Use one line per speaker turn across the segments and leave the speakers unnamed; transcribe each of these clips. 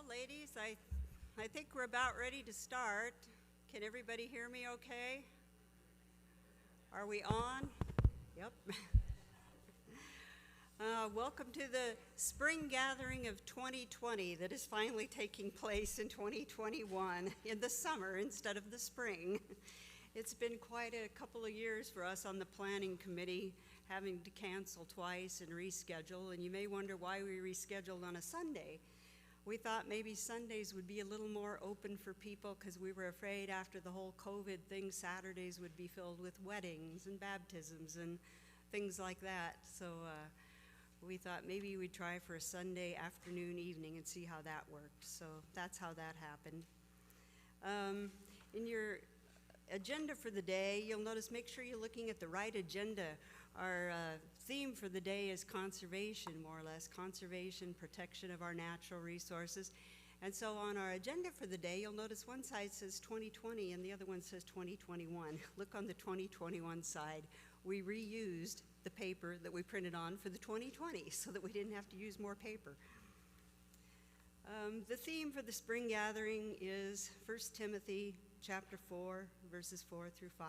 ladies, I think we're about ready to start. Can everybody hear me okay? Are we on? Yep. Welcome to the spring gathering of 2020 that is finally taking place in 2021 in the summer instead of the spring. It's been quite a couple of years for us on the planning committee, having to cancel twice and reschedule, and you may wonder why we rescheduled on a Sunday. We thought maybe Sundays would be a little more open for people because we were afraid after the whole COVID thing, Saturdays would be filled with weddings and baptisms and things like that. So we thought maybe we'd try for a Sunday afternoon, evening and see how that worked. So that's how that happened. In your agenda for the day, you'll notice, make sure you're looking at the right agenda. Our theme for the day is conservation, more or less, conservation, protection of our natural resources. And so on our agenda for the day, you'll notice one side says 2020 and the other one says 2021. Look on the 2021 side. We reused the paper that we printed on for the 2020 so that we didn't have to use more paper. The theme for the spring gathering is 1 Timothy chapter 4, verses 4 through 5.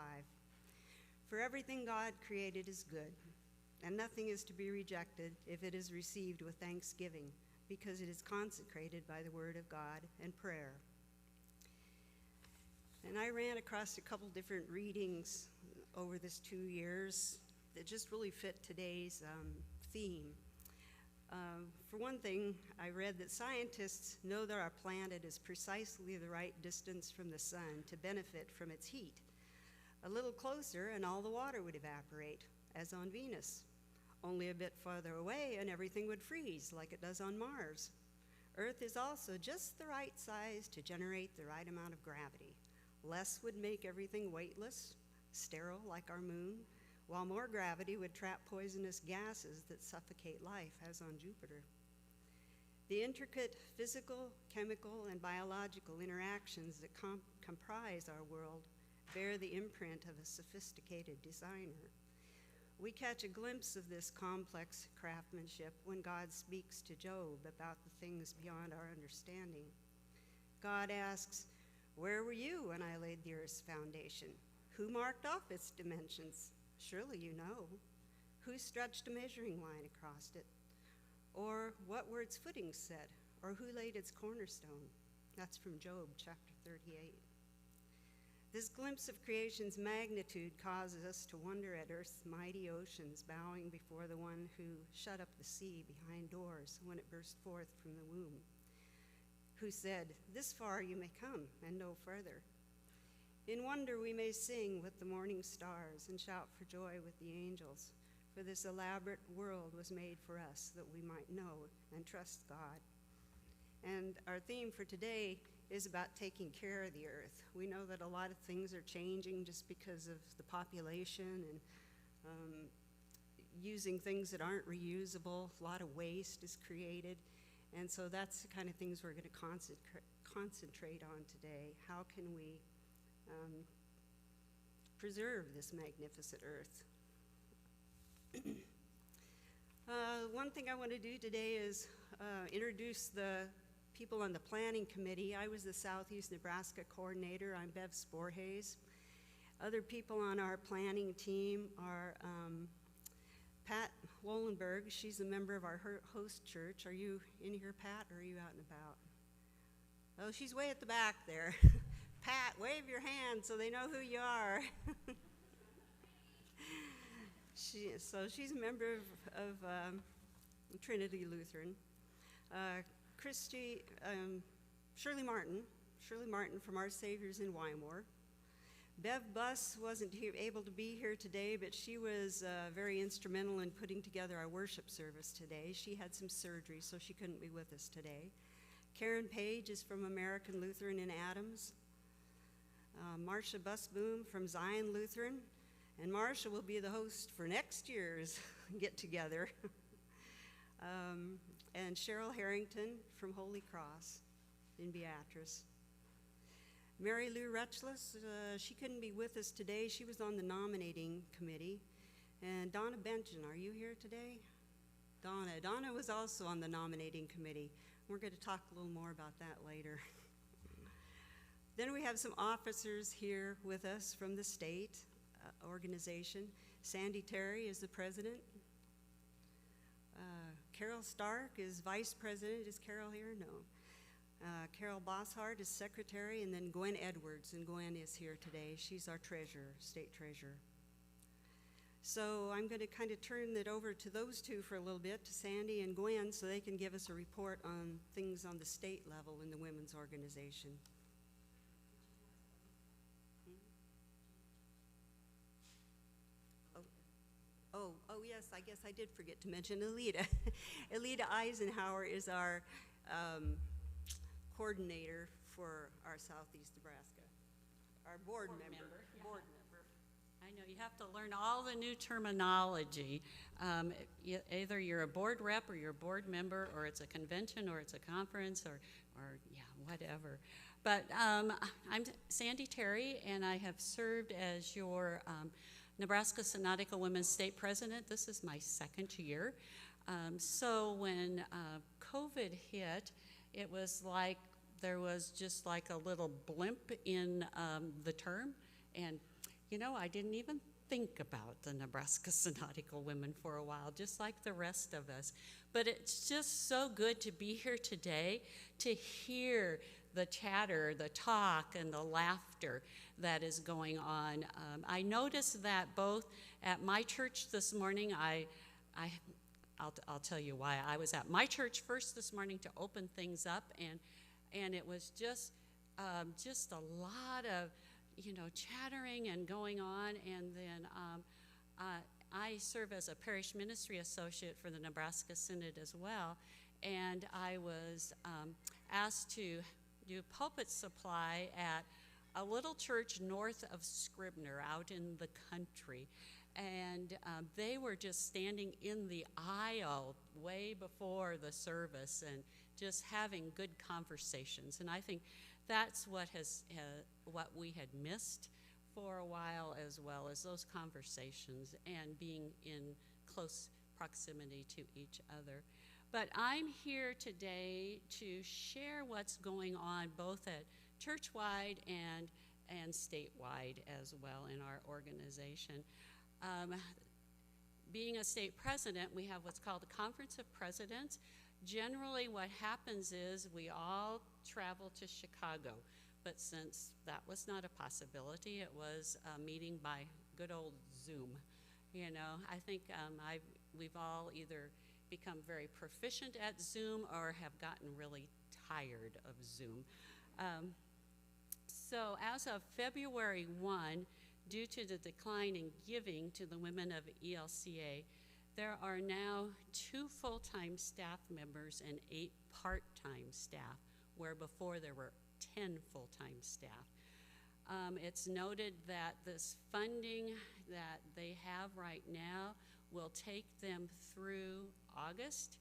For everything God created is good, and nothing is to be rejected if it is received with thanksgiving, because it is consecrated by the word of God and prayer. And I ran across a couple different readings over this 2 years that just really fit today's theme. For one thing, I read that scientists know that our planet is precisely the right distance from the sun to benefit from its heat. A little closer and all the water would evaporate, as on Venus. Only a bit farther away and everything would freeze like it does on Mars. Earth is also just the right size to generate the right amount of gravity. Less would make everything weightless, sterile like our moon, while more gravity would trap poisonous gases that suffocate life, as on Jupiter. The intricate physical, chemical, and biological interactions that comprise our world bear the imprint of a sophisticated designer. We catch a glimpse of this complex craftsmanship when God speaks to Job about the things beyond our understanding. God asks, "Where were you when I laid the earth's foundation? Who marked off its dimensions? Surely you know. Who stretched a measuring line across it? Or what were its footings set? Or who laid its cornerstone?" That's from Job chapter 38. This glimpse of creation's magnitude causes us to wonder at Earth's mighty oceans bowing before the one who shut up the sea behind doors when it burst forth from the womb, who said, "This far you may come and no further." In wonder we may sing with the morning stars and shout for joy with the angels, for this elaborate world was made for us that we might know and trust God. And our theme for today is about taking care of the earth. We know that a lot of things are changing just because of the population and using things that aren't reusable. A lot of waste is created. And so that's the kind of things we're going to concentrate on today. How can we preserve this magnificent earth? One thing I want to do today is introduce the people on the planning committee. I was the Southeast Nebraska coordinator. I'm Bev Sporhays. Other people on our planning team are Pat Wollenberg. She's a member of our host church. Are you in here, Pat, or are you out and about? Oh, she's way at the back there. Pat, wave your hand so they know who you are. She's a member of Trinity Lutheran. Shirley Martin from Our Saviors in Wymore. Bev Buss wasn't able to be here today, but she was very instrumental in putting together our worship service today. She had some surgery, so she couldn't be with us today. Karen Page is from American Lutheran in Adams. Marcia Busboom from Zion Lutheran. And Marcia will be the host for next year's get-together. And Cheryl Harrington from Holy Cross in Beatrice. Mary Lou Retchless, she couldn't be with us today. She was on the nominating committee. And Donna Benton, are you here today? Donna was also on the nominating committee. We're going to talk a little more about that later. Then we have some officers here with us from the state organization. Sandy Terry is the president. Carol Stark is vice president. Is Carol here? No. Carol Bosshart is secretary, and then Gwen Edwards, and Gwen is here today. She's our treasurer, state treasurer. So I'm going to kind of turn it over to those two for a little bit, to Sandy and Gwen, so they can give us a report on things on the state level in the women's organization. Oh yes, I guess I did forget to mention Alita. Alita Eisenhower is our coordinator for our Southeast Nebraska, our board member.
Yeah.
Board member.
I know, you have to learn all the new terminology. Either you're a board rep or you're a board member, or it's a convention, or it's a conference, or yeah, whatever. But I'm Sandy Terry, and I have served as your Nebraska Synodical Women's State President. This is my second year. So when COVID hit, it was like there was just like a little blimp in the term. And, you know, I didn't even think about the Nebraska Synodical Women for a while, just like the rest of us. But it's just so good to be here today to hear the chatter, the talk, and the laughter that is going on. I noticed that both at my church this morning, I'll tell you why. I was at my church first this morning to open things up, and it was just a lot of, you know, chattering and going on. And then I serve as a parish ministry associate for the Nebraska Synod as well, and I was asked to do pulpit supply at a little church north of Scribner out in the country. And they were just standing in the aisle way before the service and just having good conversations. And I think that's what we had missed for a while, as well as those conversations and being in close proximity to each other. But I'm here today to share what's going on both at church-wide and statewide as well in our organization. Being a state president, we have what's called a Conference of Presidents. Generally what happens is we all travel to Chicago, but since that was not a possibility, it was a meeting by good old Zoom. You know, I think we've all either become very proficient at Zoom or have gotten really tired of Zoom. So as of February 1, due to the decline in giving to the women of ELCA, there are now 2 full-time staff members and 8 part-time staff, where before there were 10 full-time staff. It's noted that this funding that they have right now will take them through August,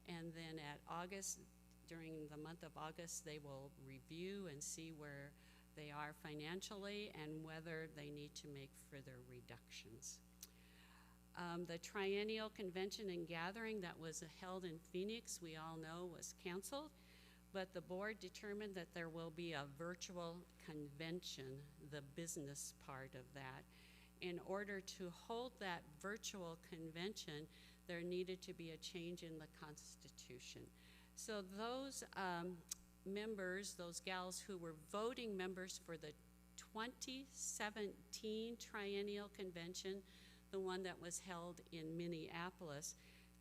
and then during the month of August, they will review and see where they are financially and whether they need to make further reductions. The triennial convention and gathering that was held in Phoenix, we all know, was canceled, but the board determined that there will be a virtual convention, the business part of that. In order to hold that virtual convention, there needed to be a change in the Constitution. So those members, those gals who were voting members for the 2017 Triennial Convention, the one that was held in Minneapolis,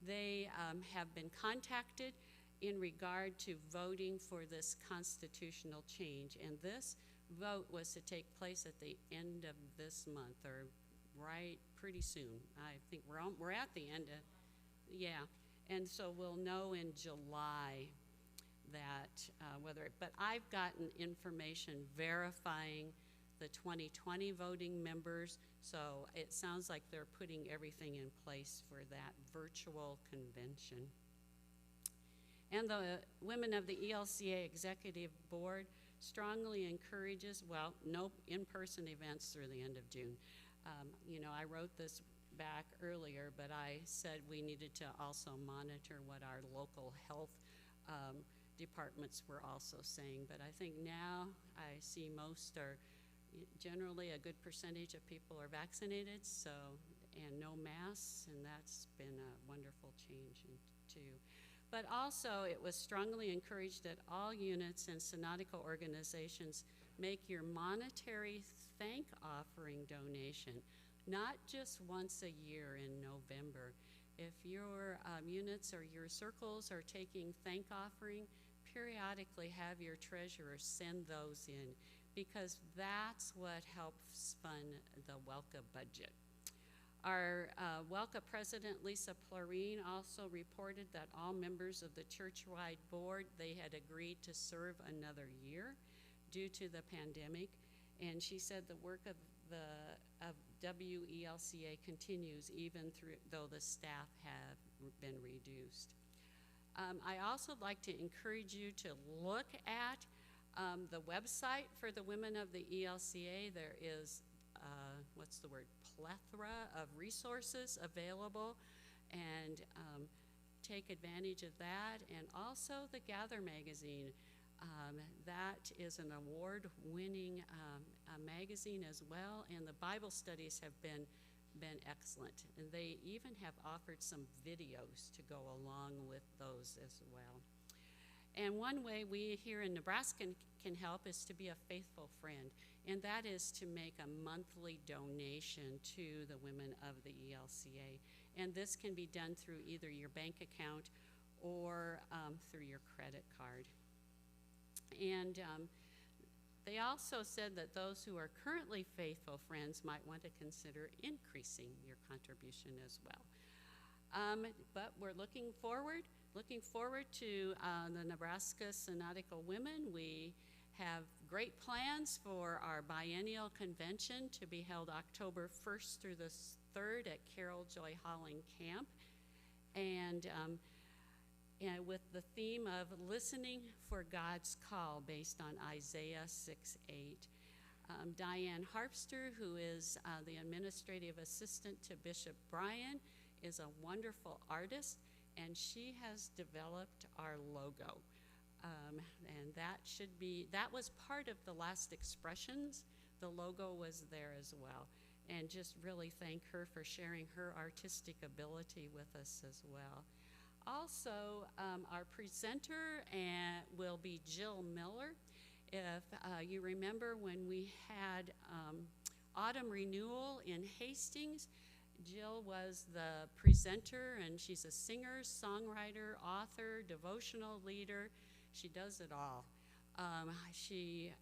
they have been contacted in regard to voting for this constitutional change. And this vote was to take place at the end of this month, or right pretty soon. I think we're at the end of, yeah. And so we'll know in July that but I've gotten information verifying the 2020 voting members, so it sounds like they're putting everything in place for that virtual convention. And the women of the ELCA Executive Board strongly encourages, well, no in-person events through the end of June. You know, I wrote this back earlier, but I said we needed to also monitor what our local health departments were also saying. But I think now I see most are generally a good percentage of people are vaccinated, so, and no masks, and that's been a wonderful change too. But also, it was strongly encouraged that all units and synodical organizations make your monetary thank offering donation, not just once a year in November. If your units or your circles are taking thank offering, periodically have your treasurer send those in, because that's what helps fund the WELCA budget. Our WELCA president, Lisa Plurine, also reported that all members of the church-wide board, they had agreed to serve another year due to the pandemic, and she said the work of WELCA continues even though the staff have been reduced. I also like to encourage you to look at the website for the women of the ELCA. There is, plethora of resources available, and take advantage of that. And also the Gather magazine. That is an award-winning magazine as well, and the Bible studies have been excellent. And they even have offered some videos to go along with those as well. And one way we here in Nebraska can help is to be a faithful friend, and that is to make a monthly donation to the women of the ELCA. And this can be done through either your bank account or through your credit card. And they also said that those who are currently faithful friends might want to consider increasing your contribution as well. But we're looking forward to the Nebraska Synodical Women. We have great plans for our biennial convention to be held October 1st through the 3rd at Carol Joy Holling Camp. And with the theme of listening for God's call based on Isaiah 6:8. Diane Harpster, who is the administrative assistant to Bishop Bryan, is a wonderful artist, and she has developed our logo. And that was part of the last expressions. The logo was there as well. And just really thank her for sharing her artistic ability with us as well. Also, our presenter will be Jill Miller. If you remember when we had Autumn Renewal in Hastings, Jill was the presenter, and she's a singer, songwriter, author, devotional leader. She does it all. She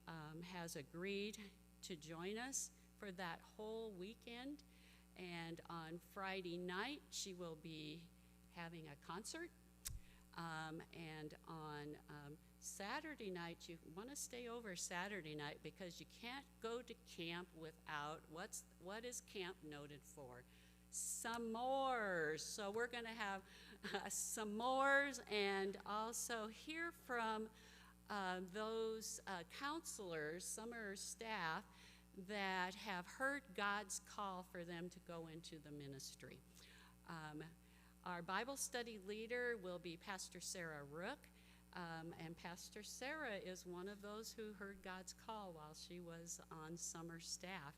has agreed to join us for that whole weekend, and on Friday night she will be having a concert, and on Saturday night, you want to stay over Saturday night because you can't go to camp without, what is camp noted for? S'mores. So we're going to have s'mores, and also hear from those counselors, summer staff, that have heard God's call for them to go into the ministry. Our Bible study leader will be Pastor Sarah Rook, and Pastor Sarah is one of those who heard God's call while she was on summer staff.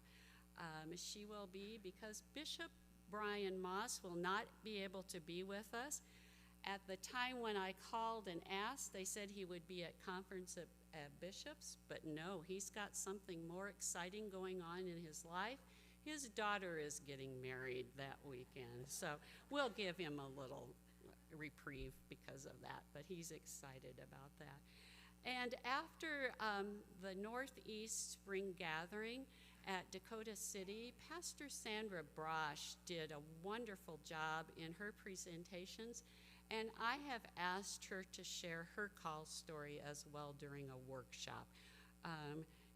She will be, because Bishop Brian Moss will not be able to be with us. At the time when I called and asked, they said he would be at conference at Bishop's, but no, he's got something more exciting going on in his life. His daughter is getting married that weekend, so we'll give him a little reprieve because of that, but he's excited about that. And after the Northeast Spring Gathering at Dakota City, Pastor Sandra Brosh did a wonderful job in her presentations, and I have asked her to share her call story as well during a workshop.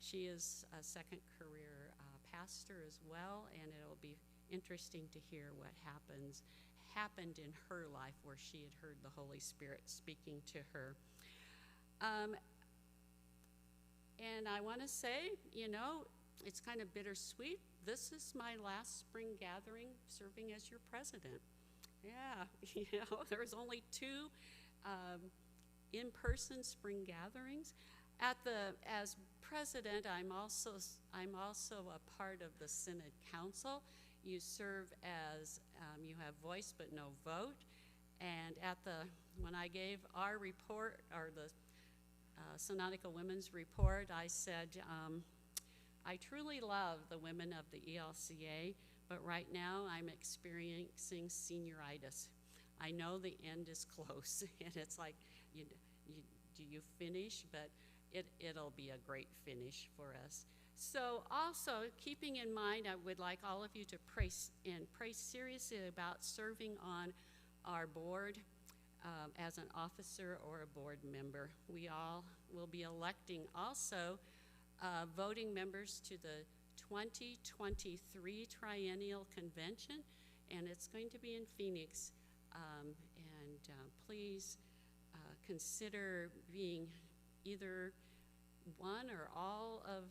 She is a second career pastor as well, and it'll be interesting to hear what happened in her life where she had heard the Holy Spirit speaking to her. And I want to say, it's kind of bittersweet. This is my last spring gathering serving as your president. Yeah, there was only two in-person spring gatherings. As president, I'm also a part of the Synod Council. You serve as, you have voice but no vote. And when I gave our report, or the Synodical Women's Report, I said, I truly love the women of the ELCA, but right now I'm experiencing senioritis. I know the end is close, and it's like, do you finish? But it'll be a great finish for us. So also, keeping in mind, I would like all of you to pray seriously about serving on our board as an officer or a board member. We all will be electing also voting members to the 2023 Triennial Convention, and it's going to be in Phoenix. Please consider being either one or all of,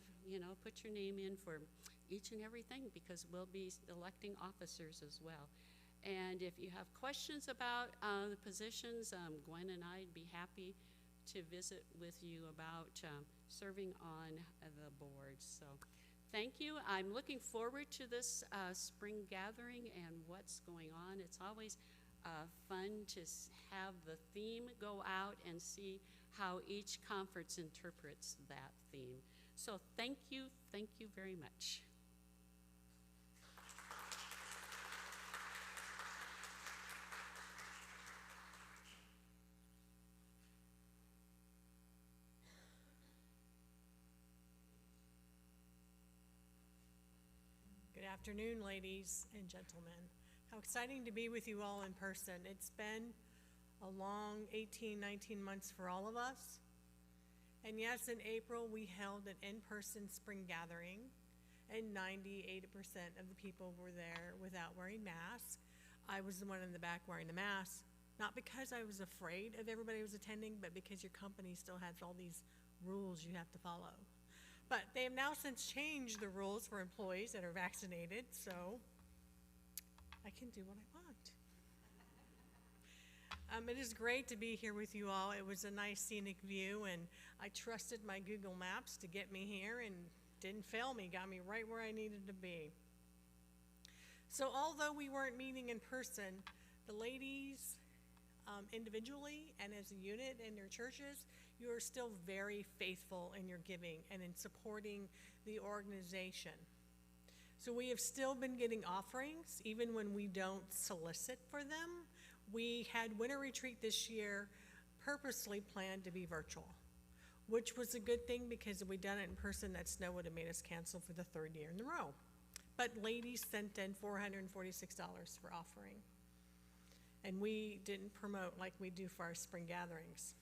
put your name in for each and everything, because we'll be electing officers as well. And if you have questions about the positions, Gwen and I'd be happy to visit with you about serving on the board. So thank you. I'm looking forward to this spring gathering and what's going on. It's always fun to have the theme go out and see how each conference interprets that theme. So thank you very much.
Good afternoon, ladies and gentlemen. How exciting to be with you all in person. It's been a long 18, 19 months for all of us. And yes, in April, we held an in-person spring gathering, and 98% of the people were there without wearing masks. I was the one in the back wearing the mask, not because I was afraid of everybody who was attending, but because your company still has all these rules you have to follow. But they have now since changed the rules for employees that are vaccinated, so I can do what I want. It is great to be here with you all. It was a nice scenic view, and I trusted my Google Maps to get me here, and didn't fail me, got me right where I needed to be. So although we weren't meeting in person, the ladies individually and as a unit in your churches, you are still very faithful in your giving and in supporting the organization. So we have still been getting offerings, even when we don't solicit for them. We had Winter Retreat this year purposely planned to be virtual, which was a good thing, because if we'd done it in person, that snow would have made us cancel for the third year in a row. But ladies sent in $446 for offering. And we didn't promote like we do for our spring gatherings.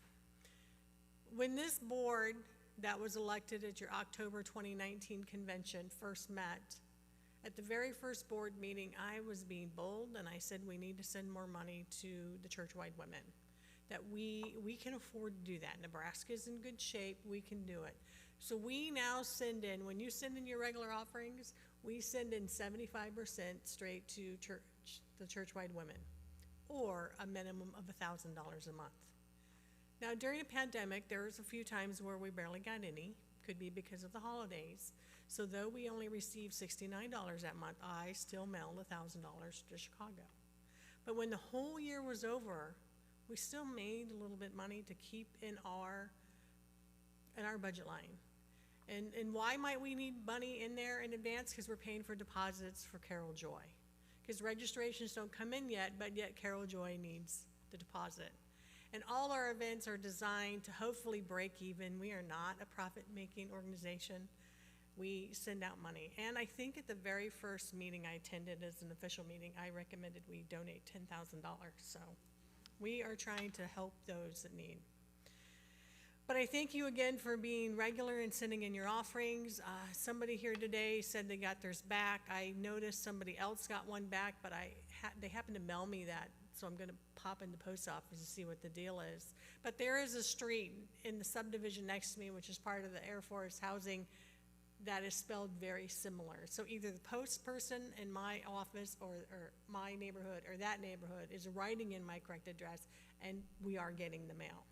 When this board that was elected at your October 2019 convention first met, at the very first board meeting, I was being bold, and I said we need to send more money to the church-wide women, that we can afford to do that. Nebraska's in good shape, we can do it. So we now send in, when you send in your regular offerings, we send in 75% straight to the church-wide women, or a minimum of $1,000 a month. Now, during a pandemic, there was a few times where we barely got any, could be because of the holidays. So though we only received $69 that month, I still mailed $1,000 to Chicago. But when the whole year was over, we still made a little bit of money to keep in our budget line. And why might we need money in there in advance? Because we're paying for deposits for Carol Joy. Because registrations don't come in yet, but yet Carol Joy needs the deposit. And all our events are designed to hopefully break even. We are not a profit-making organization. We send out money. And I think at the very first meeting I attended as an official meeting, I recommended we donate $10,000. So we are trying to help those that need. But I thank you again for being regular and sending in your offerings. Somebody here today said they got theirs back. I noticed somebody else got one back, but they happened to mail me that, so I'm going to pop in the post office to see what the deal is. But there is a street in the subdivision next to me, which is part of the Air Force housing, that is spelled very similar. So either the post person in my office or my neighborhood or that neighborhood is writing in my correct address, and we are getting the mail.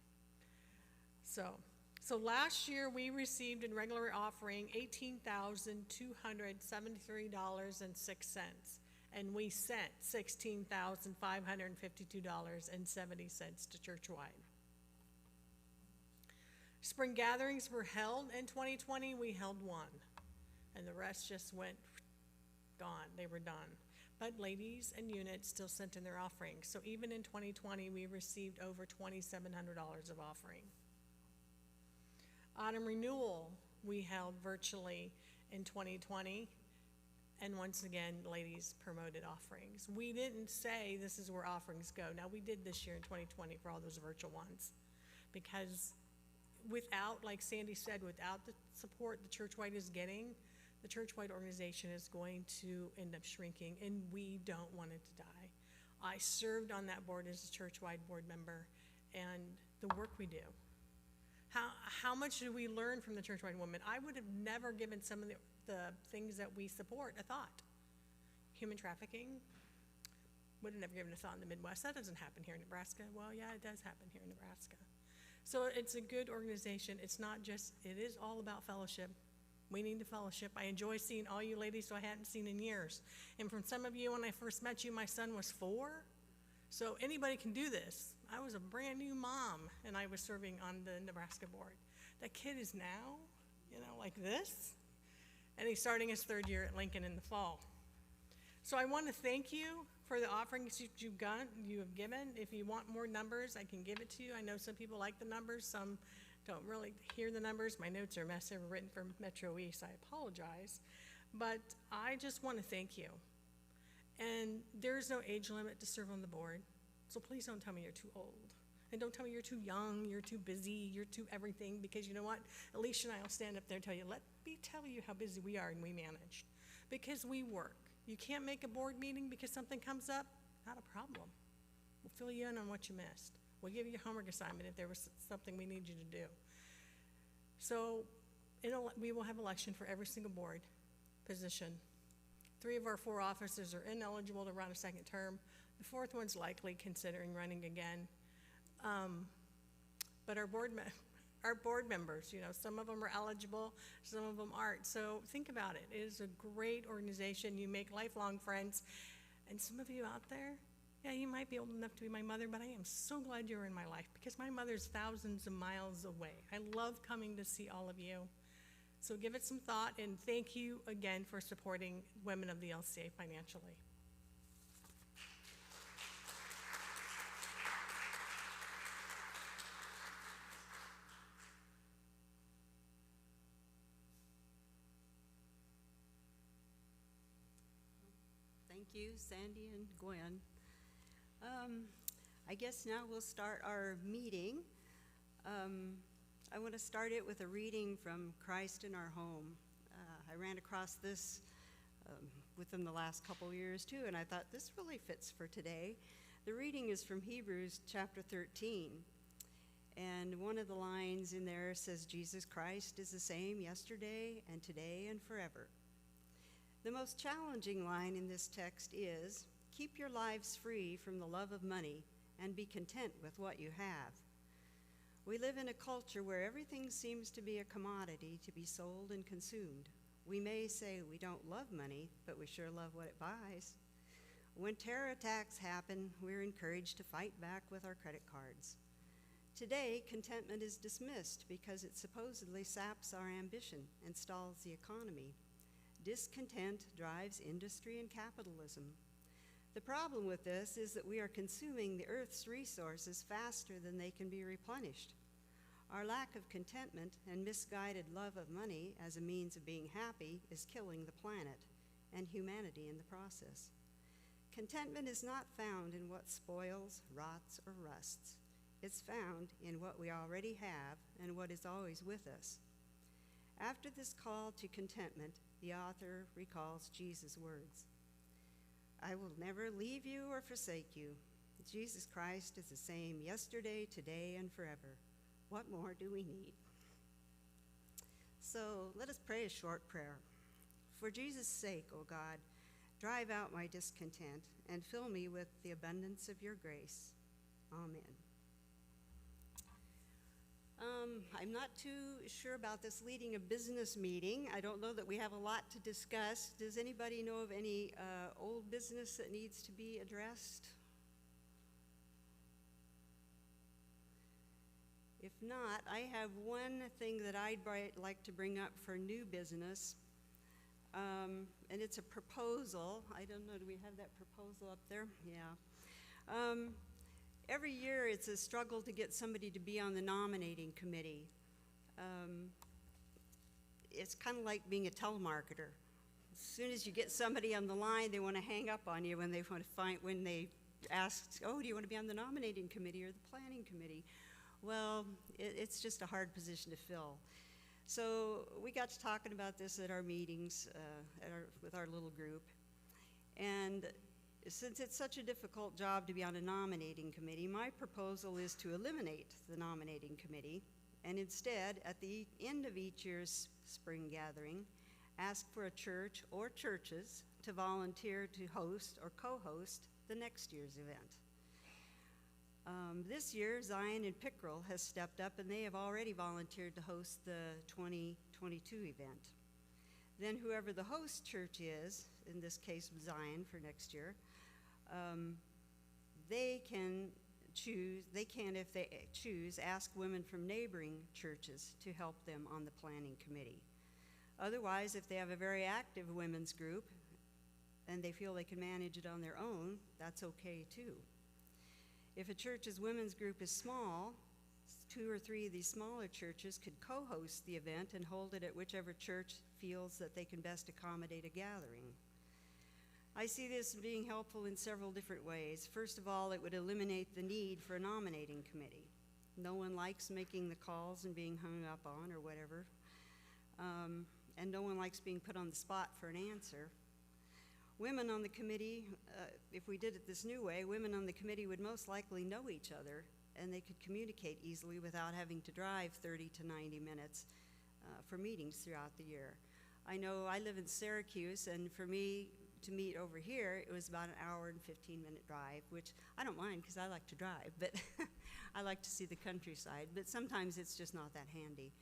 So last year we received in regular offering $18,273.06, and we sent $16,552.70 to Churchwide. Spring gatherings were held in 2020. We held one, and the rest just went gone. They were done. But ladies and units still sent in their offerings. So even in 2020, we received over $2,700 of offering. Autumn renewal we held virtually in 2020, and once again, ladies promoted offerings. We didn't say this is where offerings go. Now, we did this year in 2020 for all those virtual ones, because without, like Sandy said, without the support the Churchwide is getting, the Churchwide organization is going to end up shrinking, and we don't want it to die. I served on that board as a Churchwide board member, and the work we do. How much do we learn from the Churchwide women? I would have never given some of the things that we support a thought. Human trafficking, would have never given a thought in the Midwest. That doesn't happen here in Nebraska. Well, yeah, it does happen here in Nebraska. So it's a good organization. It's not just, it is all about fellowship. We need to fellowship. I enjoy seeing all you ladies who I hadn't seen in years. And from some of you, when I first met you, my son was 4. So anybody can do this. I was a brand new mom, and I was serving on the Nebraska board. That kid is now, like this, and he's starting his 3rd year at Lincoln in the fall. So I want to thank you for the offerings you have given. If you want more numbers, I can give it to you. I know some people like the numbers, some don't really hear the numbers. My notes are a mess. They were written from Metro East. I apologize. But I just want to thank you. And there's no age limit to serve on the board. So please don't tell me you're too old. And don't tell me you're too young, you're too busy, you're too everything, because you know what? Alicia and I will stand up there and tell you, let me tell you how busy we are and we manage. Because we work. You can't make a board meeting because something comes up, not a problem. We'll fill you in on what you missed. We'll give you a homework assignment if there was something we need you to do. So we will have election for every single board position. 3 of our 4 officers are ineligible to run a 2nd term. The 4th one's likely considering running again. But our board members, some of them are eligible, some of them aren't. So think about it. It is a great organization. You make lifelong friends. And some of you out there, yeah, you might be old enough to be my mother, but I am so glad you're in my life, because my mother's thousands of miles away. I love coming to see all of you. So give it some thought, and thank you again for supporting women of the LCA financially.
Thank you, Sandy and Gwen. I guess now we'll start our meeting. I want to start it with a reading from Christ in Our Home. I ran across this within the last couple years too, and I thought this really fits for today. The reading is from Hebrews chapter 13, and one of the lines in there says, Jesus Christ is the same yesterday and today and forever. The most challenging line in this text is, keep your lives free from the love of money and be content with what you have. We live in a culture where everything seems to be a commodity to be sold and consumed. We may say we don't love money, but we sure love what it buys. When terror attacks happen, we're encouraged to fight back with our credit cards. Today, contentment is dismissed because it supposedly saps our ambition and stalls the economy. Discontent drives industry and capitalism. The problem with this is that we are consuming the earth's resources faster than they can be replenished. Our lack of contentment and misguided love of money as a means of being happy is killing the planet and humanity in the process. Contentment is not found in what spoils, rots, or rusts. It's found in what we already have and what is always with us. After this call to contentment, the author recalls Jesus' words. I will never leave you or forsake you. Jesus Christ is the same yesterday, today, and forever. What more do we need? So let us pray a short prayer. For Jesus' sake, O God, drive out my discontent and fill me with the abundance of your grace. Amen. I'm not too sure about this leading a business meeting. I don't know that we have a lot to discuss. Does anybody know of any old business that needs to be addressed? If not, I have one thing that I'd like to bring up for new business, and it's a proposal. I don't know, do we have that proposal up there? Yeah. Every year it's a struggle to get somebody to be on the nominating committee. It's kind of like being a telemarketer. As soon as you get somebody on the line, they want to hang up on you when they ask, oh, do you want to be on the nominating committee or the planning committee? Well, it's just a hard position to fill. So we got to talking about this at our meetings with our little group. And since it's such a difficult job to be on a nominating committee, my proposal is to eliminate the nominating committee and instead, at the end of each year's spring gathering, ask for a church or churches to volunteer to host or co-host the next year's event. This year, Zion and Pickerel has stepped up and they have already volunteered to host the 2022 event. Then whoever the host church is, in this case Zion for next year, they can, if they choose, ask women from neighboring churches to help them on the planning committee. Otherwise, if they have a very active women's group and they feel they can manage it on their own, that's okay too. If a church's women's group is small, 2 or 3 of these smaller churches could co-host the event and hold it at whichever church feels that they can best accommodate a gathering. I see this being helpful in several different ways. First of all, it would eliminate the need for a nominating committee. No one likes making the calls and being hung up on or whatever. And no one likes being put on the spot for an answer. Women on the committee, if we did it this new way, women on the committee would most likely know each other and they could communicate easily without having to drive 30 to 90 minutes for meetings throughout the year. I know I live in Syracuse, and for me to meet over here, it was about an hour and 15-minute drive, which I don't mind because I like to drive, but I like to see the countryside, but sometimes it's just not that handy.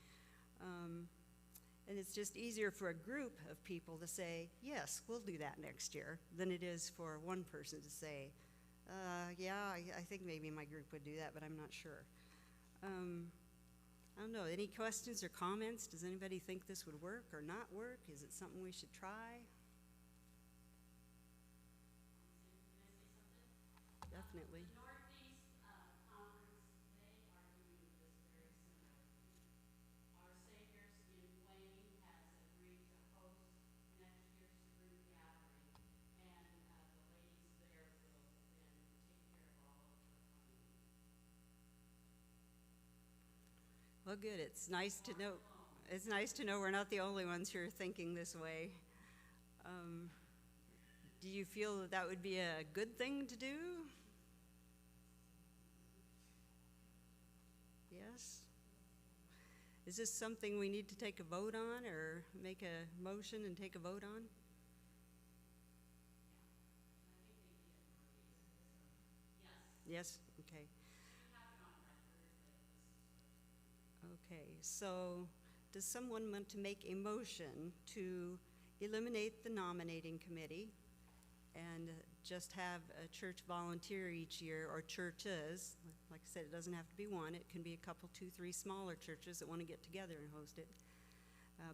And it's just easier for a group of people to say, yes, we'll do that next year, than it is for one person to say, yeah, I think maybe my group would do that, but I'm not sure. I don't know, any questions or comments? Does anybody think this would work or not work? Is it something we should try? Definitely. Well, good. It's nice to know. It's nice to know we're not the only ones who are thinking this way. Do you feel that that would be a good thing to do? Yes? Is this something we need to take a vote on or make a motion and take a vote on? Yes? Okay. Okay, so does someone want to make a motion to eliminate the nominating committee and just have a church volunteer each year, or churches? Like I said, it doesn't have to be one. It can be a couple, 2, 3 smaller churches that want to get together and host it.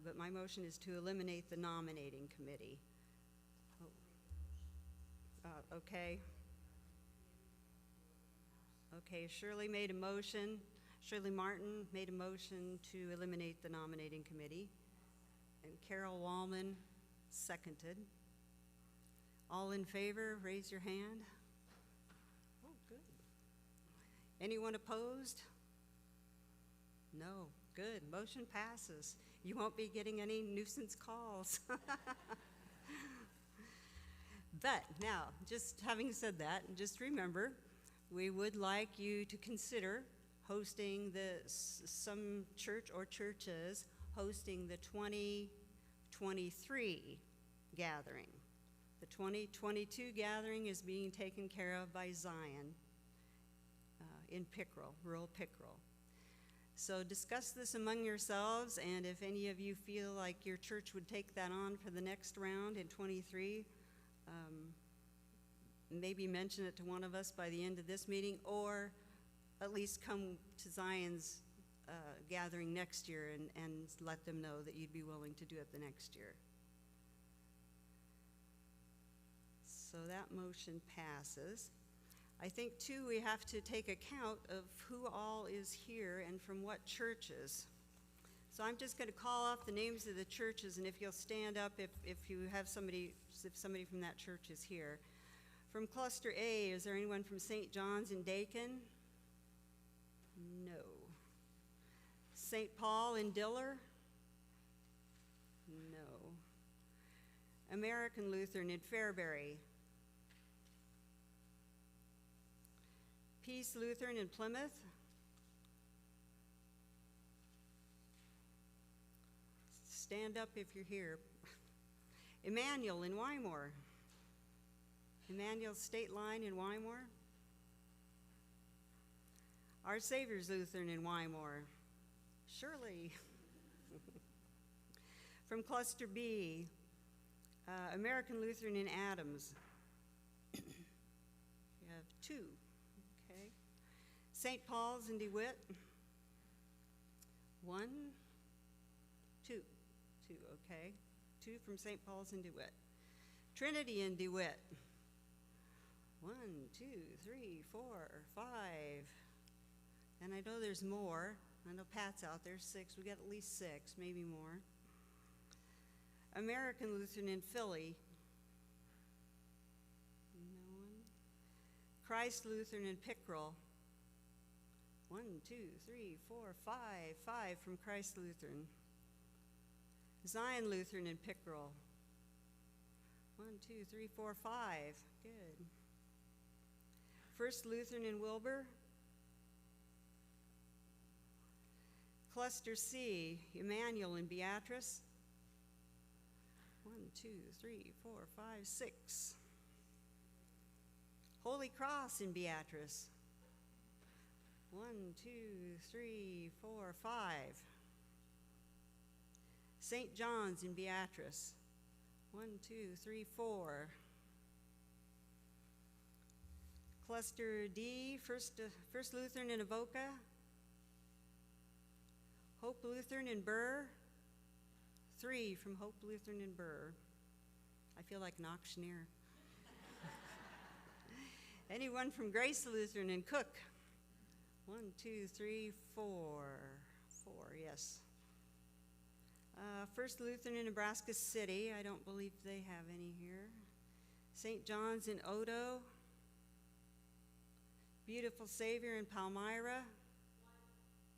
But my motion is to eliminate the nominating committee. Oh. Okay. Okay, Shirley made a motion. Shirley Martin made a motion to eliminate the nominating committee, and Carol Wallman seconded. All in favor, raise your hand. Oh, good. Anyone opposed? No, good. Motion passes. You won't be getting any nuisance calls. But now, just having said that, just remember, we would like you to consider hosting some church or churches hosting the 2023 gathering. The 2022 gathering is being taken care of by Zion in Pickerel, rural Pickerel. So discuss this among yourselves, and if any of you feel like your church would take that on for the next round in 23, maybe mention it to one of us by the end of this meeting, or at least come to Zion's gathering next year and let them know that you'd be willing to do it the next year. So that motion passes. I think, too, we have to take account of who all is here and from what churches. So I'm just going to call off the names of the churches, and if you'll stand up if you have somebody, if somebody from that church is here. From Cluster A, is there anyone from St. John's in Dakin? No. St. Paul in Diller? No. American Lutheran in Fairbury? Peace Lutheran in Plymouth? Stand up if you're here. Emmanuel in Wymore? Emmanuel State Line in Wymore? Our Savior's Lutheran in Wymore? Shirley. From Cluster B, American Lutheran in Adams. You have two. Okay. St. Paul's in DeWitt? One? Two. Two, okay. Two from St. Paul's in DeWitt. Trinity in DeWitt? 1, 2, 3, 4, 5. And I know there's more. I know Pat's out there, 6. We got at least 6, maybe more. American Lutheran in Philly? No one. Christ Lutheran in Pickrell? 1, 2, 3, 4, 5. 5 from Christ Lutheran. Zion Lutheran in Pickrell? 1, 2, 3, 4, 5. Good. First Lutheran in Wilbur? Cluster C, Emmanuel in Beatrice? 1, 2, 3, 4, 5, 6. Holy Cross in Beatrice? 1, 2, 3, 4, 5. St. John's in Beatrice? 1, 2, 3, 4. Cluster D, First Lutheran in Avoca? Hope Lutheran in Burr? 3 from Hope Lutheran in Burr. I feel like an auctioneer. Anyone from Grace Lutheran in Cook? 1, 2, 3, 4. 4, yes. First Lutheran in Nebraska City. I don't believe they have any here. St. John's in Odo. Beautiful Savior in Palmyra?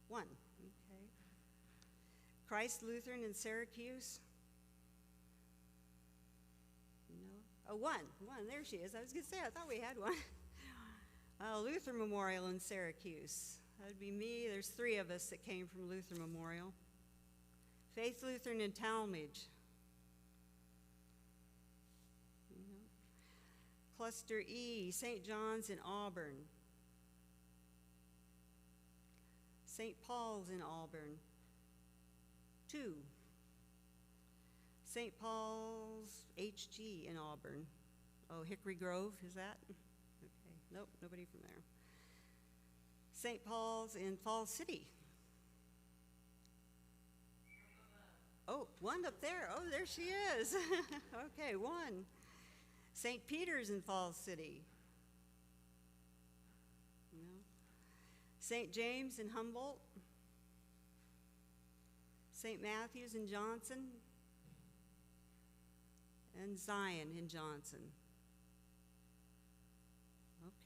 1. Okay. Christ Lutheran in Syracuse? No. Oh, 1. There she is. I was going to say, I thought we had one. Luther Memorial in Syracuse. That would be me. There's 3 of us that came from Luther Memorial. Faith Lutheran in Talmadge. No. Cluster E, St. John's in Auburn. St. Paul's in Auburn? 2. St. Paul's HG in Auburn. Oh, Hickory Grove, is that? Okay, nope, nobody from there. St. Paul's in Falls City. Oh, 1 up there. Oh, there she is. Okay, 1. St. Peter's in Falls City. No. St. James in Humboldt. St. Matthew's in Johnson. And Zion in Johnson.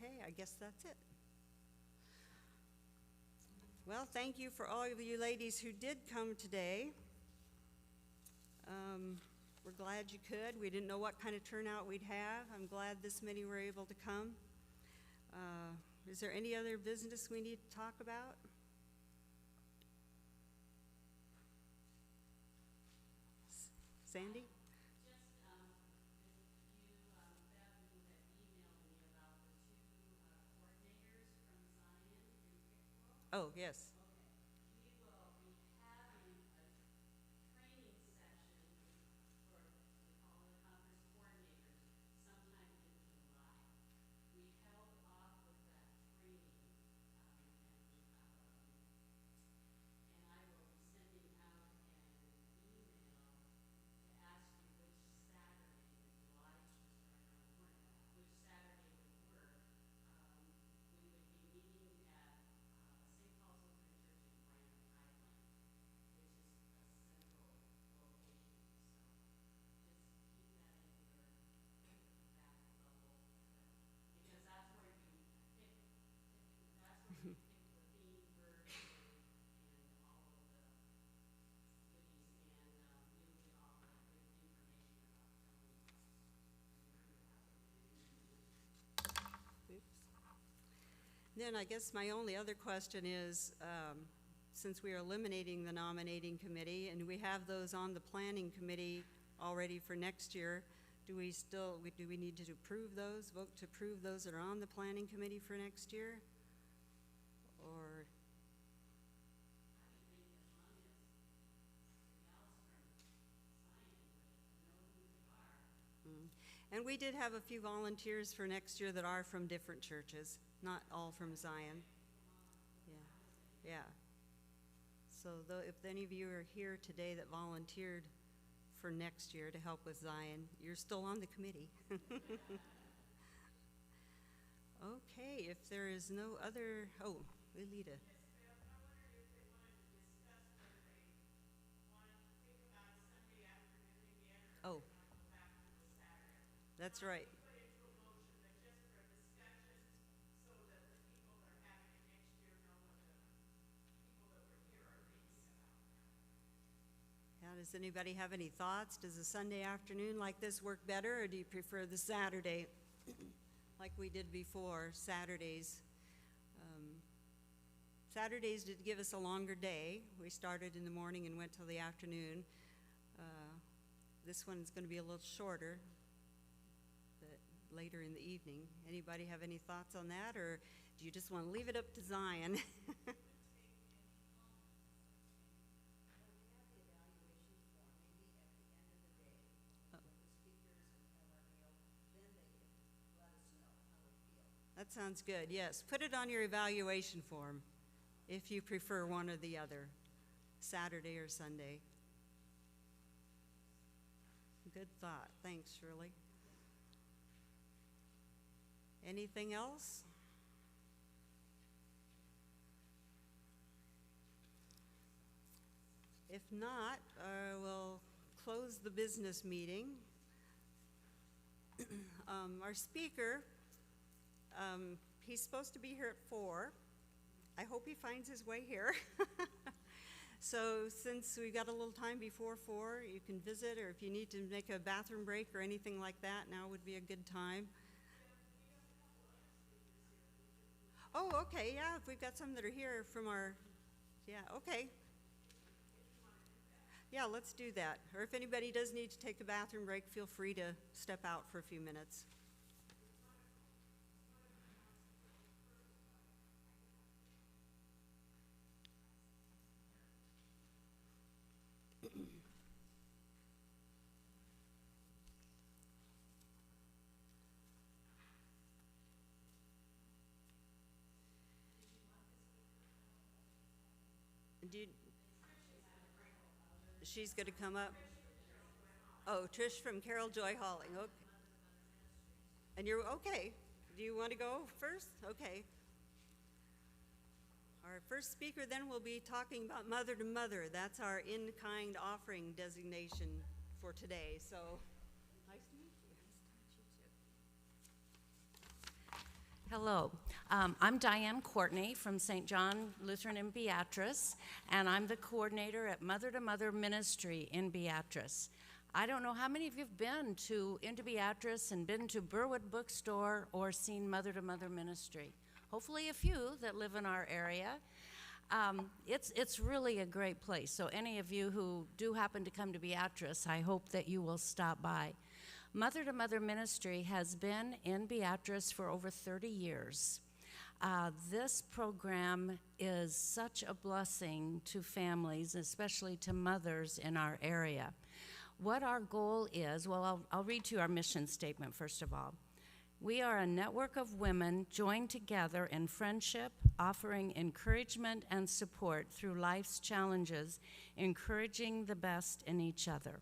Okay, I guess that's it. Well, thank you for all of you ladies who did come today. We're glad you could. We didn't know what kind of turnout we'd have. I'm glad this many were able to come. Is there any other business we need to talk about? Sandy? Oh, yes. Then I guess my only other question is, since we are eliminating the nominating committee and we have those on the planning committee already for next year, do we need to vote to approve those that are on the planning committee for next year? Or? And we did have a few volunteers for next year that are from different churches, not all from Zion. Yeah. So if any of you are here today that volunteered for next year to help with Zion, you're still on the committee. Okay, if there is no other, Lilita. Oh, that's right. Does anybody have any thoughts? Does a Sunday afternoon like this work better, or do you prefer the Saturday like we did before, Saturdays? Saturdays did give us a longer day. We started in the morning and went till the afternoon. This one's going to be a little shorter, but later in the evening. Anybody have any thoughts on that, or do you just want to leave it up to Zion? That sounds good, yes. Put it on your evaluation form if you prefer one or the other, Saturday or Sunday. Good thought. Thanks, Shirley. Anything else? If not, we'll close the business meeting. Our speaker, he's supposed to be here at 4. I hope he finds his way here. So since we've got a little time before 4, you can visit, or if you need to make a bathroom break or anything like that, now would be a good time. Oh, okay, yeah, if we've got some that are here from our, yeah, okay. Yeah, let's do that. Or if anybody does need to take a bathroom break, feel free to step out for a few minutes. She's going to come up. Oh, Trish from Carol Joy Hauling. Okay. And you're okay. Do you want to go first? Okay. Our first speaker then will be talking about Mother to Mother. That's our in-kind offering designation for today. So, nice to meet you.
Hello, I'm Diane Courtney from St. John Lutheran in Beatrice, and I'm the coordinator at Mother to Mother Ministry in Beatrice. I don't know how many of you have been into Beatrice and been to Burwood Bookstore or seen Mother to Mother Ministry. Hopefully a few that live in our area. It's really a great place, so any of you who do happen to come to Beatrice, I hope that you will stop by. Mother to Mother Ministry has been in Beatrice for over 30 years. This program is such a blessing to families, especially to mothers in our area. What our goal is, well, I'll read to you our mission statement first of all. We are a network of women joined together in friendship, offering encouragement and support through life's challenges, encouraging the best in each other.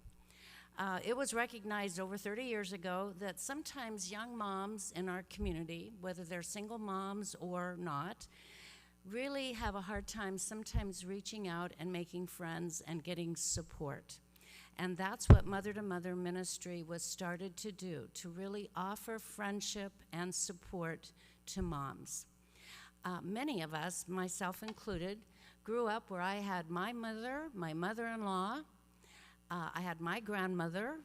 It was recognized over 30 years ago that sometimes young moms in our community, whether they're single moms or not, really have a hard time sometimes reaching out and making friends and getting support. And that's what Mother to Mother Ministry was started to do, to really offer friendship and support to moms. many of us, myself included, grew up where I had my mother, my mother-in-law, I had my grandmother,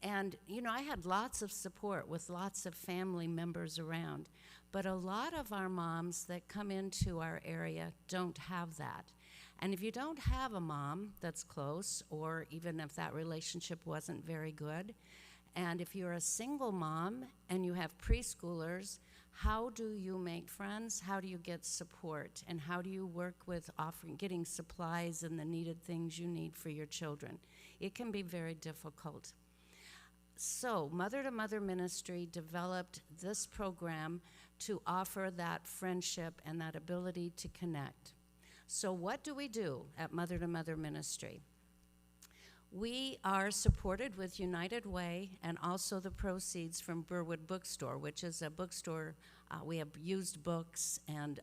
and, you know, I had lots of support with lots of family members around. But a lot of our moms that come into our area don't have that. And if you don't have a mom that's close, or even if that relationship wasn't very good, and if you're a single mom and you have preschoolers, how do you make friends? How do you get support? And how do you work with getting supplies and the needed things you need for your children? It can be very difficult. So Mother to Mother Ministry developed this program to offer that friendship and that ability to connect. So what do we do at Mother to Mother Ministry? We are supported with United Way and also the proceeds from Burwood Bookstore, which is a bookstore. We have used books and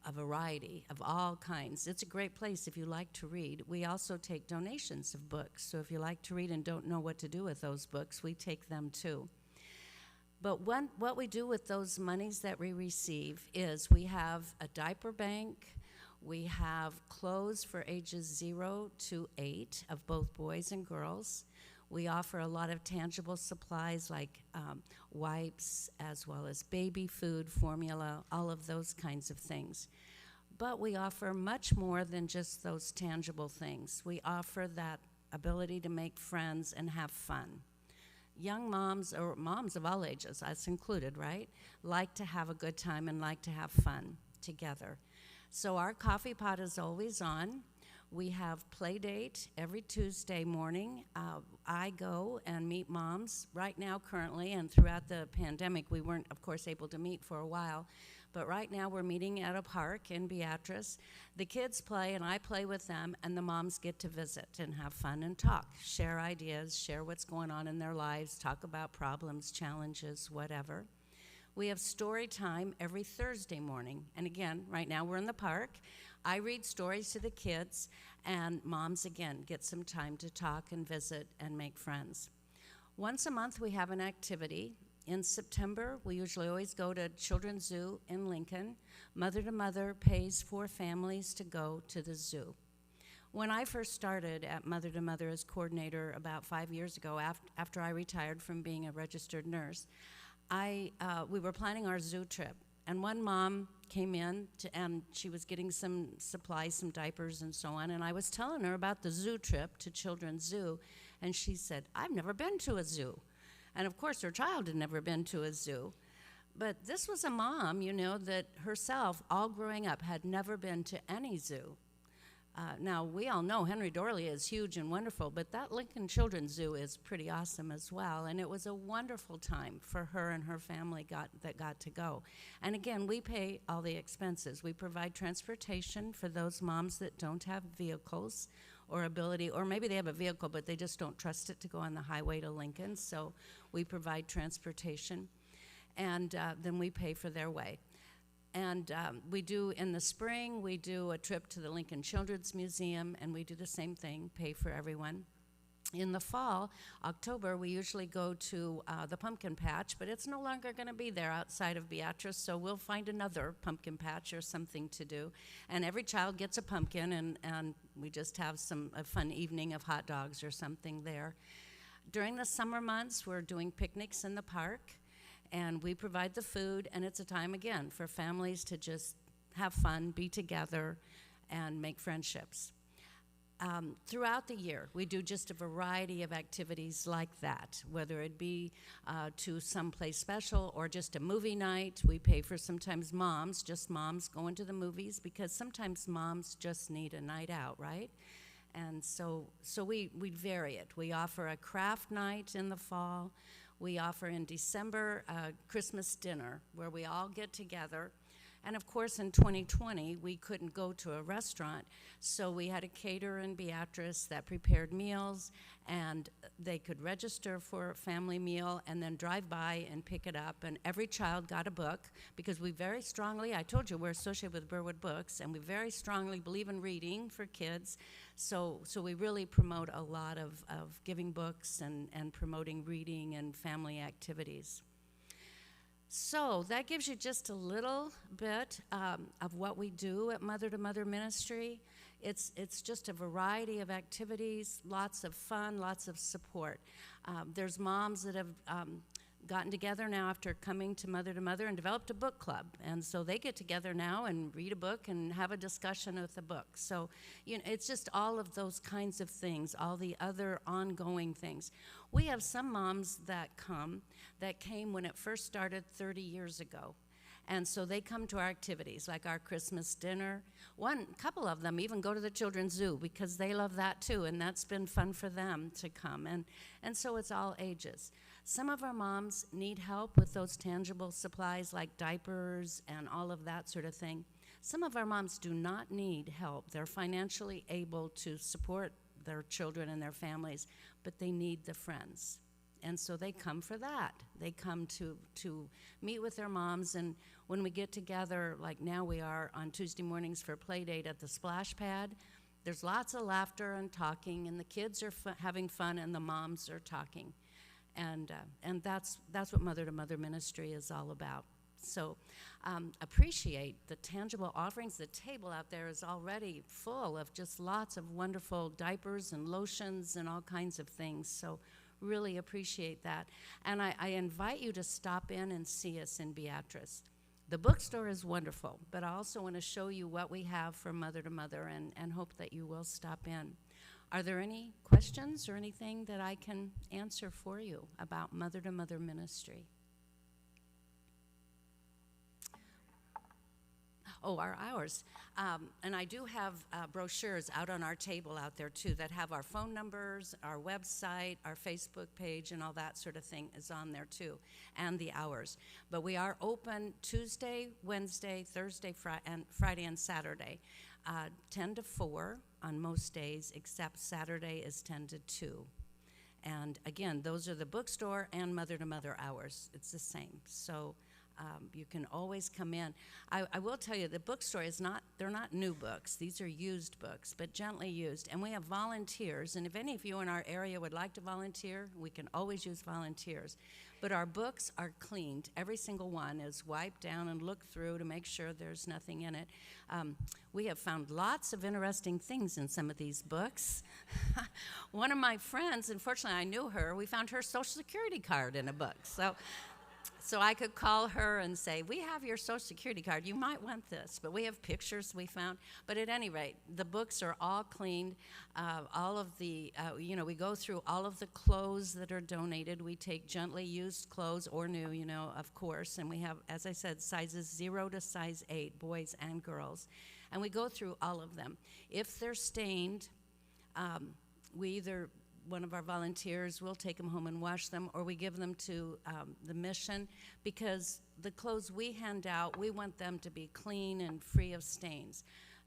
a variety of all kinds. It's a great place if you like to read. We also take donations of books. So if you like to read and don't know what to do with those books, we take them too. But what we do with those monies that we receive is we have a diaper bank. We have clothes for ages 0 to 8 of both boys and girls. We offer a lot of tangible supplies like wipes, as well as baby food, formula, all of those kinds of things. But we offer much more than just those tangible things. We offer that ability to make friends and have fun. Young moms, or moms of all ages, us included, right, like to have a good time and like to have fun together. So our coffee pot is always on. We have play date every Tuesday morning. I go and meet moms right now currently, and throughout the pandemic we weren't, of course, able to meet for a while. But right now we're meeting at a park in Beatrice. The kids play and I play with them, and the moms get to visit and have fun and talk, share ideas, share what's going on in their lives, talk about problems, challenges, whatever. We have story time every Thursday morning. And again, right now we're in the park. I read stories to the kids, and moms, again, get some time to talk and visit and make friends. Once a month, we have an activity. In September, we usually always go to Children's Zoo in Lincoln. Mother to Mother pays for families to go to the zoo. When I first started at Mother to Mother as coordinator about 5 years ago, after I retired from being a registered nurse, we were planning our zoo trip. And one mom came in, and she was getting some supplies, some diapers and so on, and I was telling her about the zoo trip to Children's Zoo, and she said, "I've never been to a zoo." And of course, her child had never been to a zoo. But this was a mom, you know, that herself, all growing up, had never been to any zoo. Now, we all know Henry Dorley is huge and wonderful, but that Lincoln Children's Zoo is pretty awesome as well, and it was a wonderful time for her and her family that got to go. And again, we pay all the expenses. We provide transportation for those moms that don't have vehicles or ability, or maybe they have a vehicle, but they just don't trust it to go on the highway to Lincoln, so we provide transportation, and then we pay for their way. And we do, in the spring, we do a trip to the Lincoln Children's Museum, and we do the same thing, pay for everyone. In the fall, October, we usually go to the pumpkin patch, but it's no longer going to be there outside of Beatrice, so we'll find another pumpkin patch or something to do. And every child gets a pumpkin, and we just have a fun evening of hot dogs or something there. During the summer months, we're doing picnics in the park, and we provide the food, and it's a time, again, for families to just have fun, be together, and make friendships. Throughout the year, we do just a variety of activities like that, whether it be to someplace special or just a movie night. We pay for sometimes just moms going to the movies, because sometimes moms just need a night out, right? And so we vary it. We offer a craft night in the fall. We offer in December a Christmas dinner where we all get together. And of course, in 2020, we couldn't go to a restaurant, so we had a caterer in Beatrice that prepared meals, and they could register for a family meal and then drive by and pick it up. And every child got a book, because we very strongly, I told you, we're associated with Burwood Books, and we very strongly believe in reading for kids. So we really promote a lot of giving books and promoting reading and family activities. So that gives you just a little bit of what we do at Mother to Mother Ministry. It's just a variety of activities, lots of fun, lots of support. There's moms that have gotten together now after coming to Mother and developed a book club. And so they get together now and read a book and have a discussion with the book. So, it's just all of those kinds of things, all the other ongoing things. We have some moms that came when it first started 30 years ago. And so they come to our activities, like our Christmas dinner. Couple of them even go to the children's zoo because they love that too, and that's been fun for them to come. And so it's all ages. Some of our moms need help with those tangible supplies like diapers and all of that sort of thing. Some of our moms do not need help. They're financially able to support their children and their families, but they need the friends. And so they come for that. They come to meet with their moms, and when we get together, like now we are on Tuesday mornings for a play date at the splash pad, there's lots of laughter and talking, and the kids are having fun, and the moms are talking. And that's what Mother to Mother Ministry is all about. So appreciate the tangible offerings. The table out there is already full of just lots of wonderful diapers and lotions and all kinds of things. So really appreciate that. And I invite you to stop in and see us in Beatrice. The bookstore is wonderful, but I also want to show you what we have for Mother to Mother and hope that you will stop in. Are there any questions or anything that I can answer for you about Mother to Mother Ministry? Oh, our hours. And I do have brochures out on our table out there, too, that have our phone numbers, our website, our Facebook page, and all that sort of thing is on there, too, and the hours. But we are open Tuesday, Wednesday, Thursday, Friday, and Saturday, 10 to 4 on most days, except Saturday is 10 to 2. And, again, those are the bookstore and Mother to Mother hours. It's the same. So you can always come in. I will tell you, the bookstore they're not new books. These are used books, but gently used. And we have volunteers, and if any of you in our area would like to volunteer, we can always use volunteers. But our books are cleaned. Every single one is wiped down and looked through to make sure there's nothing in it. We have found lots of interesting things in some of these books. One of my friends, unfortunately I knew her, we found her Social Security card in a book. So I could call her and say, we have your Social Security card. You might want this. But we have pictures we found. But at any rate, the books are all cleaned. All of the, we go through all of the clothes that are donated. We take gently used clothes or new, of course. And we have, as I said, sizes 0 to size 8, boys and girls. And we go through all of them. If they're stained, one of our volunteers will take them home and wash them, or we give them to the mission, because the clothes we hand out, we want them to be clean and free of stains.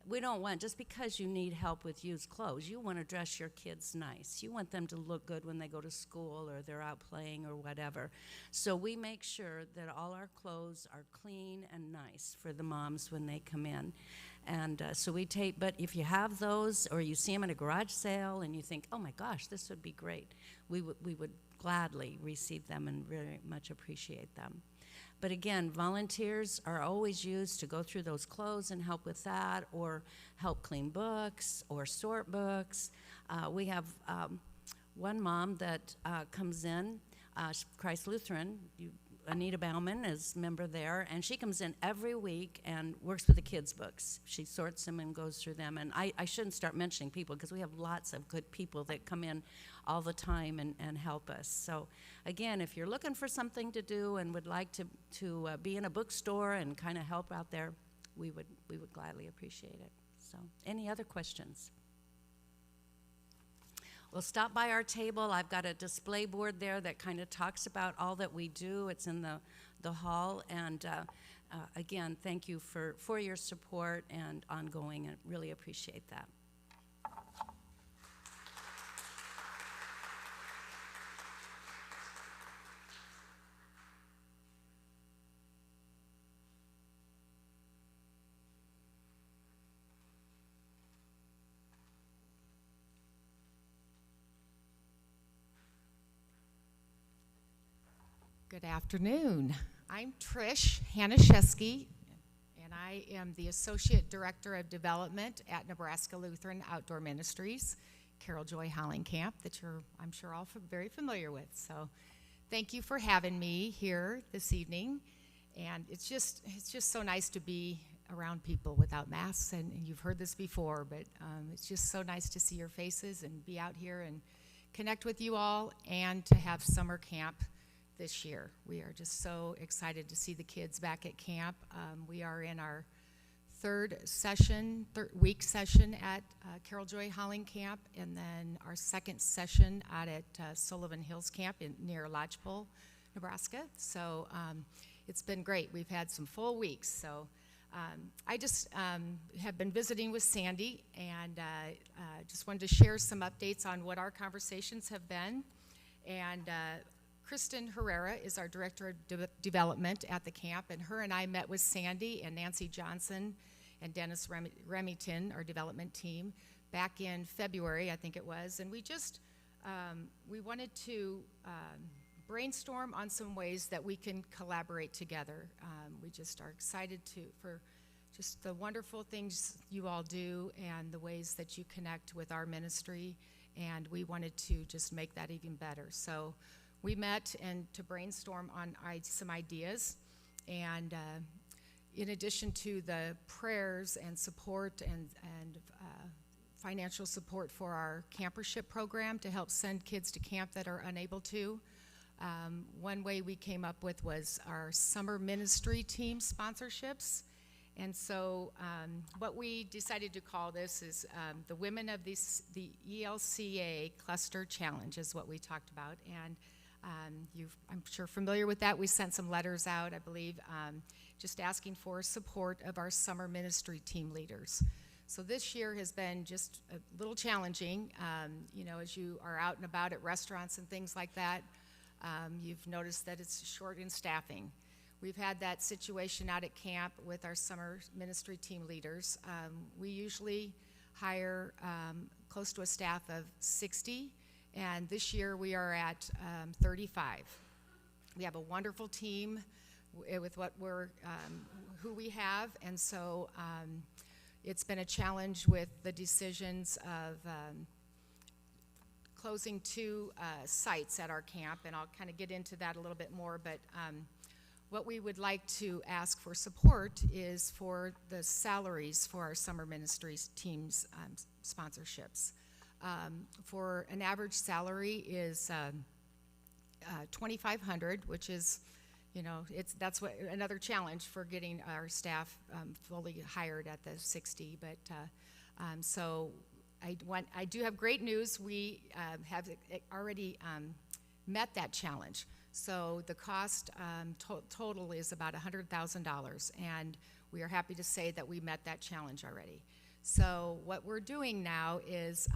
We don't want, just because you need help with used clothes, you want to dress your kids nice. You want them to look good when they go to school or they're out playing or whatever. So we make sure that all our clothes are clean and nice for the moms when they come in. And so we take, but if you have those or you see them at a garage sale and you think, oh my gosh, this would be great, we would gladly receive them and very much appreciate them. But again, volunteers are always used to go through those clothes and help with that, or help clean books or sort books. We have one mom that comes in, Christ Lutheran, Anita Bauman is a member there, and she comes in every week and works with the kids' books. She sorts them and goes through them. And I shouldn't start mentioning people, because we have lots of good people that come in all the time and help us. So again, if you're looking for something to do and would like to be in a bookstore and kind of help out there, we would gladly appreciate it. So any other questions? Well, stop by our table. I've got a display board there that kind of talks about all that we do. It's in the hall. And again, thank you for your support and ongoing. I really appreciate that.
Good afternoon. I'm Trish Hanaszewski, and I am the Associate Director of Development at Nebraska Lutheran Outdoor Ministries, Carol Joy Holling-Camp, that you're, I'm sure, all very familiar with. So thank you for having me here this evening. And it's just so nice to be around people without masks, and you've heard this before, but it's just so nice to see your faces and be out here and connect with you all, and to have summer camp this year. We are just so excited to see the kids back at camp. We are in our third week session at Carol Joy Holling-Camp, and then our second session out at Sullivan Hills Camp near Lodgepole, Nebraska. So it's been great. We've had some full weeks. So I just have been visiting with Sandy, and just wanted to share some updates on what our conversations have been. And Kristen Herrera is our Director of Development at the camp, and her and I met with Sandy and Nancy Johnson and Dennis Remington, our development team, back in February, I think it was, and we just, we wanted to brainstorm on some ways that we can collaborate together. We just are excited for just the wonderful things you all do and the ways that you connect with our ministry, and we wanted to just make that even better. So we met and to brainstorm on some ideas, and in addition to the prayers and support and financial support for our campership program to help send kids to camp that are unable to, one way we came up with was our summer ministry team sponsorships. And so what we decided to call this is the Women of the ELCA Cluster Challenge is what we talked about. And I'm sure familiar with that. We sent some letters out, I believe, just asking for support of our summer ministry team leaders. So this year has been just a little challenging. You know, as you are out and about at restaurants and things like that, you've noticed that it's short in staffing. We've had that situation out at camp with our summer ministry team leaders. We usually hire close to a staff of 60, and this year we are at 35. We have a wonderful team with who we have, and so it's been a challenge with the decisions of closing 2 sites at our camp, and I'll kind of get into that a little bit more, but what we would like to ask for support is for the salaries for our summer ministries teams sponsorships. For an average salary is $2,500, which is, you know, that's another challenge for getting our staff fully hired at the 60. But so I do have great news. We have already met that challenge. So the cost total is about $100,000, and we are happy to say that we met that challenge already. So what we're doing now is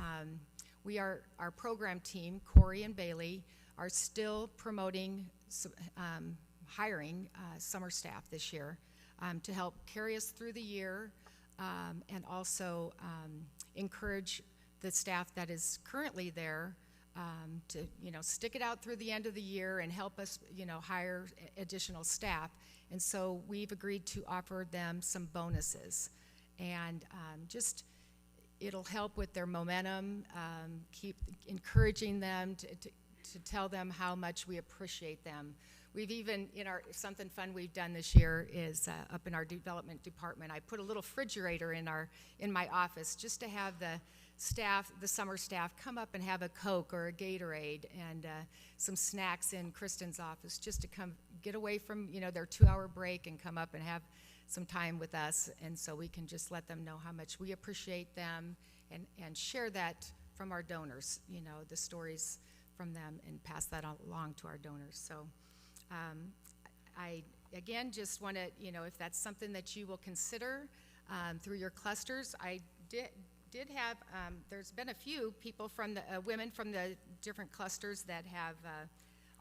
our program team, Corey and Bailey, are still promoting hiring summer staff this year to help carry us through the year, and also encourage the staff that is currently there to, you know, stick it out through the end of the year and help us, you know, hire additional staff. And so we've agreed to offer them some bonuses, and just it'll help with their momentum, keep encouraging them to tell them how much we appreciate them. We've even, something fun we've done this year is up in our development department, I put a little refrigerator in my office just to have the summer staff come up and have a Coke or a Gatorade and some snacks in Kristen's office, just to come get away from, you know, their 2-hour break and come up and have some time with us. And so we can just let them know how much we appreciate them, and share that from our donors, you know, the stories from them, and pass that along to our donors. So I, again, just want to, you know, if that's something that you will consider through your clusters. I did have, there's been a few people from the women from the different clusters that have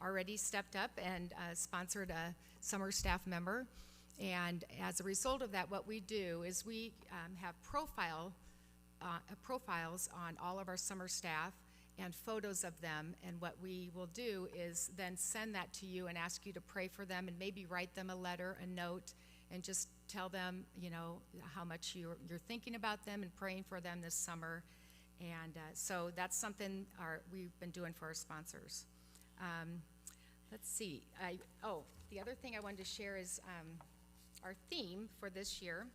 already stepped up and sponsored a summer staff member. And as a result of that, what we do is we have profiles on all of our summer staff, and photos of them. And what we will do is then send that to you and ask you to pray for them and maybe write them a letter, a note, and just tell them, you know, how much you're thinking about them and praying for them this summer. And so that's something we've been doing for our sponsors. Let's see. The other thing I wanted to share is our theme for this year.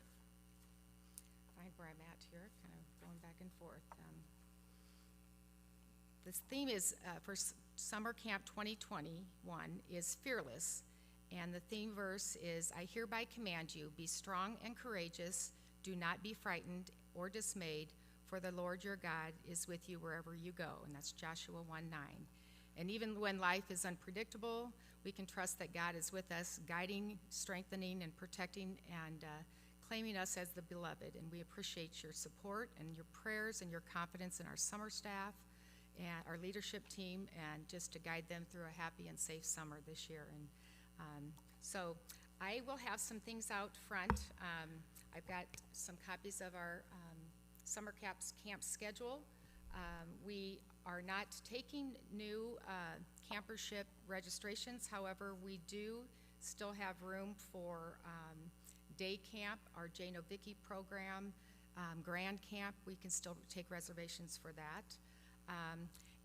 Find where I'm at here, kind of going back and forth. This theme is for Summer Camp 2021 is Fearless. And the theme verse is, I hereby command you, be strong and courageous. Do not be frightened or dismayed, for the Lord your God is with you wherever you go. And that's Joshua 1:9. And even when life is unpredictable, we can trust that God is with us, guiding, strengthening, and protecting, and claiming us as the beloved. And we appreciate your support and your prayers and your confidence in our summer staff and our leadership team, and just to guide them through a happy and safe summer this year. And so I will have some things out front. I've got some copies of our summer camp schedule. We are not taking new campership registrations. However, we do still have room for day camp, our Jane Ovicki program, Grand Camp. We can still take reservations for that.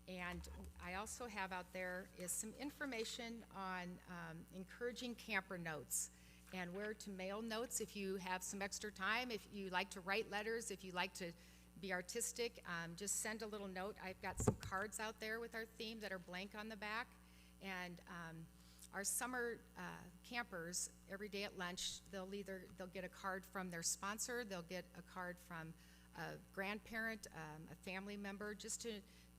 And I also have out there is some information on encouraging camper notes and where to mail notes if you have some extra time, if you like to write letters, if you like to be artistic, just send a little note. I've got some cards out there with our theme that are blank on the back. And our summer campers, every day at lunch, they'll get a card from their sponsor, they'll get a card from a grandparent, a family member, just to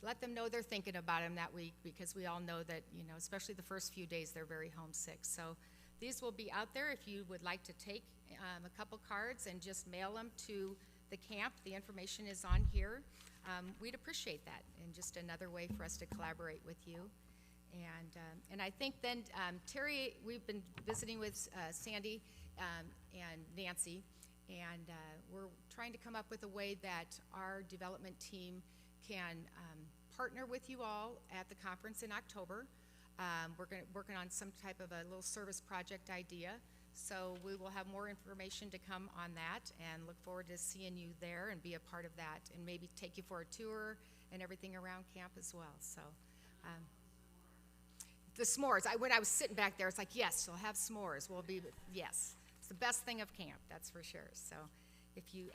let them know they're thinking about them that week, because we all know that, you know, especially the first few days, they're very homesick. So these will be out there if you would like to take a couple cards and just mail them to the camp. The information is on here. We'd appreciate that, and just another way for us to collaborate with you. And I think then, Terry, we've been visiting with Sandy and Nancy, and we're trying to come up with a way that our development team can partner with you all at the conference in October. We're working on some type of a little service project idea, so we will have more information to come on that, and look forward to seeing you there and be a part of that, and maybe take you for a tour and everything around camp as well. So the s'mores, when I was sitting back there, it's like, yes, you'll have s'mores. Yes, it's the best thing of camp, that's for sure. So if you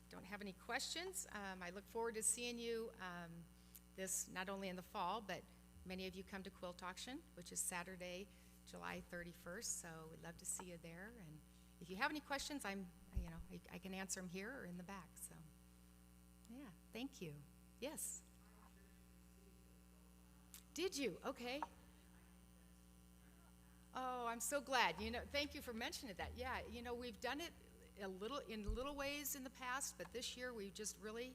don't have any questions, I look forward to seeing you this, not only in the fall, but many of you come to Quilt Auction, which is Saturday, July 31st, so we'd love to see you there. And if you have any questions, I can answer them here or in the back. So, yeah, thank you. Yes. Did you? Okay. Oh, I'm so glad. Thank you for mentioning that. Yeah, we've done it in little ways in the past, but this year we just really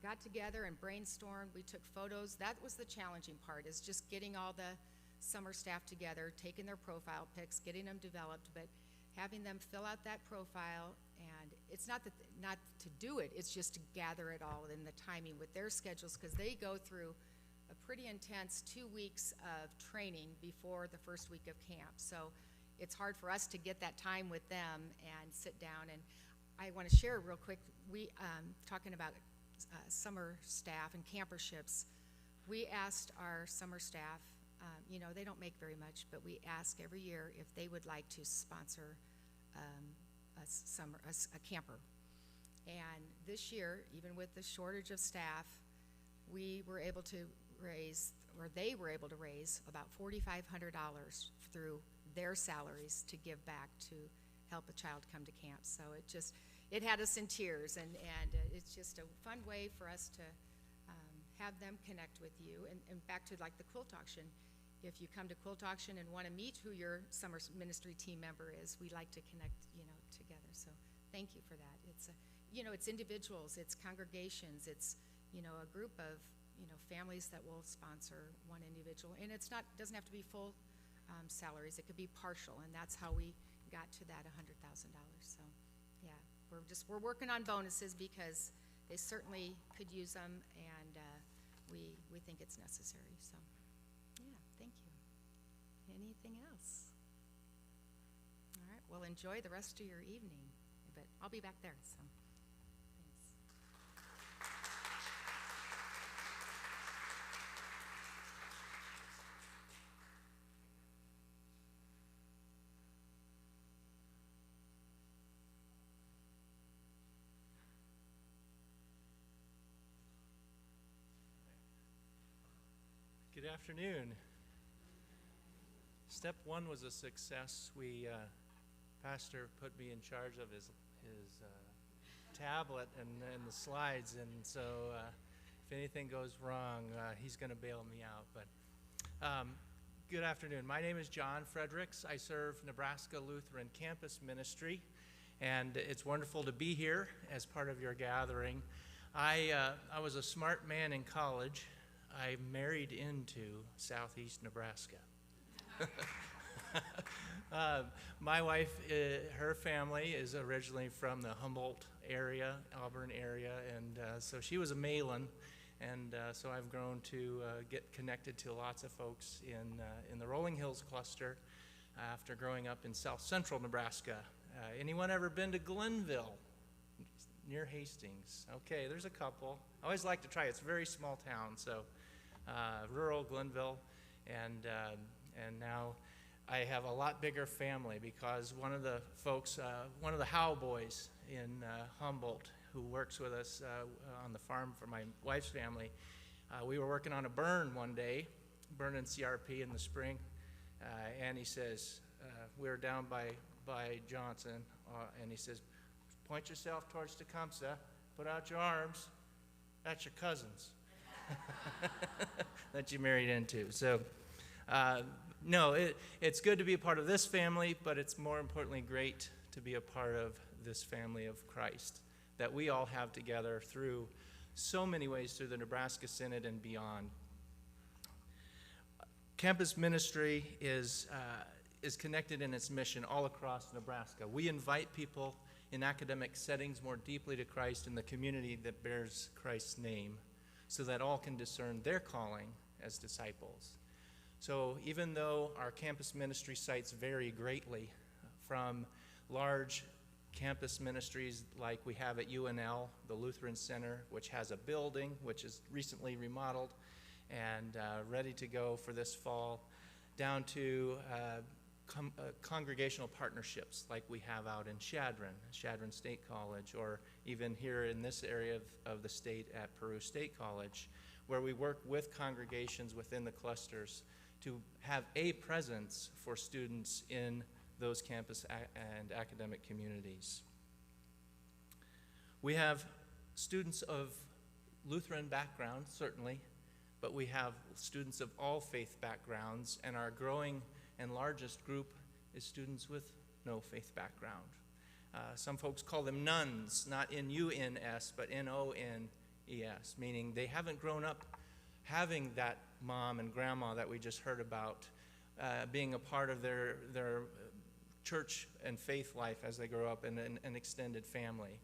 got together and brainstormed. We took photos. That was the challenging part, is just getting all the summer staff together, taking their profile pics, getting them developed, but having them fill out that profile. And it's not to do it, it's just to gather it all in the timing with their schedules, because they go through a pretty intense 2 weeks of training before the first week of camp. So it's hard for us to get that time with them and sit down. And I want to share real quick, we talking about summer staff and camperships, we asked our summer staff, they don't make very much, but we ask every year if they would like to sponsor a camper. And this year, even with the shortage of staff, we were able to they were able to raise about $4,500 through their salaries to give back to help a child come to camp. So it had us in tears, and it's just a fun way for us to have them connect with you. And back to like the quilt auction, if you come to quilt auction and want to meet who your summer ministry team member is, we like to connect, together. So thank you for that. It's it's individuals, it's congregations, it's a group of families that will sponsor one individual, and doesn't have to be full salaries. It could be partial, and that's how we got to that $100,000. So yeah, we're working on bonuses, because they certainly could use them, and we think it's necessary. So, yeah, thank you. Anything else? All right, well, enjoy the rest of your evening, but I'll be back there, so thanks.
Good afternoon. Step one was a success. Pastor put me in charge of his tablet and the slides, and so if anything goes wrong, he's going to bail me out. But good afternoon. My name is John Fredericks. I serve Nebraska Lutheran Campus Ministry, and it's wonderful to be here as part of your gathering. I was a smart man in college. I married into southeast Nebraska. My wife, her family is originally from the Humboldt area, Auburn area, and so she was a Malin, and so I've grown to get connected to lots of folks in the Rolling Hills cluster after growing up in south central Nebraska. Anyone ever been to Glenville, near Hastings? Okay, there's a couple. I always like to try. It's a very small town, so rural Glenville, and now I have a lot bigger family because one of the folks, one of the Howe boys in Humboldt who works with us on the farm for my wife's family, we were working on a burn one day, burning CRP in the spring, and he says, we were down by Johnson, and he says, point yourself towards Tecumseh, put out your arms, that's your cousins that you married into. So no, it's good to be a part of this family, but it's more importantly great to be a part of this family of Christ that we all have together through so many ways through the Nebraska Synod and beyond. Campus ministry is connected in its mission all across Nebraska. We invite people in academic settings more deeply to Christ in the community that bears Christ's name, so that all can discern their calling as disciples. So even though our campus ministry sites vary greatly from large campus ministries like we have at UNL, the Lutheran Center, which has a building which is recently remodeled and ready to go for this fall, down to congregational partnerships like we have out in Chadron State College, or even here in this area of the state at Peru State College, where we work with congregations within the clusters to have a presence for students in those campus and academic communities. We have students of Lutheran background, certainly, but we have students of all faith backgrounds, and our growing and largest group is students with no faith background. Some folks call them nuns, not N-U-N-S, but N-O-N-E-S, meaning they haven't grown up having that mom and grandma that we just heard about, being a part of their church and faith life as they grow up in an extended family.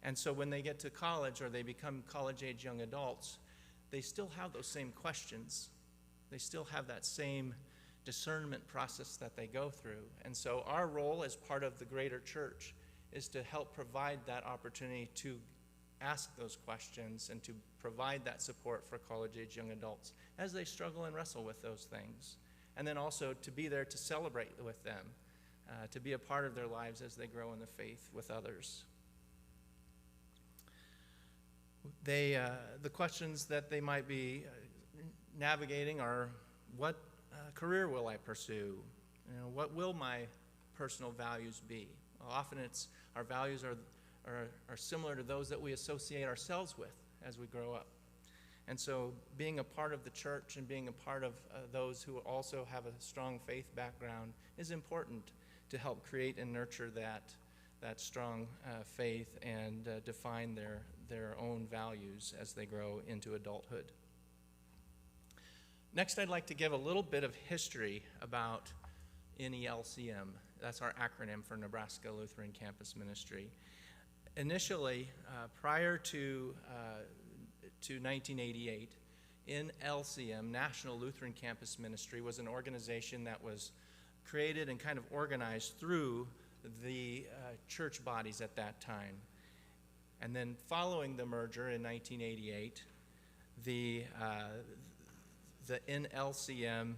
And so when they get to college or they become college-age young adults, they still have those same questions. They still have that same discernment process that they go through. And so our role as part of the greater church is to help provide that opportunity to ask those questions and to provide that support for college-age young adults as they struggle and wrestle with those things. And then also to be there to celebrate with them, to be a part of their lives as they grow in the faith with others. The questions that they might be navigating are, what career will I pursue? What will my personal values be? Well, often our values are similar to those that we associate ourselves with as we grow up. And so being a part of the church and being a part of those who also have a strong faith background is important to help create and nurture that strong faith and define their own values as they grow into adulthood. Next, I'd like to give a little bit of history about NELCM. That's our acronym for Nebraska Lutheran Campus Ministry. Initially, prior to 1988, LCM, National Lutheran Campus Ministry, was an organization that was created and kind of organized through the church bodies at that time. And then following the merger in 1988, the NLCM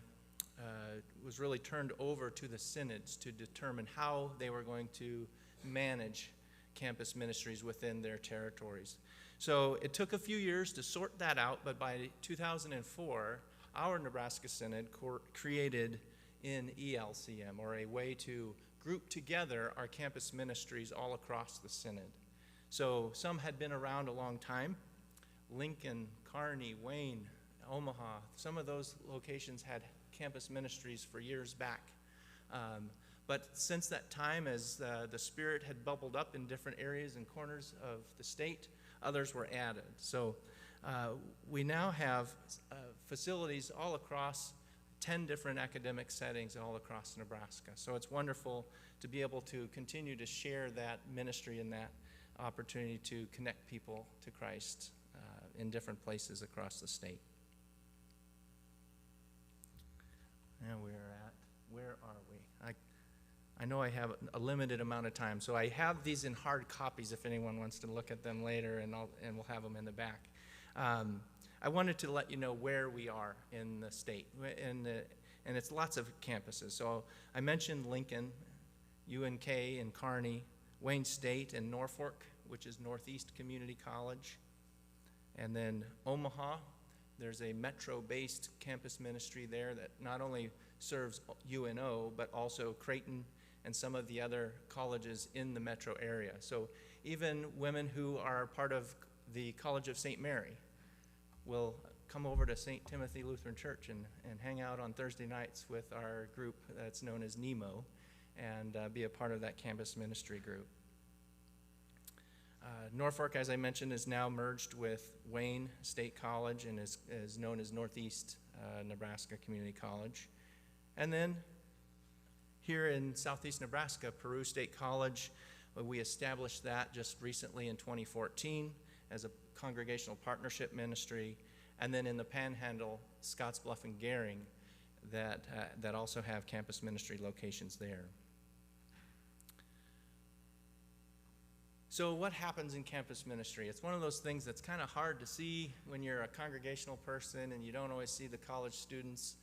was really turned over to the synods to determine how they were going to manage campus ministries within their territories. So it took a few years to sort that out, but by 2004, our Nebraska Synod created an ELCM, or a way to group together our campus ministries all across the Synod. So some had been around a long time. Lincoln, Kearney, Wayne, Omaha, some of those locations had campus ministries for years back. But since that time, as the Spirit had bubbled up in different areas and corners of the state, others were added. So we now have facilities all across 10 different academic settings all across Nebraska. So it's wonderful to be able to continue to share that ministry and that opportunity to connect people to Christ in different places across the state. And where are we? I know I have a limited amount of time, so I have these in hard copies if anyone wants to look at them later, and we'll have them in the back. I wanted to let you know where we are in the state, and it's lots of campuses. So I mentioned Lincoln, UNK and Kearney, Wayne State and Norfolk, which is Northeast Community College, and then Omaha. There's a metro-based campus ministry there that not only serves UNO, but also Creighton and some of the other colleges in the metro area. So even women who are part of the College of St. Mary will come over to St. Timothy Lutheran Church and hang out on Thursday nights with our group that's known as NEMO and be a part of that campus ministry group. Norfolk, as I mentioned, is now merged with Wayne State College and is known as Northeast Nebraska Community College. And then here in Southeast Nebraska, Peru State College, we established that just recently in 2014 as a congregational partnership ministry. And then in the Panhandle, Scottsbluff and Gering that also have campus ministry locations there. So what happens in campus ministry? It's one of those things that's kind of hard to see when you're a congregational person and you don't always see the college students,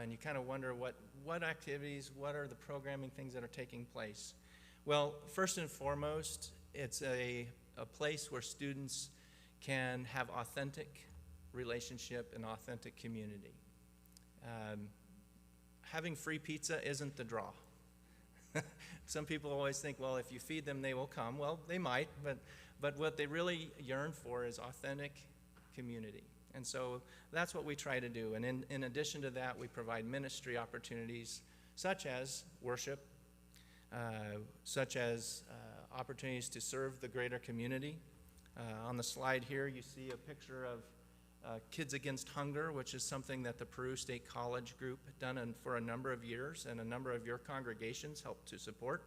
and you kind of wonder what activities, what are the programming things that are taking place. Well, first and foremost, it's a place where students can have authentic relationship and authentic community. Having free pizza isn't the draw. Some people always think, well, if you feed them, they will come. Well, they might, but what they really yearn for is authentic community. And so that's what we try to do. And in addition to that, we provide ministry opportunities such as worship, such as opportunities to serve the greater community. On the slide here, you see a picture of Kids Against Hunger, which is something that the Peru State College group had done for a number of years, and a number of your congregations helped to support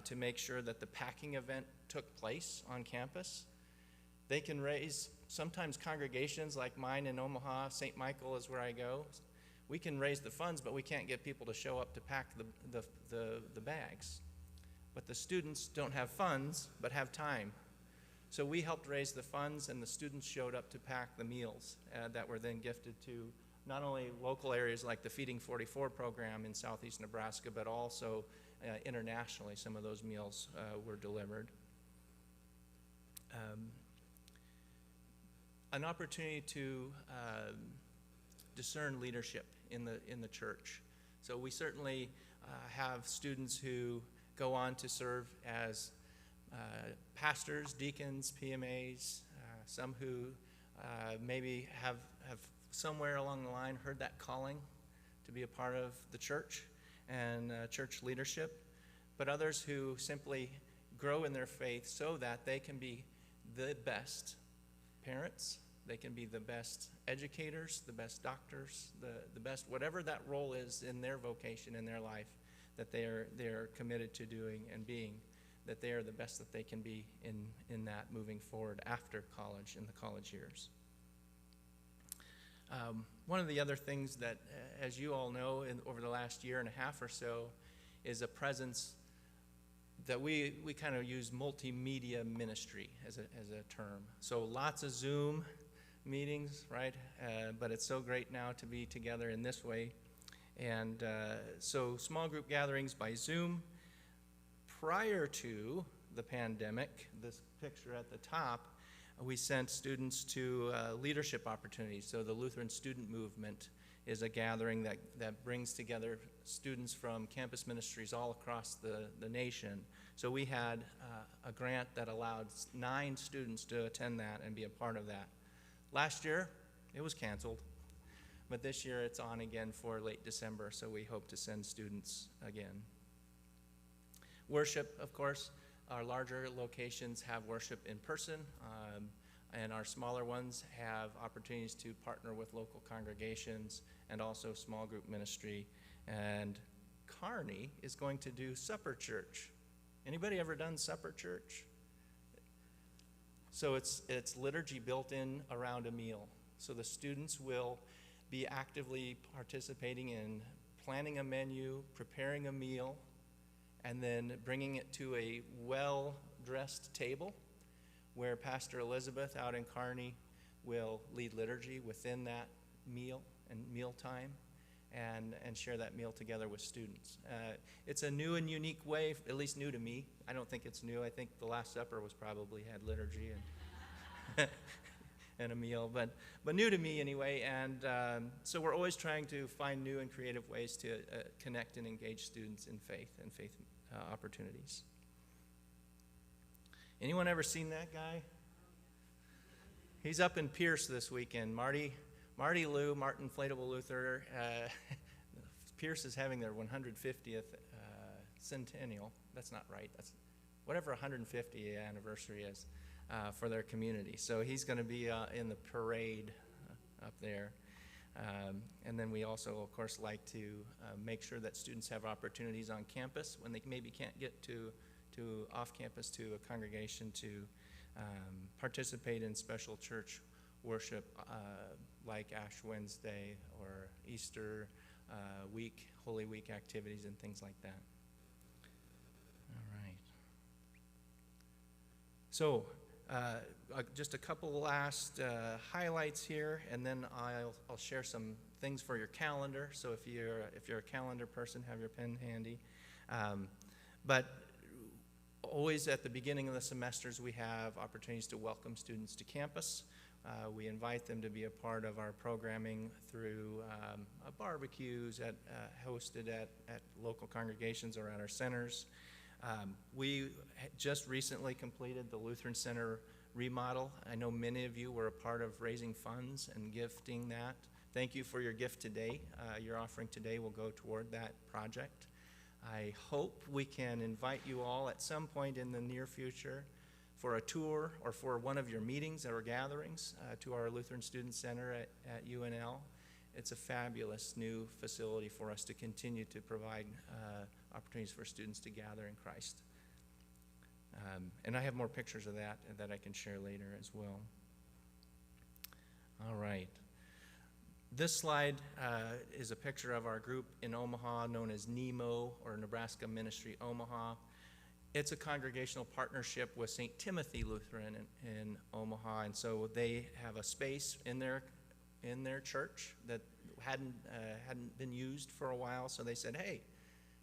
to make sure that the packing event took place on campus. They can raise, sometimes congregations like mine in Omaha, St. Michael is where I go, we can raise the funds, but we can't get people to show up to pack the bags. But the students don't have funds, but have time. So we helped raise the funds, and the students showed up to pack the meals that were then gifted to not only local areas like the Feeding 44 program in southeast Nebraska, but also internationally. Some of those meals were delivered. An opportunity to discern leadership in the church. So we certainly have students who go on to serve as pastors, deacons, PMAs, some who maybe have somewhere along the line heard that calling to be a part of the church and church leadership, but others who simply grow in their faith so that they can be the best parents, they can be the best educators, the best doctors, the best, whatever that role is in their vocation, in their life, that they are committed to doing and being, that they are the best that they can be in that moving forward after college, in the college years. One of the other things that, as you all know, over the last year and a half or so, is a presence that we kind of use multimedia ministry as a term. So lots of Zoom meetings, right? But it's so great now to be together in this way. And so small group gatherings by Zoom. Prior to the pandemic, this picture at the top, we sent students to leadership opportunities. So the Lutheran Student Movement is a gathering that brings together students from campus ministries all across the nation. So we had a grant that allowed 9 students to attend that and be a part of that. Last year, it was canceled, but this year it's on again for late December, so we hope to send students again. Worship, of course, our larger locations have worship in person, and our smaller ones have opportunities to partner with local congregations and also small group ministry. And Kearney is going to do supper church. Anybody ever done supper church? So it's liturgy built in around a meal. So the students will be actively participating in planning a menu, preparing a meal, and then bringing it to a well-dressed table where Pastor Elizabeth out in Kearney will lead liturgy within that meal and mealtime and share that meal together with students. It's a new and unique way, at least new to me. I don't think it's new. I think the Last Supper was probably had liturgy and and a meal, but new to me anyway. And so we're always trying to find new and creative ways to connect and engage students in faith and faith opportunities. Anyone ever seen that guy? He's up in Pierce this weekend. Martin Inflatable Luther. Pierce is having their 150th centennial. That's not right. That's whatever 150th anniversary is for their community. So he's going to be in the parade up there. And then we also, of course, like to make sure that students have opportunities on campus when they maybe can't get to off campus to a congregation to participate in special church worship like Ash Wednesday or Easter week, Holy Week activities and things like that. All right. So just a couple last highlights here, and then I'll share some things for your calendar. So if you're a calendar person, have your pen handy. But always at the beginning of the semesters, we have opportunities to welcome students to campus. We invite them to be a part of our programming through barbecues hosted at local congregations or at our centers. We just recently completed the Lutheran Center remodel. I know many of you were a part of raising funds and gifting that. Thank you for your gift today. Your offering today will go toward that project. I hope we can invite you all at some point in the near future for a tour or for one of your meetings or gatherings to our Lutheran Student Center at UNL. It's a fabulous new facility for us to continue to provide opportunities for students to gather in Christ. And I have more pictures of that I can share later as well. All right. This slide is a picture of our group in Omaha known as NEMO, or Nebraska Ministry Omaha. It's a congregational partnership with St. Timothy Lutheran in Omaha, and so they have a space in their church that hadn't been used for a while. So they said, "Hey,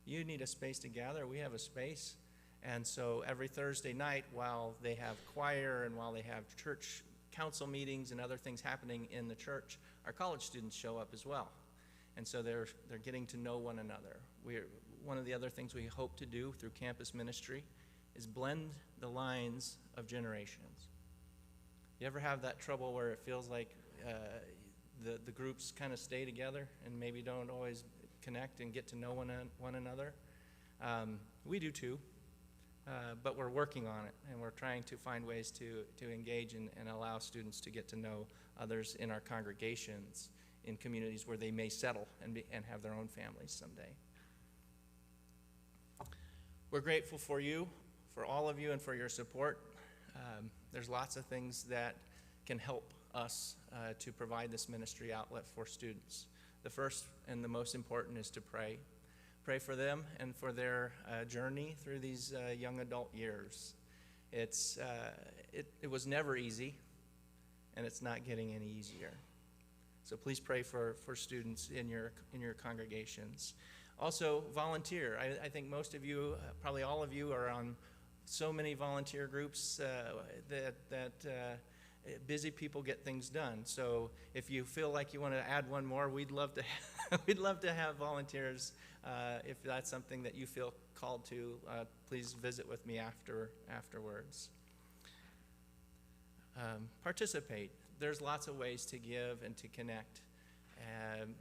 you need a space to gather. We have a space." And so every Thursday night, while they have choir and while they have church council meetings and other things happening in the church, our college students show up as well. And so they're getting to know one another. One of the other things we hope to do through campus ministry is blend the lines of generations. You ever have that trouble where it feels like the groups kind of stay together and maybe don't always connect and get to know one another? We do too. But we're working on it, and we're trying to find ways to engage and allow students to get to know others in our congregations, in communities where they may settle and have their own families someday. We're grateful for you, for all of you, and for your support. There's lots of things that can help us to provide this ministry outlet for students. The first and the most important is to pray. Pray for them and for their journey through these young adult years. It was never easy, and it's not getting any easier. So please pray for students in your congregations. Also, volunteer. I think most of you, probably all of you, are on so many volunteer groups that busy people get things done. So if you feel like you want to add one more, we'd love to we'd love to have volunteers. If that's something that you feel called to, please visit with me afterwards. Participate. There's lots of ways to give and to connect.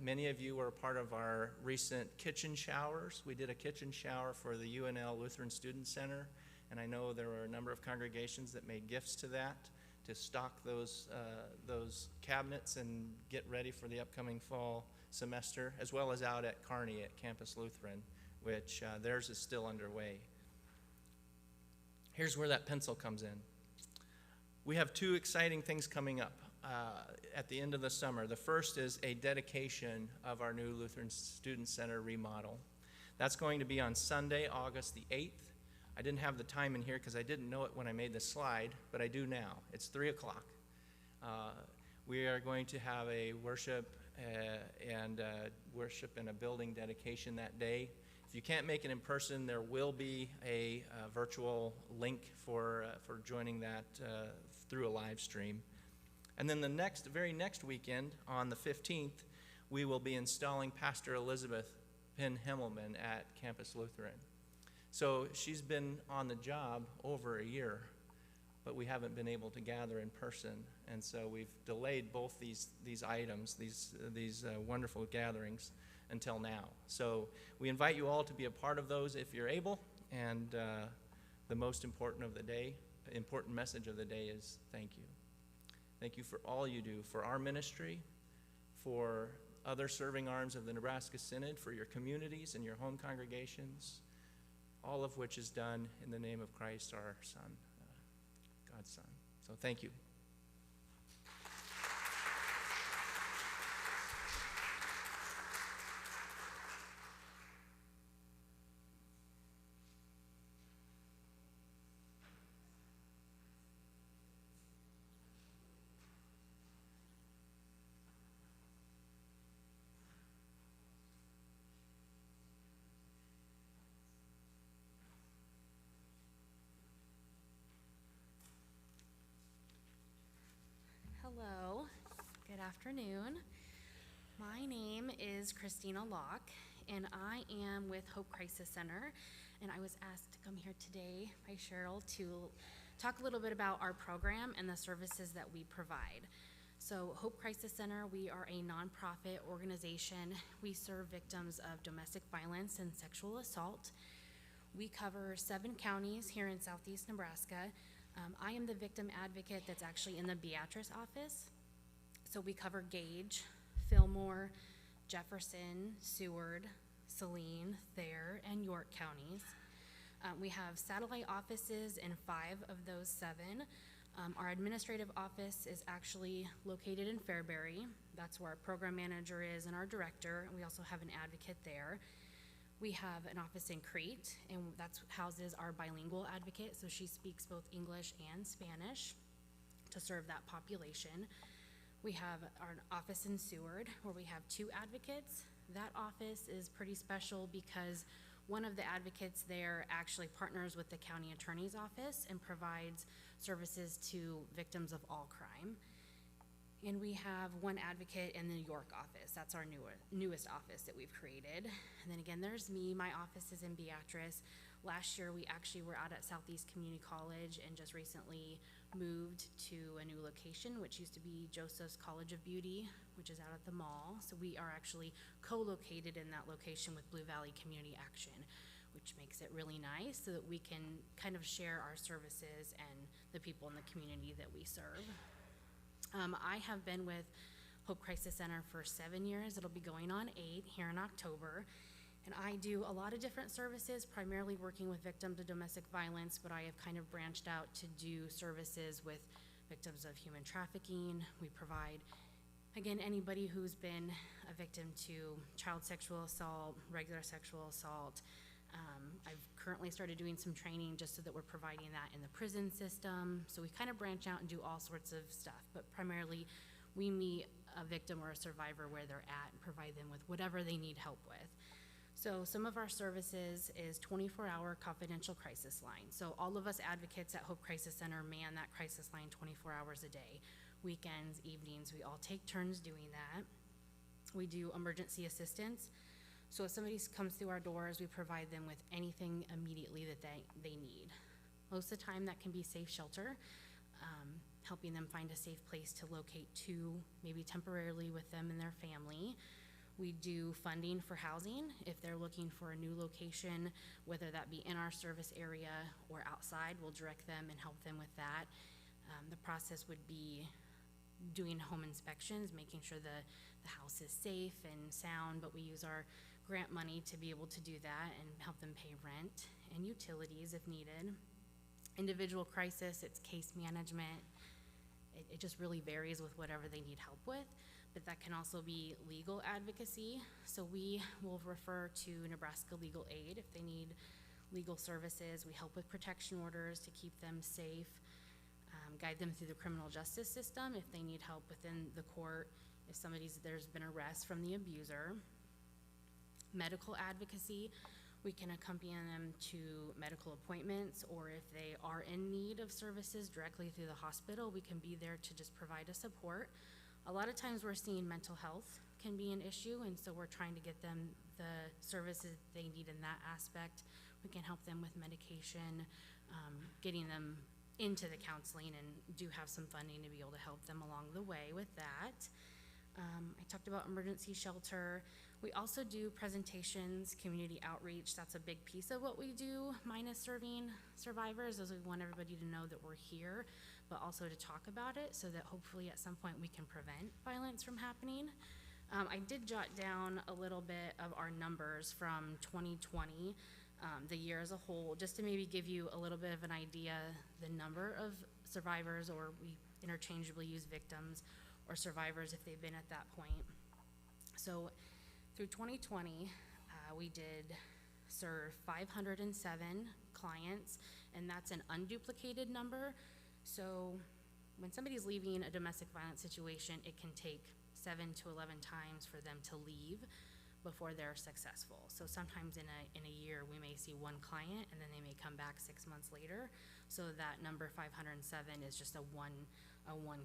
Many of you were part of our recent kitchen showers. We did a kitchen shower for the UNL Lutheran Student Center, and I know there were a number of congregations that made gifts to that to stock those cabinets and get ready for the upcoming fall semester, as well as out at Kearney at Campus Lutheran, which theirs is still underway. Here's where that pencil comes in. We have two exciting things coming up at the end of the summer. The first is a dedication of our new Lutheran Student Center remodel. That's going to be on Sunday, August the 8th. I didn't have the time in here because I didn't know it when I made the slide, but I do now. It's 3 o'clock. We are going to have a worship and a building dedication that day. If you can't make it in person, there will be a virtual link for joining that through a live stream. And then the very next weekend, on the 15th, we will be installing Pastor Elizabeth Penn Himmelman at Campus Lutheran. So she's been on the job over a year, but we haven't been able to gather in person, and so we've delayed both these items, these wonderful gatherings, until now. So we invite you all to be a part of those if you're able, and the most important message of the day is thank you. Thank you for all you do for our ministry, for other serving arms of the Nebraska Synod, for your communities and your home congregations, all of which is done in the name of Christ, our Son, God's Son. So thank you.
Hello, good afternoon. My name is Christina Locke, and I am with Hope Crisis Center, and I was asked to come here today by Cheryl to talk a little bit about our program and the services that we provide. So Hope Crisis Center, we are a nonprofit organization. We serve victims of domestic violence and sexual assault. We cover 7 counties here in southeast Nebraska. I am the victim advocate that's actually in the Beatrice office. So we cover Gage, Fillmore, Jefferson, Seward, Saline, Thayer, and York counties. We have satellite offices in 5 of those 7. Our administrative office is actually located in Fairbury. That's where our program manager is and our director, and we also have an advocate there. We have an office in Crete, and that houses our bilingual advocate, so she speaks both English and Spanish to serve that population. We have our office in Seward, where we have 2 advocates. That office is pretty special because one of the advocates there actually partners with the county attorney's office and provides services to victims of all crime. And we have 1 advocate in the York office. That's our newest office that we've created. And then again, there's me. My office is in Beatrice. Last year, we actually were out at Southeast Community College and just recently moved to a new location, which used to be Joseph's College of Beauty, which is out at the mall. So we are actually co-located in that location with Blue Valley Community Action, which makes it really nice so that we can kind of share our services and the people in the community that we serve. I have been with Hope Crisis Center for 7 years. It'll be going on 8 here in October. And I do a lot of different services, primarily working with victims of domestic violence, but I have kind of branched out to do services with victims of human trafficking. We provide, again, anybody who's been a victim to child sexual assault, regular sexual assault. I've currently started doing some training just so that we're providing that in the prison system. So we kind of branch out and do all sorts of stuff, but primarily we meet a victim or a survivor where they're at and provide them with whatever they need help with. So some of our services is 24-hour confidential crisis line. So all of us advocates at Hope Crisis Center man that crisis line 24 hours a day. Weekends, evenings, we all take turns doing that. We do emergency assistance. So if somebody comes through our doors, we provide them with anything immediately that they need. Most of the time that can be safe shelter, helping them find a safe place to locate to, maybe temporarily with them and their family. We do funding for housing. If they're looking for a new location, whether that be in our service area or outside, we'll direct them and help them with that. The process would be doing home inspections, making sure the house is safe and sound, but we use our grant money to be able to do that and help them pay rent and utilities if needed. Individual crisis, it's case management. It just really varies with whatever they need help with, but that can also be legal advocacy. So we will refer to Nebraska Legal Aid if they need legal services. We help with protection orders to keep them safe, guide them through the criminal justice system if they need help within the court, if there's been arrest from the abuser. Medical advocacy, we can accompany them to medical appointments, or if they are in need of services directly through the hospital, we can be there to just provide a support. A lot of times we're seeing mental health can be an issue, and so we're trying to get them the services they need in that aspect. We can help them with medication, getting them into the counseling, and do have some funding to be able to help them along the way with that. I talked about emergency shelter. We also do presentations, community outreach. That's a big piece of what we do, minus serving survivors, as we want everybody to know that we're here, but also to talk about it so that hopefully at some point we can prevent violence from happening. I did jot down a little bit of our numbers from 2020, the year as a whole, just to maybe give you a little bit of an idea, the number of survivors, or we interchangeably use victims or survivors if they've been at that point. So through 2020, we did serve 507 clients, and that's an unduplicated number. So when somebody's leaving a domestic violence situation, it can take 7 to 11 times for them to leave before they're successful. So sometimes in a year, we may see one client, and then they may come back 6 months later. So that number 507 is just a one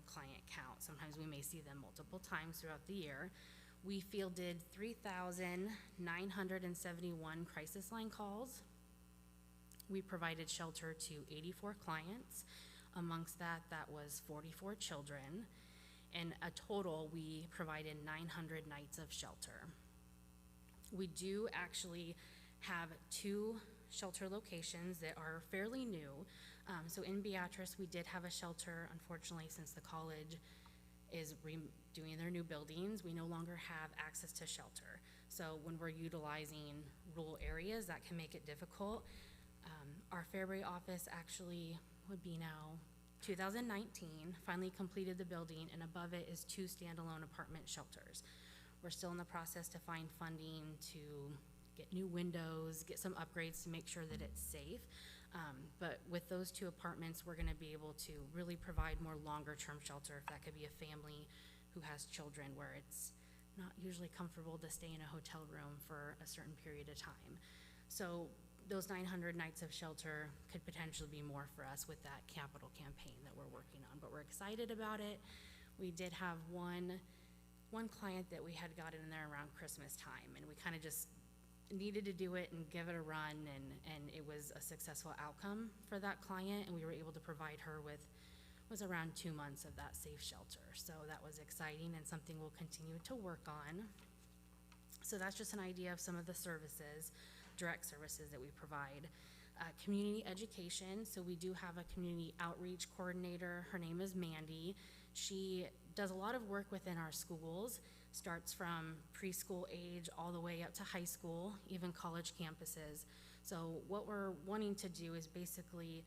client count. Sometimes we may see them multiple times throughout the year. We fielded 3,971 crisis line calls. We provided shelter to 84 clients. Amongst that was 44 children. And a total, we provided 900 nights of shelter. We do actually have 2 shelter locations that are fairly new. So in Beatrice, we did have a shelter. Unfortunately, since the college is doing their new buildings, we no longer have access to shelter. So when we're utilizing rural areas, that can make it difficult. Our Fairbury office actually would be now 2019, finally completed the building, and above it is 2 standalone apartment shelters. We're still in the process to find funding to get new windows, get some upgrades to make sure that it's safe. But with those 2 apartments, we're gonna be able to really provide more longer-term shelter. If that could be a family who has children where it's not usually comfortable to stay in a hotel room for a certain period of time. So those 900 nights of shelter could potentially be more for us with that capital campaign that we're working on, but we're excited about it. We did have one client that we had gotten in there around Christmas time, and we kind of just needed to do it and give it a run, and it was a successful outcome for that client, and we were able to provide her with, was around 2 months of that safe shelter. So that was exciting and something we'll continue to work on. So that's just an idea of some of the services, direct services that we provide. Community education, so we do have a community outreach coordinator. Her name is Mandy. She does a lot of work within our schools, starts from preschool age all the way up to high school, even college campuses. So what we're wanting to do is basically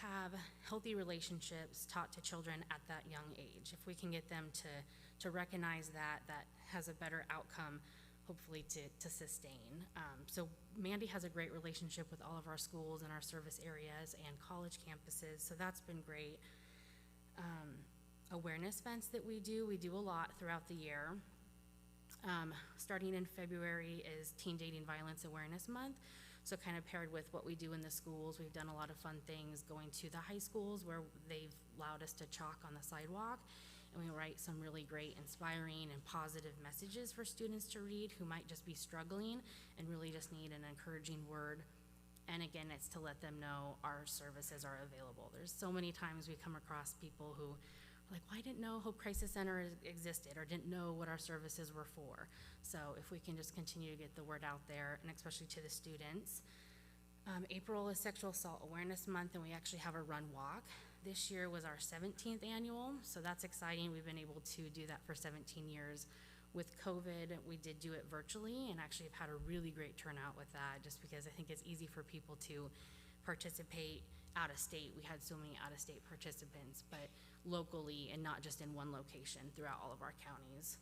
have healthy relationships taught to children at that young age. If we can get them to recognize that, that has a better outcome, hopefully to sustain. So Mandy has a great relationship with all of our schools and our service areas and college campuses, so that's been great. Awareness events that we do a lot throughout the year. Starting in February is Teen Dating Violence Awareness Month. So kind of paired with what we do in the schools, we've done a lot of fun things going to the high schools where they've allowed us to chalk on the sidewalk, and we write some really great, inspiring, and positive messages for students to read who might just be struggling and really just need an encouraging word. And again, it's to let them know our services are available. There's so many times we come across people who are like, well, I didn't know Hope Crisis Center existed, or didn't know what our services were for. So if we can just continue to get the word out there, and especially to the students. April is Sexual Assault Awareness Month, and we actually have a run walk. This year was our 17th annual, so that's exciting. We've been able to do that for 17 years. With COVID, we did do it virtually, and actually have had a really great turnout with that, just because I think it's easy for people to participate out of state. We had so many out of state participants, but locally and not just in one location throughout all of our counties.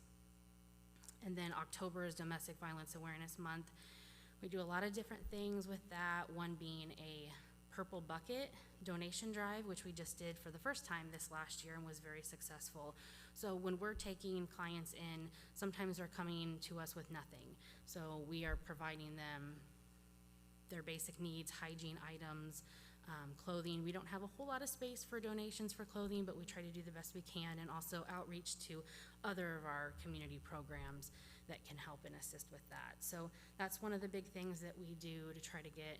And then October is Domestic Violence Awareness Month. We do a lot of different things with that, one being a Purple Bucket donation drive, which we just did for the first time this last year and was very successful. So when we're taking clients in, sometimes they're coming to us with nothing. So we are providing them their basic needs, hygiene items, clothing. We don't have a whole lot of space for donations for clothing, but we try to do the best we can, and also outreach to other of our community programs that can help and assist with that. So that's one of the big things that we do to try to get,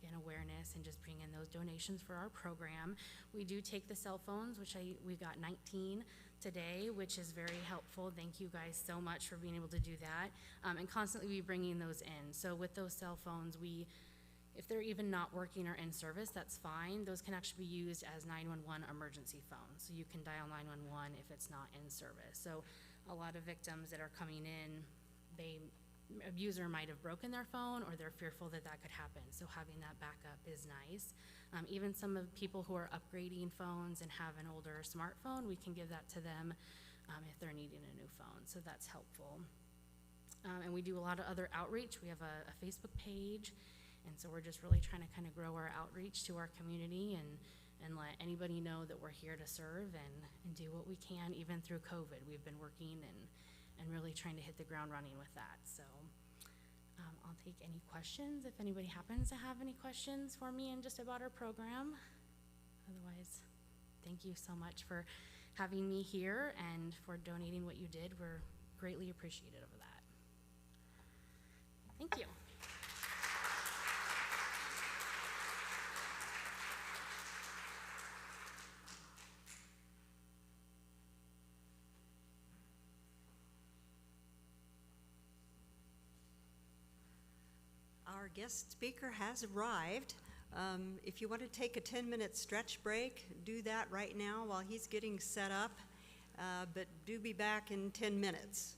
again, awareness and just bring in those donations for our program. We do take the cell phones, which we got 19 today, which is very helpful. Thank you guys so much for being able to do that. And constantly be bringing those in. So with those cell phones, if they're even not working or in service, that's fine. Those can actually be used as 911 emergency phones. So you can dial 911 if it's not in service. So a lot of victims that are coming in, abuser might have broken their phone, or they're fearful that that could happen. So having that backup is nice. Even some of the people who are upgrading phones and have an older smartphone, we can give that to them if they're needing a new phone. So that's helpful. And we do a lot of other outreach. We have a Facebook page. And so we're just really trying to kind of grow our outreach to our community and let anybody know that we're here to serve and do what we can, even through COVID. We've been working and really trying to hit the ground running with that. So I'll take any questions if anybody happens to have any questions for me and just about our program. Otherwise, thank you so much for having me here and for donating what you did. We're greatly appreciative of that. Thank you.
Our guest speaker has arrived. If you want to take a 10-minute stretch break, do that right now while he's getting set up, but do be back in 10 minutes.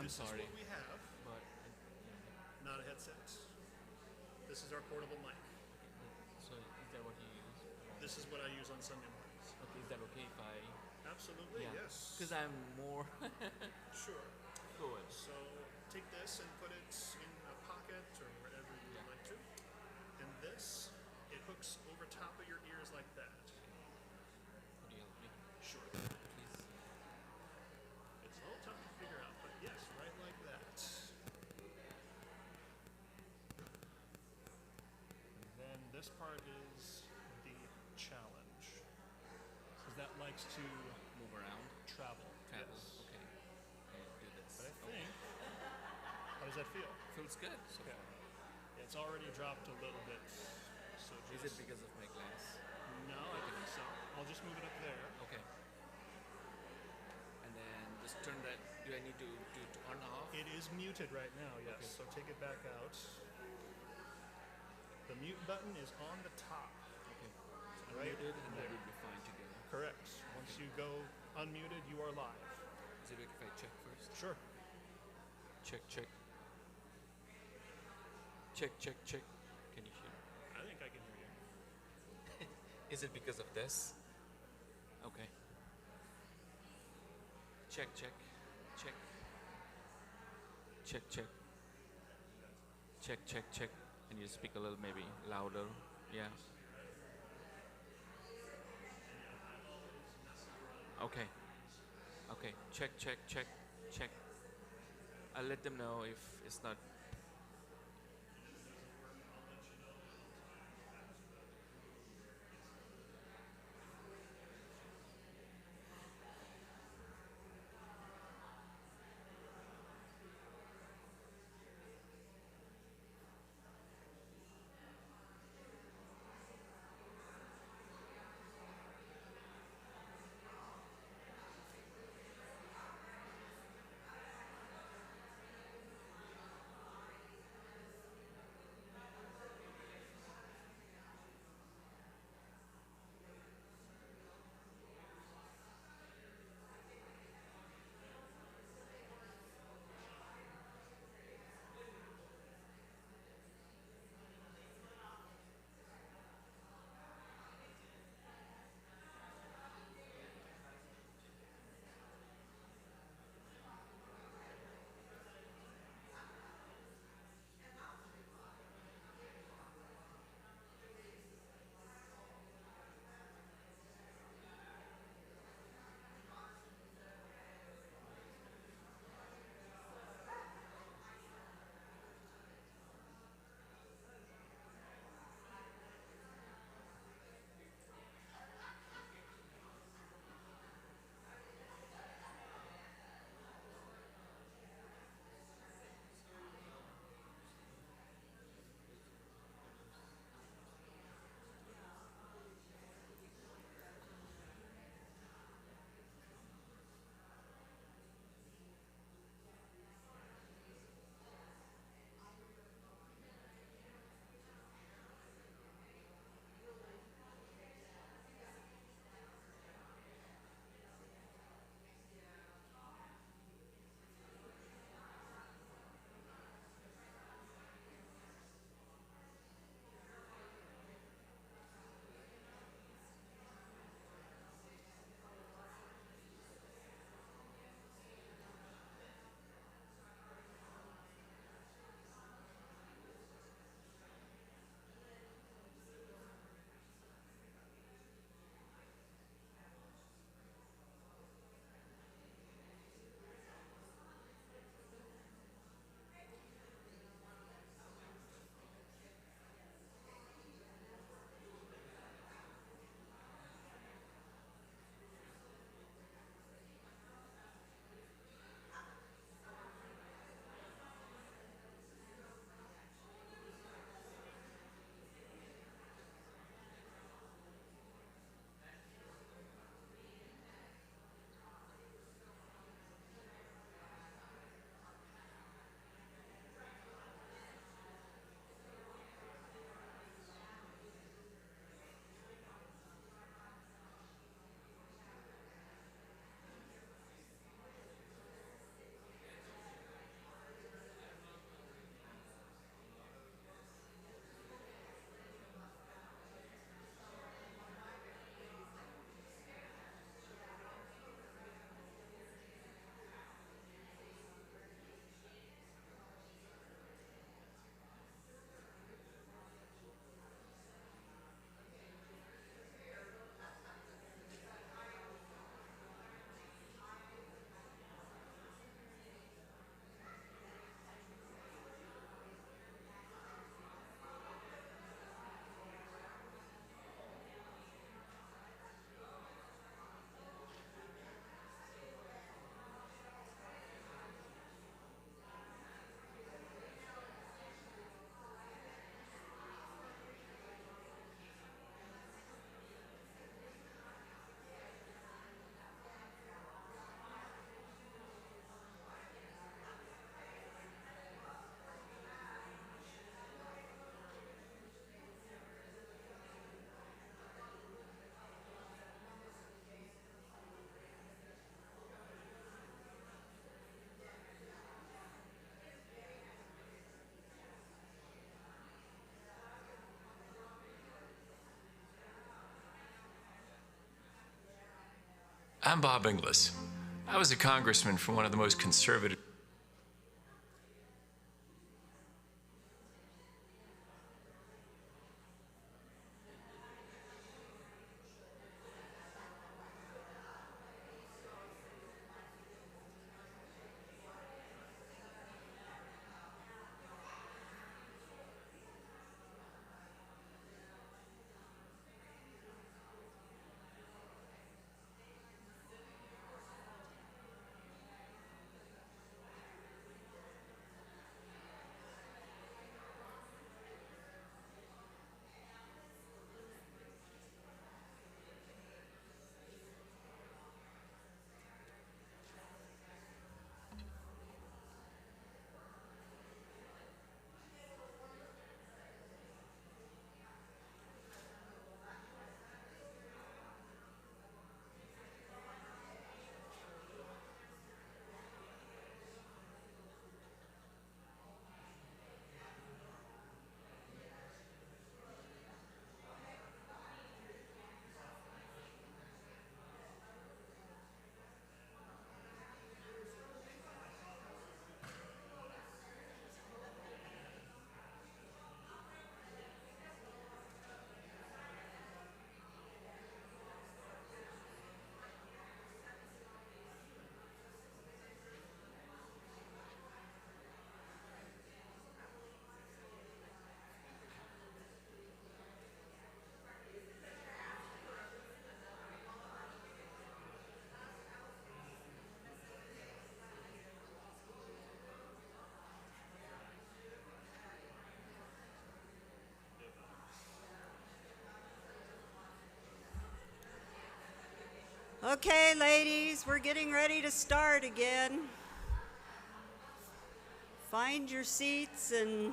I'm
this
sorry.
is what we have,
But
not a headset. This is our portable mic.
so is that what you use?
This is what I use on Sunday mornings.
Okay, is that okay if I?
Absolutely, yes.
Because I'm more.
Sure.
Go ahead.
So take this and put it in a pocket or wherever you would like to. And this, it hooks over top of your ears like that.
Could you help me,
Sure.
please?
It's a little tough to figure out, but yes, right like that. And then this part is the challenge. Because that likes to
Move around.
travel.
Travel.
Yes.
Okay. And do this.
But I think, how does that feel?
Feels good so
Okay.
far.
It's already dropped a little bit. So
Is
just,
it because of my glass?
No, I don't think so. I'll just move it up there.
Okay. And then just turn that. Do I need to on or off?
It is muted right now, yes.
Okay.
So take it back out. The mute button is on the top.
Okay.
Right
Unmuted, and that
there.
will be fine together.
Correct. Once you go unmuted, you are live.
Is it okay if I check first?
Sure.
Check, check. Check, check, check. Can you hear?
I think I can hear you.
Is it because of this? Okay. Check, check, check. Check, check. Check, check, check. Can you speak a little maybe louder? Yeah. Okay. Okay. Check, check, check, check. I'll let them know if it's not.
I'm Bob Inglis. I was a congressman from one of the most conservative.
Okay, ladies, we're getting ready to start again. Find your seats and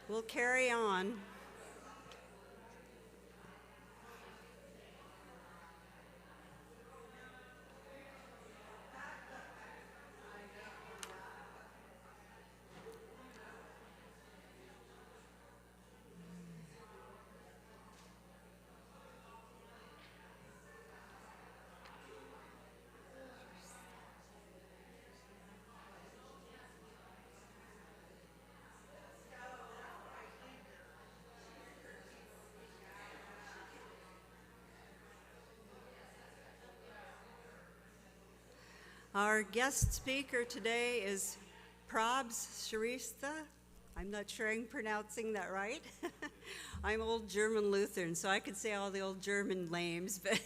we'll carry on. Our guest speaker today is Probs Sharista. I'm not sure I'm pronouncing that right. I'm old German Lutheran, so I could say all the old German names, but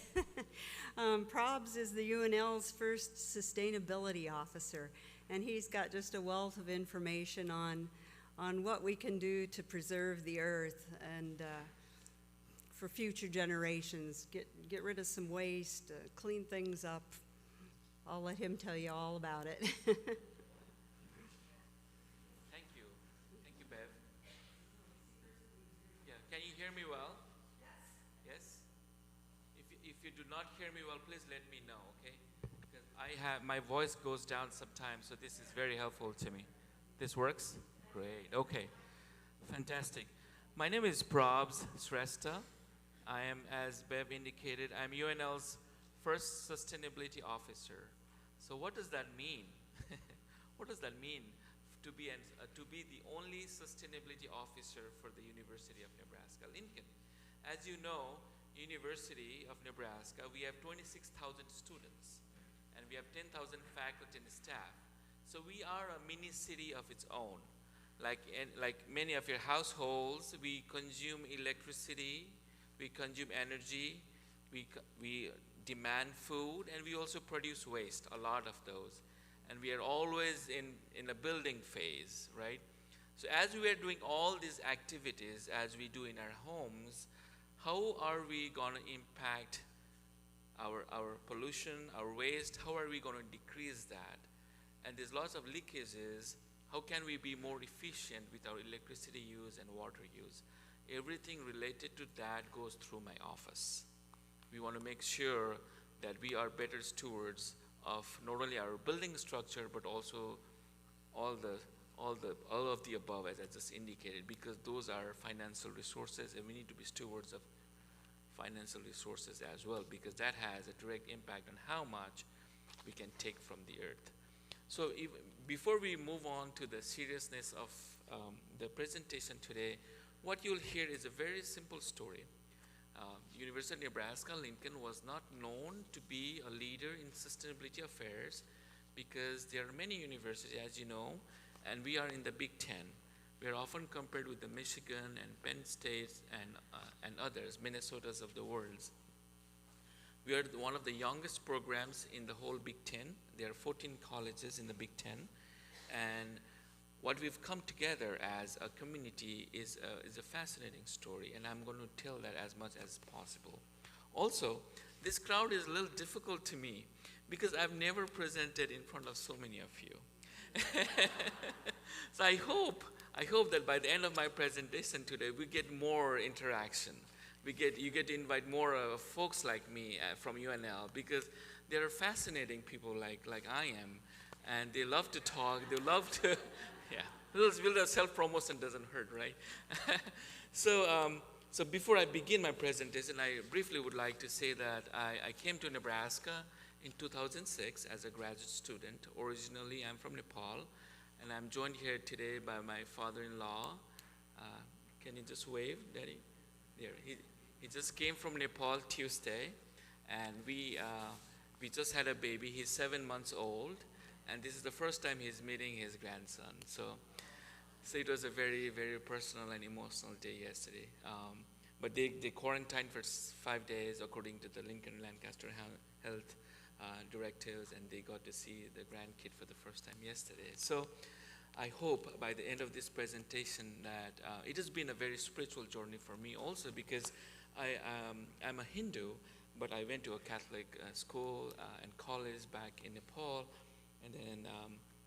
Probs is the UNL's first sustainability officer, and he's got just a wealth of information on what we can do to preserve the earth and for future generations, get rid of some waste, clean things up. I'll let him tell you all about it.
Thank you. Thank you, Bev. Yeah, can you hear me well? Yes. Yes? If you do not hear me well, please let me know, okay? Because my voice goes down sometimes, so this is very helpful to me. This works? Great. Okay. Fantastic. My name is Probs Shrestha. I am, as Bev indicated, I'm UNL's first sustainability officer. So what does that mean? What does that mean to be the only sustainability officer for the University of Nebraska-Lincoln? As you know, University of Nebraska, we have 26,000 students, and we have 10,000 faculty and staff. So we are a mini city of its own. Like many of your households, we consume electricity, we consume energy, we demand food, and we also produce waste, a lot of those. And we are always in a building phase, right? So as we are doing all these activities, as we do in our homes, how are we going to impact our pollution, our waste? How are we going to decrease that? And there's lots of leakages. How can we be more efficient with our electricity use and water use? Everything related to that goes through my office. We want to make sure that we are better stewards of not only our building structure, but also all of the above, as I just indicated, because those are financial resources, and we need to be stewards of financial resources as well, because that has a direct impact on how much we can take from the earth. So before we move on to the seriousness of the presentation today, what you'll hear is a very simple story. University of Nebraska, Lincoln was not known to be a leader in sustainability affairs because there are many universities, as you know, and we are in the Big Ten. We are often compared with the Michigan and Penn States and others, Minnesotas of the world. We are one of the youngest programs in the whole Big Ten. There are 14 colleges in the Big Ten, and what we've come together as a community is a fascinating story, and I'm going to tell that as much as possible. Also, this crowd is a little difficult to me because I've never presented in front of so many of you. So I hope that by the end of my presentation today, we get more interaction. You get to invite more folks like me from UNL, because they are fascinating people like I am, and they love to talk. They love to, yeah. Little self-promotion doesn't hurt, right? So before I begin my presentation, I briefly would like to say that I came to Nebraska in 2006 as a graduate student. Originally, I'm from Nepal, and I'm joined here today by my father-in-law. Can you just wave, Daddy? There. He just came from Nepal Tuesday, and we just had a baby. He's 7 months old, and this is the first time he's meeting his grandson. So it was a very, very personal and emotional day yesterday. But they quarantined for 5 days according to the Lincoln Lancaster health directives, and they got to see the grandkid for the first time yesterday. So I hope by the end of this presentation that it has been a very spiritual journey for me also, because I'm a Hindu, but I went to a Catholic school and college back in Nepal, and then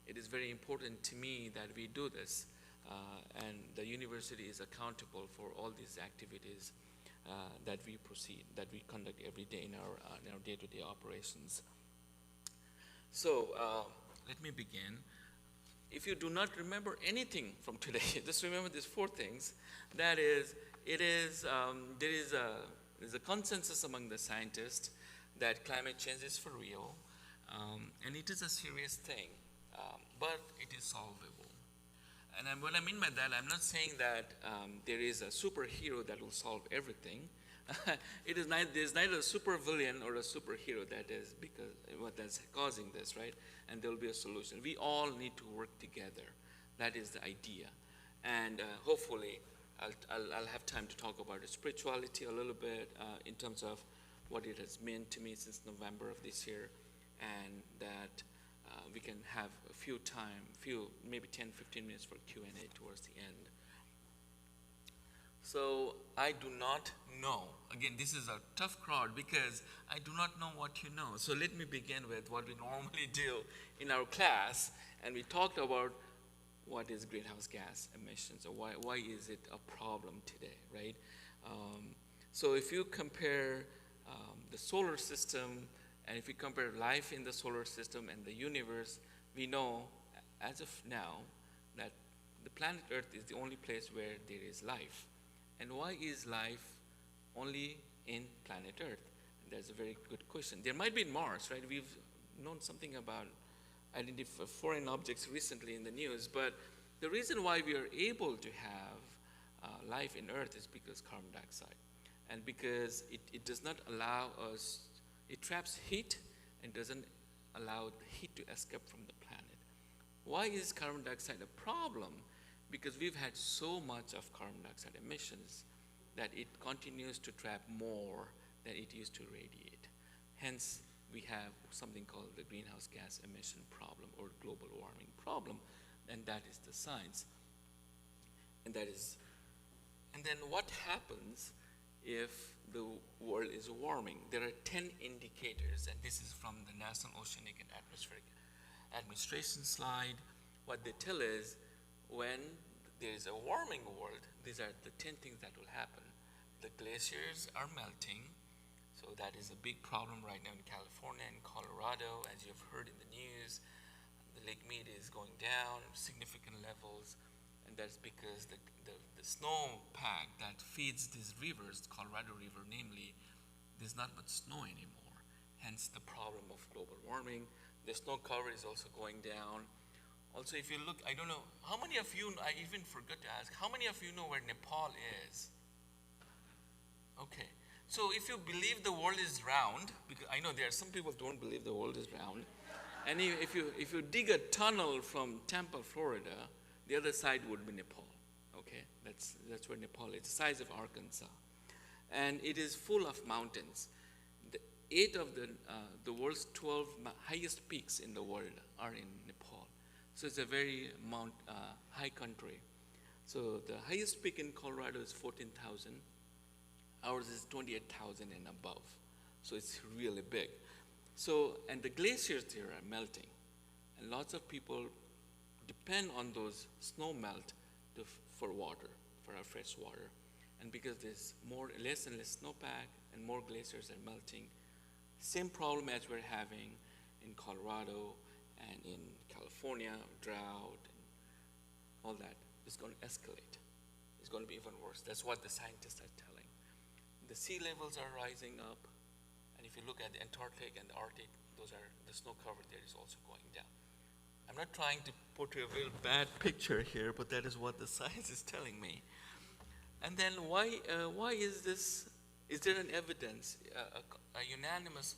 it is very important to me that we do this, and the university is accountable for all these activities that we conduct every day in our day-to-day operations. So let me begin. If you do not remember anything from today, just remember these 4 things. That is, there is a consensus among the scientists that climate change is for real, and it is a serious thing, but it is solvable. And what I mean by that, I'm not saying that there is a superhero that will solve everything. There's neither a supervillain or a superhero that is that's causing this, right? And there will be a solution. We all need to work together. That is the idea. And hopefully, I'll have time to talk about spirituality a little bit in terms of what it has meant to me since November of this year, and that we can have maybe 10, 15 minutes for Q&A towards the end. So I do not know. Again, this is a tough crowd because I do not know what you know. So let me begin with what we normally do in our class, and we talked about what is greenhouse gas emissions, or why is it a problem today, right? So if you compare the solar system, and if you compare life in the solar system and the universe, we know as of now that the planet Earth is the only place where there is life. And why is life only in planet Earth? That's a very good question. There might be in Mars, right? We've known something about identifying foreign objects recently in the news, but the reason why we are able to have life in Earth is because carbon dioxide, and because it does not allow us, it traps heat and doesn't allow the heat to escape from the planet. Why is carbon dioxide a problem? Because we've had so much of carbon dioxide emissions that it continues to trap more than it used to radiate. Hence, we have something called the greenhouse gas emission problem or global warming problem, and that is the science. And then what happens if the world is warming? There are 10 indicators, and this is from the National Oceanic and Atmospheric Administration slide. What they tell is when there is a warming world, these are the 10 things that will happen. The glaciers are melting, so that is a big problem right now in California and Colorado, as you've heard in the news. The Lake Mead is going down significant levels. and that's because the snowpack that feeds these rivers, the Colorado River namely, there's not much snow anymore, hence the problem of global warming. The snow cover is also going down. Also, if you look, I don't know, how many of you, I even forgot to ask, how many of you know where Nepal is? Okay, so if you believe the world is round, because I know there are some people who don't believe the world is round, and if you dig a tunnel from Tampa, Florida, the other side would be Nepal. Okay, that's where Nepal is, the size of Arkansas, and it is full of mountains. 8 of the world's 12 highest peaks in the world are in Nepal. So it's a very high country. So the highest peak in Colorado is 14,000. Ours is 28,000 and above. So it's really big. So, and the glaciers there are melting. And lots of people depend on those snow melt for water, for our fresh water. And because there's less and less snowpack and more glaciers are melting, same problem as we're having in Colorado and in California, drought and all that is going to escalate. It's going to be even worse. That's what the scientists are telling. The sea levels are rising up, and if you look at the Antarctic and the Arctic, the snow cover there is also going down. I'm not trying to portray a real bad picture here, but that is what the science is telling me. And then why is this? Is there an evidence, a unanimous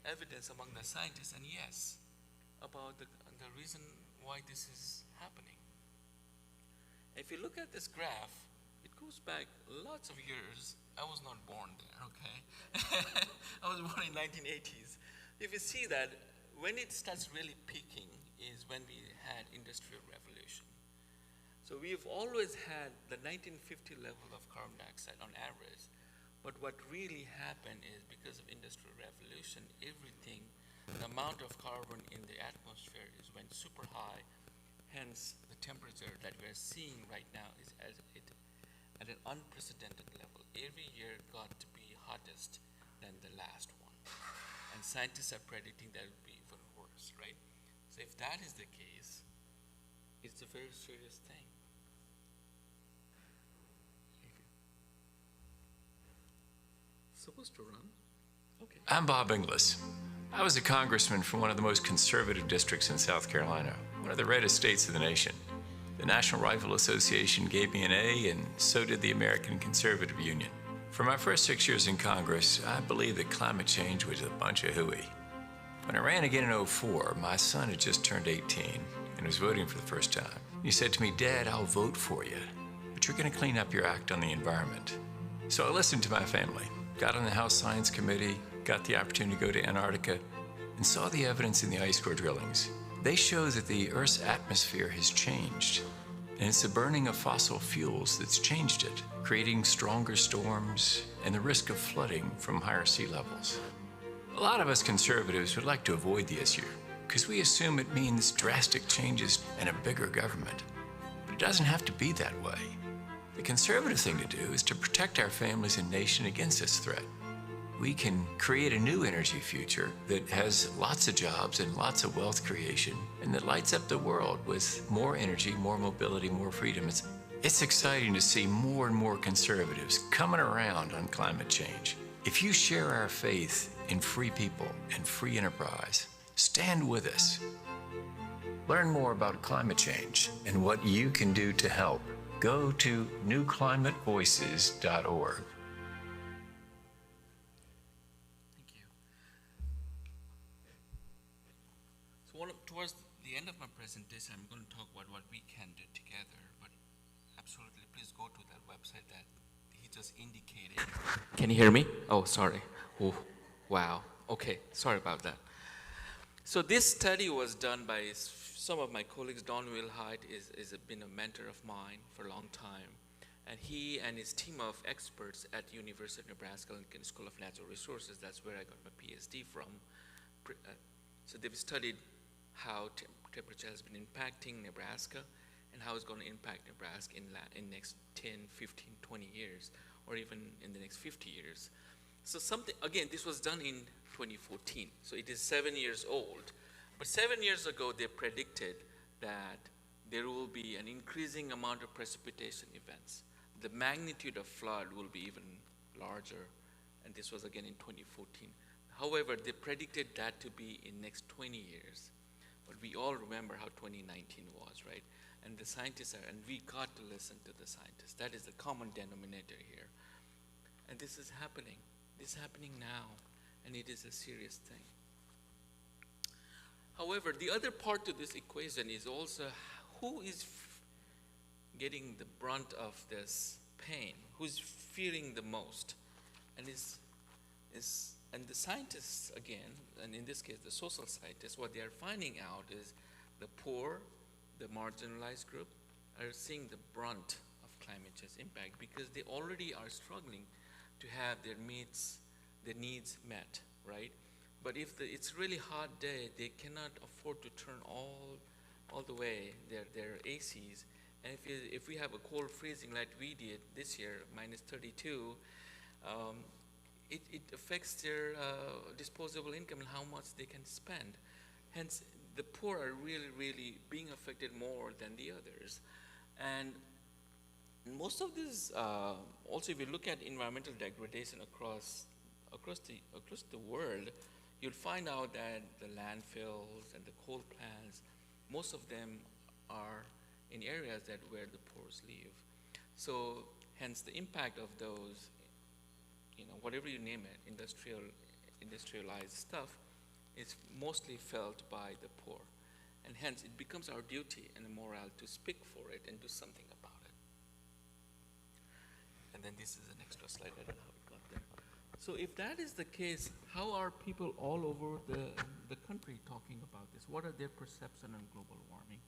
evidence among the scientists, and yes, about the reason why this is happening? If you look at this graph, it goes back lots of years. I was not born there, okay? I was born in 1980s. If you see that, when it starts really peaking is when we had Industrial Revolution. So we've always had the 1950 level of carbon dioxide on average. But what really happened is because of Industrial Revolution, everything, the amount of carbon in the atmosphere went super high. Hence, the temperature that we're seeing right now is at an unprecedented level. Every year got to be hottest than the last one. And scientists are predicting that it will be even worse, right? So if that is the case, it's a very serious thing. Supposed to run? Okay.
I'm Bob Inglis. I was a congressman from one of the most conservative districts in South Carolina, one of the reddest states of the nation. The National Rifle Association gave me an A, and so did the American Conservative Union. For my first 6 years in Congress, I believed that climate change was a bunch of hooey. When I ran again in 2004, my son had just turned 18 and was voting for the first time. He said to me, "Dad, I'll vote for you, but you're going to clean up your act on the environment." So I listened to my family. Got on the House Science Committee, got the opportunity to go to Antarctica, and saw the evidence in the ice core drillings. They show that the Earth's atmosphere has changed, and it's the burning of fossil fuels that's changed it, creating stronger storms and the risk of flooding from higher sea levels. A lot of us conservatives would like to avoid the issue, because we assume it means drastic changes and a bigger government. But it doesn't have to be that way. The conservative thing to do is to protect our families and nation against this threat. We can create a new energy future that has lots of jobs and lots of wealth creation, and that lights up the world with more energy, more mobility, more freedom. It's exciting to see more and more conservatives coming around on climate change. If you share our faith in free people and free enterprise, stand with us. Learn more about climate change and what you can do to help. Go to newclimatevoices.org.
Thank you. So towards the end of my presentation, I'm going to talk about what we can do together, but absolutely, please go to that website that he just indicated. Can you hear me? Oh, sorry. Oh, wow. Okay, sorry about that. So this study was done by some of my colleagues. Don Wilhite has been a mentor of mine for a long time. And he and his team of experts at University of Nebraska Lincoln School of Natural Resources, that's where I got my PhD from. So they've studied how temperature has been impacting Nebraska and how it's going to impact Nebraska in next 10, 15, 20 years, or even in the next 50 years. So again, this was done in 2014, so it is 7 years old. But 7 years ago, they predicted that there will be an increasing amount of precipitation events. The magnitude of flood will be even larger, and this was again in 2014. However, they predicted that to be in next 20 years. But we all remember how 2019 was, right? And the scientists are, and we got to listen to the scientists. That is the common denominator here. And this is happening. This is happening now, and it is a serious thing. However, the other part to this equation is also who is getting the brunt of this pain? Who's feeling the most? And and the scientists, again, and in this case the social scientists, what they are finding out is the poor, the marginalized group, are seeing the brunt of climate change impact because they already are struggling to have their needs met, right? But if it's really hot day, they cannot afford to turn all the way their ACs. And if we have a cold freezing like we did this year, minus 32, it affects their disposable income and how much they can spend. Hence, the poor are really, really being affected more than the others. And most of this, also if you look at environmental degradation across the world, you'll find out that the landfills and the coal plants, most of them are in areas where the poor live. So hence the impact of those, whatever you name it, industrialized stuff, is mostly felt by the poor. And hence it becomes our duty and a morale to speak for it and do something about it. And then this is an extra slide, I don't know how it got there. So if that is the case, how are people all over the country talking about this? What are their perception on global warming?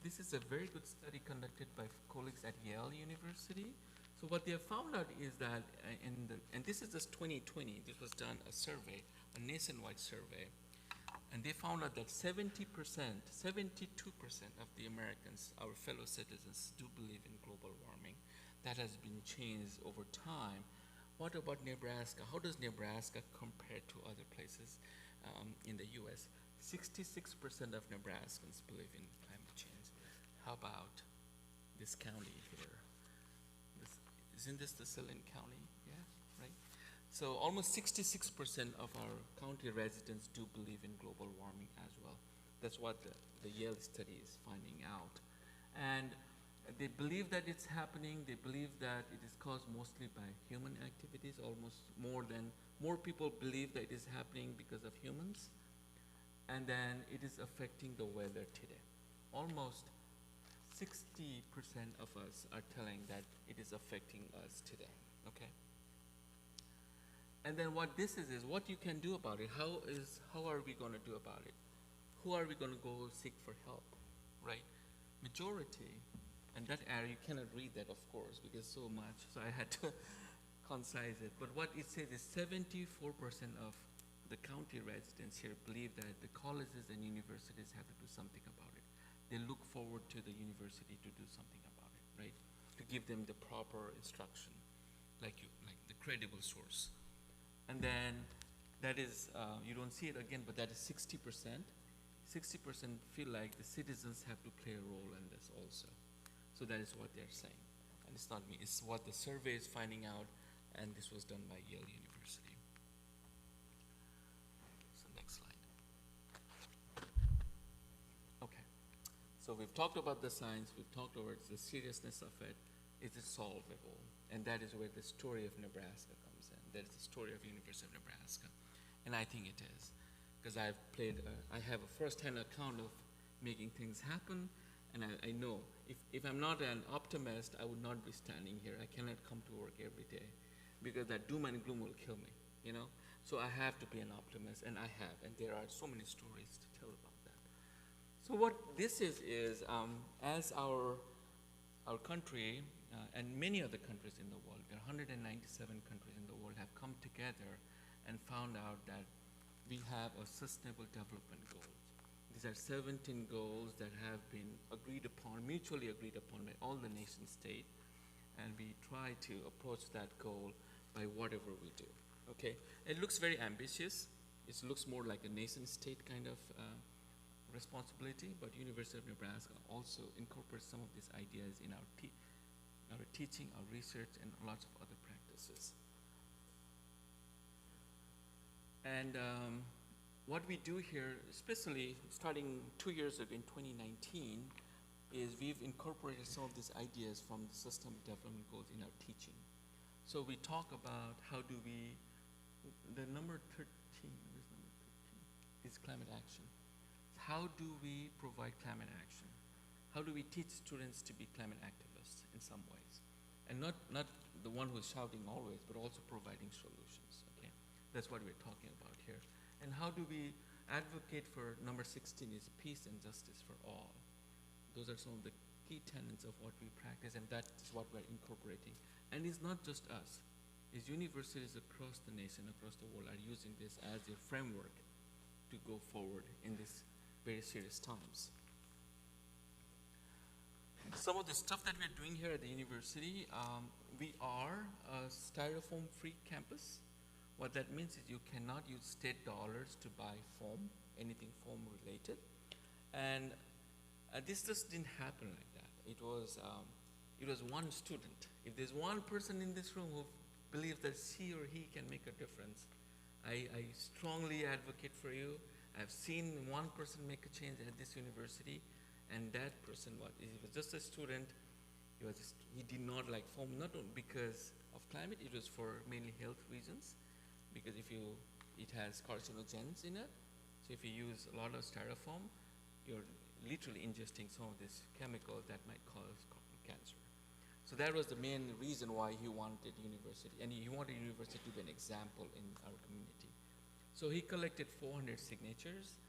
This is a very good study conducted by colleagues at Yale University. So what they have found out is that, and this is just 2020, this was done a survey, a nationwide survey, and they found out that 72% of the Americans, our fellow citizens, do believe in global warming. That has been changed over time. What about Nebraska? How does Nebraska compare to other places in the US? 66% of Nebraskans believe in climate change. How about this county here? Isn't this the Saline County? Yeah, right? So almost 66% of our county residents do believe in global warming as well. That's what the Yale study is finding out. And they believe that it's happening. They believe that it is caused mostly by human activities. More people believe that it is happening because of humans. And then it is affecting the weather today. Almost 60% of us are telling that it is affecting us today, okay? And then what this is what you can do about it. How are we going to do about it? Who are we going to go seek for help, right? Majority, and that area, you cannot read that, of course, because so much, so I had to concise it. But what it says is 74% of the county residents here believe that the colleges and universities have to do something about it. They look forward to the university to do something about it, right? To give them the proper instruction, like the credible source. And then that is, you don't see it again, but that is 60%. 60% feel like the citizens have to play a role in this also. So that is what they're saying. And it's not me, it's what the survey is finding out, and this was done by Yale University. So next slide. Okay. So we've talked about the science, we've talked about the seriousness of it. Is it solvable? And that is where the story of Nebraska comes in. That is the story of University of Nebraska. And I think it is. Because I have a first-hand account of making things happen, and I know if I'm not an optimist, I would not be standing here. I cannot come to work every day because that doom and gloom will kill me, So I have to be an optimist, and I have, and there are so many stories to tell about that. So what this is as our country and many other countries in the world, there are 197 countries in the world have come together and found out that we have a sustainable development goals. These are 17 goals that have been mutually agreed upon by all the nation states, and we try to approach that goal by whatever we do, okay? It looks very ambitious. It looks more like a nation state kind of responsibility, but University of Nebraska also incorporates some of these ideas in our teaching, our research, and lots of other practices. And what we do here, especially starting 2 years ago in 2019, is we've incorporated some of these ideas from the System Development Goals in our teaching. So we talk about how do we, the number 13, what is number 13? Is climate action. How do we provide climate action? How do we teach students to be climate activists in some ways? And not the one who's shouting always, but also providing solutions, okay? That's what we're talking about here. And how do we advocate for number 16 is peace and justice for all. Those are some of the key tenets of what we practice, and that is what we're incorporating. And it's not just us. It's universities across the nation, across the world are using this as their framework to go forward in these very serious times. Some of the stuff that we're doing here at the university, we are a styrofoam-free campus. What that means is you cannot use state dollars to buy foam, anything foam related. And this just didn't happen like that. It was one student. If there's one person in this room who believes that she or he can make a difference, I strongly advocate for you. I've seen one person make a change at this university, and that person he was just a student. He did not like foam, not only because of climate, it was for mainly health reasons, because it has carcinogens in it. So if you use a lot of styrofoam, you're literally ingesting some of this chemical that might cause cancer. So that was the main reason why he wanted university, and he wanted university to be an example in our community. So he collected 400 signatures,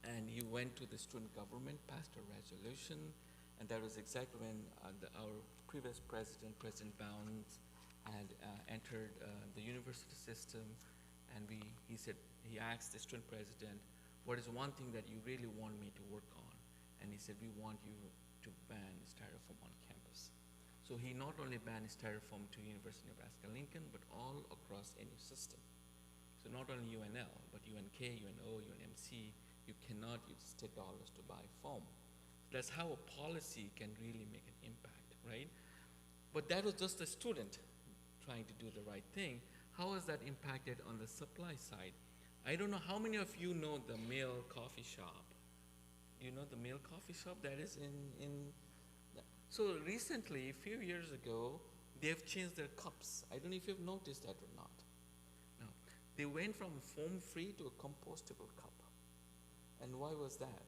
and he went to the student government, passed a resolution, and that was exactly when our previous president, President Bounds, had entered the university system, and he asked the student president, what is one thing that you really want me to work on? And he said, we want you to ban styrofoam on campus. So he not only banned styrofoam to University of Nebraska-Lincoln, but all across any system. So not only UNL, but UNK, UNO, UNMC, you cannot use state dollars to buy foam. That's how a policy can really make an impact, right? But that was just a student trying to do the right thing. How has that impacted on the supply side? I don't know how many of you know the Mail Coffee Shop. You know the Mail Coffee Shop that is so recently, a few years ago, they have changed their cups. I don't know if you've noticed that or not. No, they went from foam-free to a compostable cup. And why was that?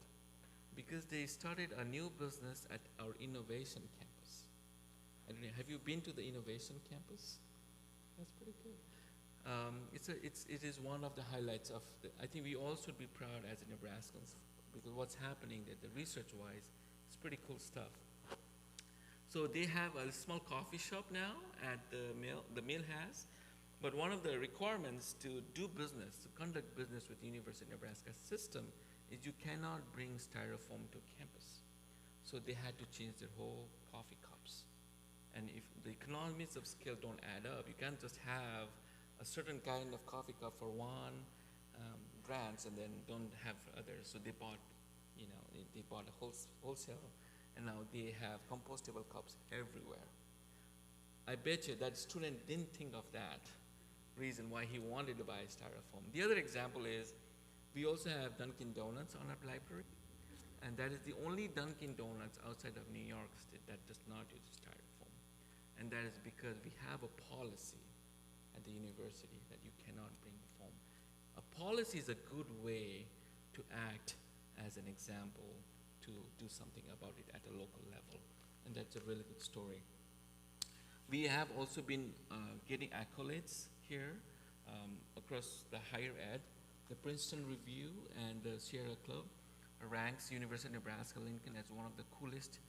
Because they started a new business at our innovation campus. I don't know, have you been to the innovation campus? That's pretty good. It is one of the highlights of I think we all should be proud as Nebraskans, because what's happening there, the research-wise, it's pretty cool stuff. So they have a small coffee shop now at the mill has, but one of the requirements to do business, to conduct business with the University of Nebraska system, is you cannot bring styrofoam to campus. So they had to change their whole coffee cups. And if the economies of scale don't add up, you can't just have a certain kind of coffee cup for one brands and then don't have others. So they bought, they bought a wholesale, and now they have compostable cups everywhere. I bet you that student didn't think of that reason why he wanted to buy styrofoam. The other example is we also have Dunkin' Donuts on our library, and that is the only Dunkin' Donuts outside of New York State that does not use styrofoam. And that is because we have a policy at the university that you cannot bring foam. A policy is a good way to act as an example to do something about it at a local level, and that's a really good story. We have also been getting accolades here across the higher ed. The Princeton Review and the Sierra Club ranks University of Nebraska-Lincoln as one of the coolest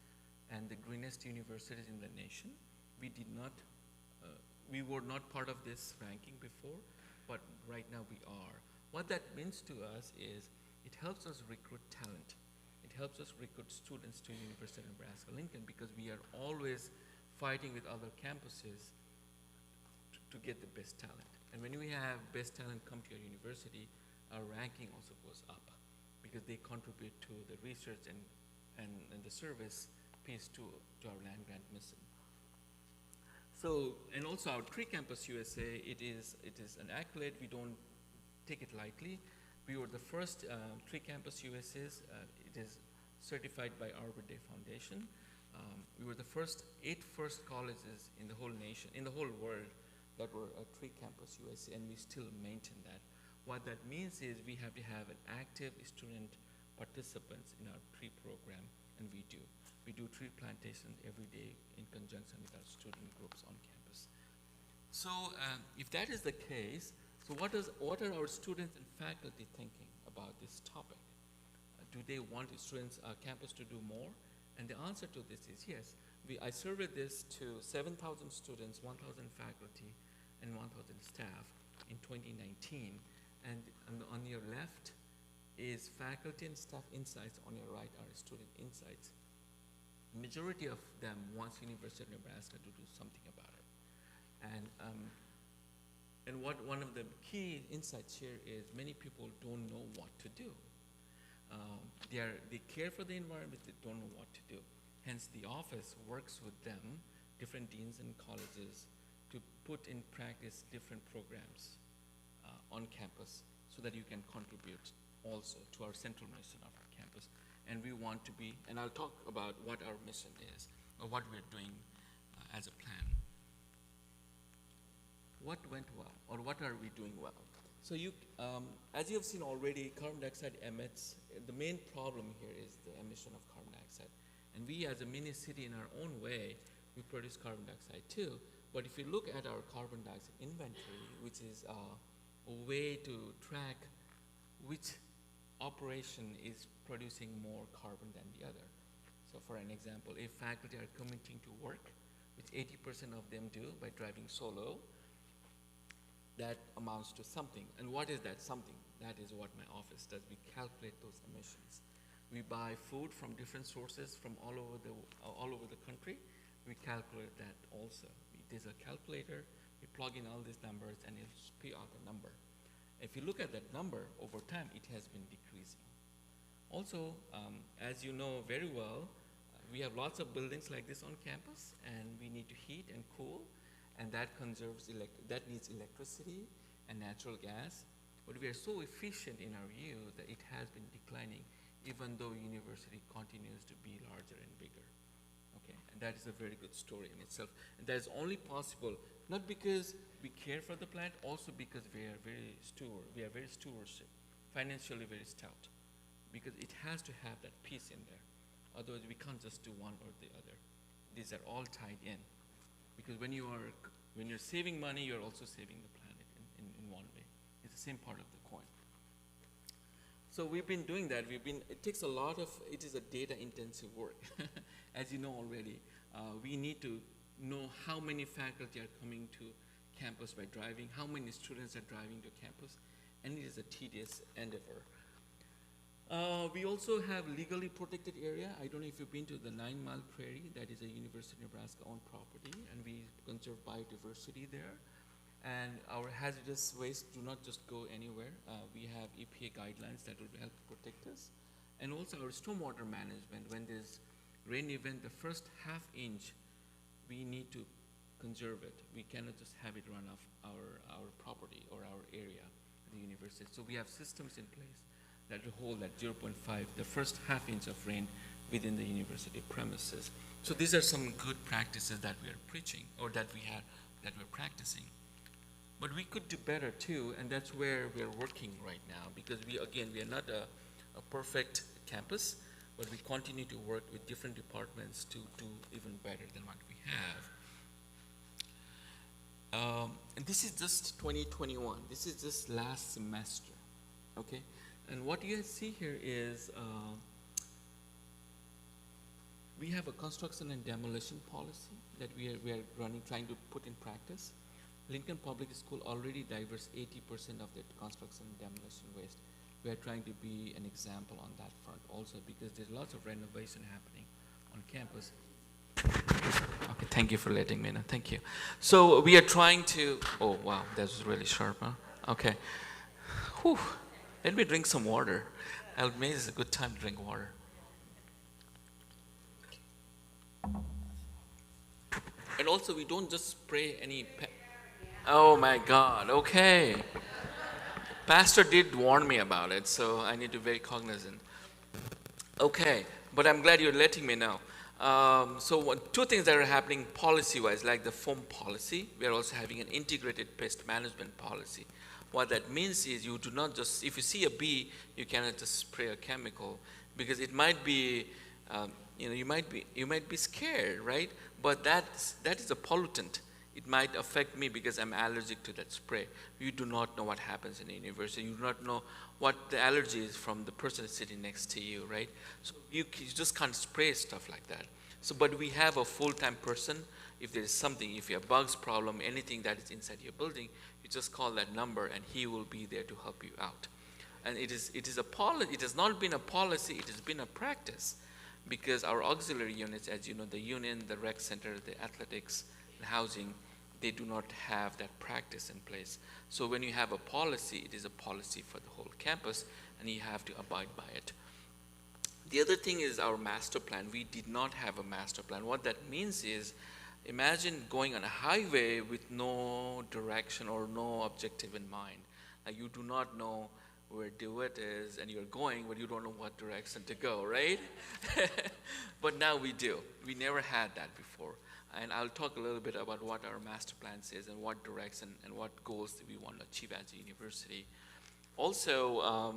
and the greenest universities in the nation. We were not part of this ranking before, but right now we are. What that means to us is it helps us recruit talent. It helps us recruit students to University of Nebraska-Lincoln, because we are always fighting with other campuses to get the best talent. And when we have best talent come to your university, our ranking also goes up.
because they contribute to the research and the service piece to our land grant mission. So, and also our Tree Campus USA, it is an accolade. We don't take it lightly. We were the first Tree Campus USAs. It is certified by Arbor Day Foundation. We were the eight first colleges in the whole nation, in the whole world, that were a Tree Campus USA, and we still maintain that. What that means is we have to have an active student participants in our tree program, and we do. We do tree plantation every day in conjunction with our student groups on campus. So if that is the case, so what are our students and faculty thinking about this topic? Do they want students, campus to do more? And the answer to this is yes. I surveyed this to 7,000 students, 1,000 faculty, and 1,000 staff in 2019. And on your left is faculty and staff insights. On your right are student insights. Majority of them wants University of Nebraska to do something about it. And one of the key insights here is many people don't know what to do. They care for the environment, they don't know what to do. Hence, the office works with them, different deans and colleges, to put in practice different programs on campus so that you can contribute also to our central mission of our campus. And we want to be, and I'll talk about what our mission is, or what we're doing as a plan. What went well, or what are we doing well? So as you have seen already, carbon dioxide emits. The main problem here is the emission of carbon dioxide. And we, as a mini city in our own way, we produce carbon dioxide too. But if you look at our carbon dioxide inventory, which is a way to track which operation is producing more carbon than the other. So for an example, if faculty are commuting to work, which 80% of them do by driving solo, that amounts to something. And what is that something? That is what my office does. We calculate those emissions. We buy food from different sources from all over the country. We calculate that also. There's a calculator, we plug in all these numbers, and it'll spit out a number. If you look at that number, over time, it has been decreasing. Also, as you know very well, we have lots of buildings like this on campus, and we need to heat and cool, and that that needs electricity and natural gas. But we are so efficient in our use that it has been declining, even though university continues to be larger and bigger. Okay, and that is a very good story in itself. And that is only possible not because we care for the plant, also because we are very stewardship, financially very stout, because it has to have that piece in there. Otherwise, we can't just do one or the other. These are all tied in, because when you're saving money, you're also saving the planet in one way. It's the same part of the coin. So we've been doing that. It takes it is a data-intensive work. As you know already, we need to know how many faculty are coming to campus by driving, how many students are driving to campus, and it is a tedious endeavor. We also have legally protected area. I don't know if you've been to the 9 Mile Prairie. That is a University of Nebraska owned property, and we conserve biodiversity there. And our hazardous waste do not just go anywhere. We have EPA guidelines that will help protect us. And also our stormwater management. When there's rain event, the first half inch, we need to conserve it. We cannot just have it run off our property or our area, the university. So we have systems in place that will hold that 0.5, the first half inch of rain within the university premises. So these are some good practices that we are preaching, or that we're practicing. But we could do better too, and that's where we're working right now, because we are not a perfect campus, but we continue to work with different departments to do even better than what we have. And this is just 2021. This is just last semester, okay? And what you guys see here is we have a construction and demolition policy that we are trying to put in practice. Lincoln Public School already diverts 80% of their construction and demolition waste. We are trying to be an example on that front also, because there's lots of renovation happening on campus. Okay, thank you for letting me know. Thank you. So we are trying to, oh wow, that was really sharp, huh? Okay. Whew. Let me drink some water.
Maybe it's a good time to drink water. And also, we don't just spray any. Oh my God! Okay. Pastor did warn me about it, so I need to be very cognizant. Okay, but I'm glad you're letting me know. Two things that are happening policy-wise, like the foam policy, we are also having an integrated pest management policy. What that means is you do not just, if you see a bee, you cannot just spray a chemical, because it might be, you might be scared, right? But that is a pollutant. It might affect me because I'm allergic to that spray. You do not know what happens in a university. You do not know what the allergy is from the person sitting next to you, right? So you just can't spray stuff like that. So, but we have a full-time person. If there is something, if you have bugs problem, anything that is inside your building, you just call that number and he will be there to help you out. And it has not been a policy, it has been a practice, because our auxiliary units, as you know, the union, the rec center, the athletics, the housing, they do not have that practice in place. So when you have a policy, it is a policy for the whole campus, and you have to abide by it. The other thing is our master plan. We did not have a master plan. What that means is, imagine going on a highway with no direction or no objective in mind. Like you do not know where Witt is, and you're going, but you don't know what direction to go, right? But now we do. We never had that before. And I'll talk a little bit about what our master plan says and what direction and what goals that we want to achieve as a university. Also,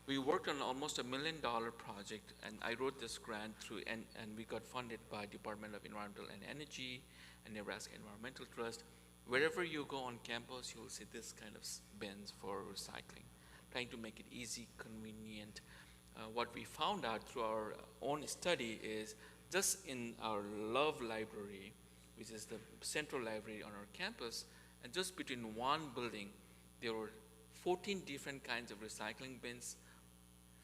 we worked on almost $1 million project, and I wrote this grant through, and we got funded by Department of Environmental and Energy and Nebraska Environmental Trust. Wherever you go on campus, you'll see this kind of bins for recycling, trying to make it easy, convenient. What we found out through our own study is just in our Love Library, which is the central library on our campus, and just between one building, there were 14 different kinds of recycling bins,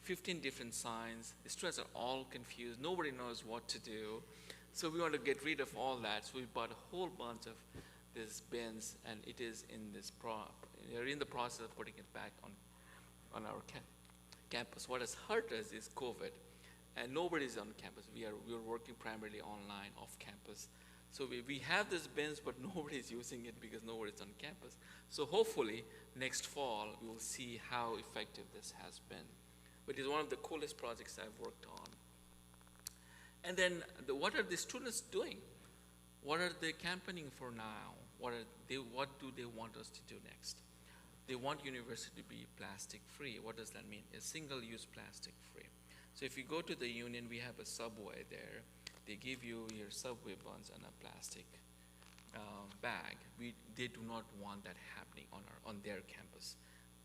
15 different signs. The students are all confused. Nobody knows what to do. So we want to get rid of all that. So we bought a whole bunch of these bins, and it is in this we're in the process of putting it back on our campus. What has hurt us is COVID, and nobody's on campus. We're working primarily online, off campus. So we have these bins, but nobody's using it because nobody's on campus. So hopefully next fall we will see how effective this has been. But it's one of the coolest projects I've worked on. And then what are the students doing? What are they campaigning for now? What do they want us to do next? They want university to be plastic free. What does that mean? A single-use plastic free. So if you go to the union, we have a Subway there. They give you your Subway buns and a plastic bag. They do not want that happening on their campus.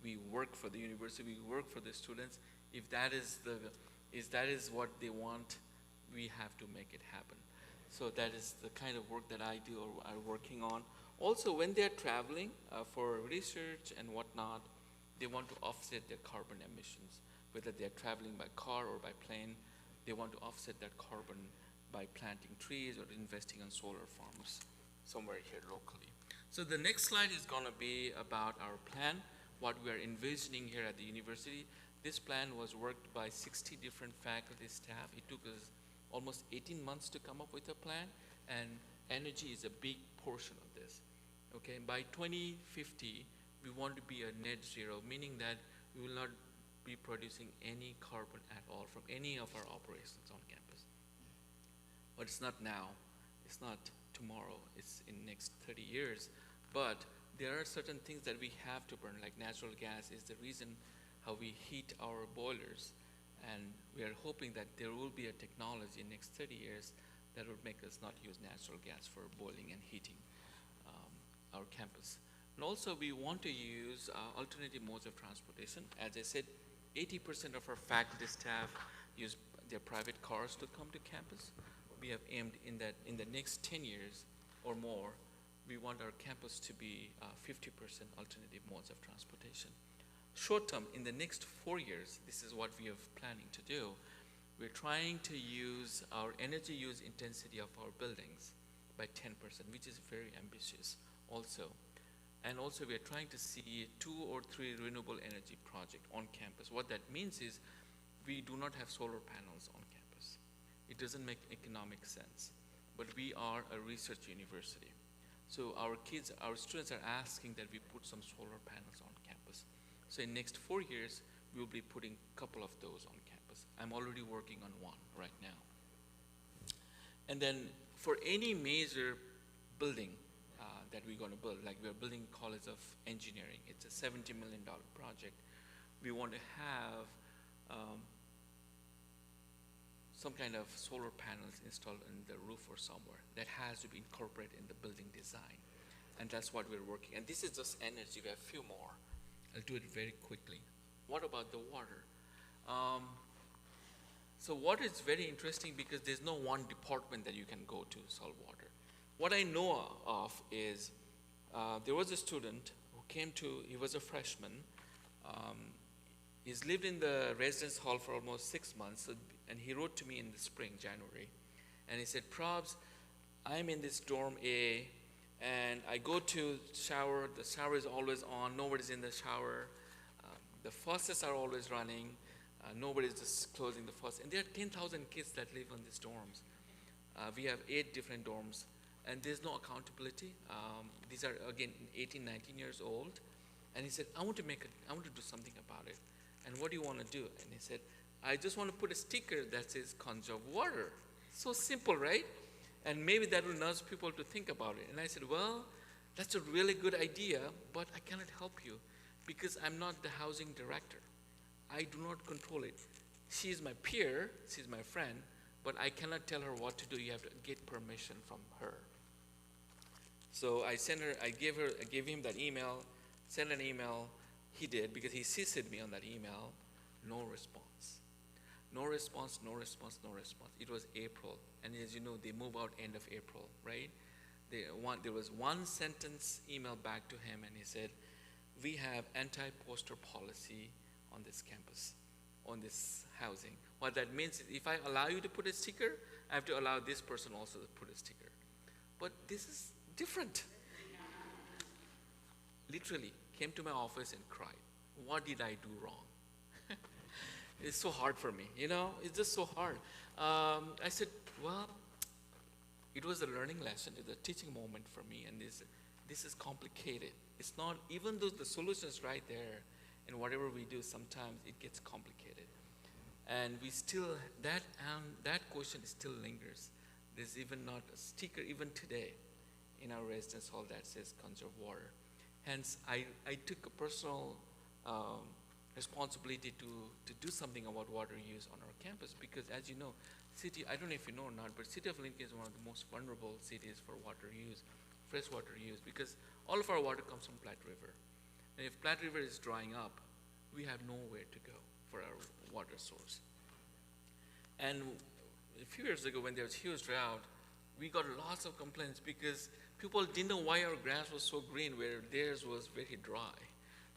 We work for the university. We work for the students. If that is what they want, we have to make it happen. So that is the kind of work that I do or are working on. Also, when they're traveling for research and whatnot, they want to offset their carbon emissions. Whether they're traveling by car or by plane, they want to offset that carbon by planting trees or investing in solar farms somewhere here locally. So the next slide is going to be about our plan, what we are envisioning here at the university. This plan was worked by 60 different faculty staff. It took us almost 18 months to come up with a plan, and energy is a big portion of this. Okay, by 2050, we want to be a net zero, meaning that we will not be producing any carbon at all from any of our operations on campus. But it's not now, it's not tomorrow, it's in next 30 years. But there are certain things that we have to burn, like natural gas is the reason how we heat our boilers. And we are hoping that there will be a technology in next 30 years that will make us not use natural gas for boiling and heating our campus. And also we want to use alternative modes of transportation. As I said, 80% of our faculty staff use their private cars to come to campus. We have aimed in that in the next 10 years or more, we want our campus to be 50% alternative modes of transportation. Short term, in the next 4 years, this is what we are planning to do. We're trying to use our energy use intensity of our buildings by 10%, which is very ambitious also. And also we're trying to see 2 or 3 renewable energy projects on campus. What that means is we do not have solar panels on campus. It doesn't make economic sense, but we are a research university. So our students are asking that we put some solar panels on campus. So in next 4 years, we'll be putting a couple of those on campus. I'm already working on one right now. And then for any major building that we're going to build, like we're building College of Engineering, it's a $70 million project. We want to have some kind of solar panels installed in the roof or somewhere that has to be incorporated in the building design. And that's what we're working. And this is just energy. We have a few more. I'll do it very quickly. What about the water? So water is very interesting because there's no one department that you can go to solve water. What I know of is there was a student who came to, he was a freshman. He's lived in the residence hall for almost 6 months, and he wrote to me in the spring, January, and he said, Probs, I'm in this dorm A, and I go to shower, the shower is always on, nobody's in the shower, the faucets are always running, nobody's just closing the faucet, and there are 10,000 kids that live in these dorms. We have 8 different dorms, and there's no accountability. These are, again, 18, 19 years old, and he said, I want to do something about it. And what do you want to do? And he said, I just want to put a sticker that says conserve water. So simple, right? And maybe that will nudge people to think about it. And I said, well, that's a really good idea, but I cannot help you because I'm not the housing director. I do not control it. She is my peer, she's my friend, but I cannot tell her what to do. You have to get permission from her. So I gave him that email, sent an email. He did, because he CC'd me on that email. No response. No response, no response, no response. It was April, and as you know, they move out end of April, right? There was one sentence email back to him, and he said, we have anti-poster policy on this campus, on this housing. What that means is if I allow you to put a sticker, I have to allow this person also to put a sticker. But this is different. Literally came to my office and cried. What did I do wrong? It's so hard for me, you know, it's just so hard. I said, well, it was a learning lesson, it's a teaching moment for me, and this is complicated. It's not, even though the solution is right there, and whatever we do, sometimes it gets complicated. And we still, that question still lingers. There's even not a sticker, even today, in our residence hall that says conserve water. Hence, I took a personal responsibility to do something about water use on our campus because, as you know, I don't know if you know or not, but City of Lincoln is one of the most vulnerable cities for water use, freshwater use, because all of our water comes from Platte River. And if Platte River is drying up, we have nowhere to go for our water source. And a few years ago, when there was huge drought, we got lots of complaints because people didn't know why our grass was so green where theirs was very dry,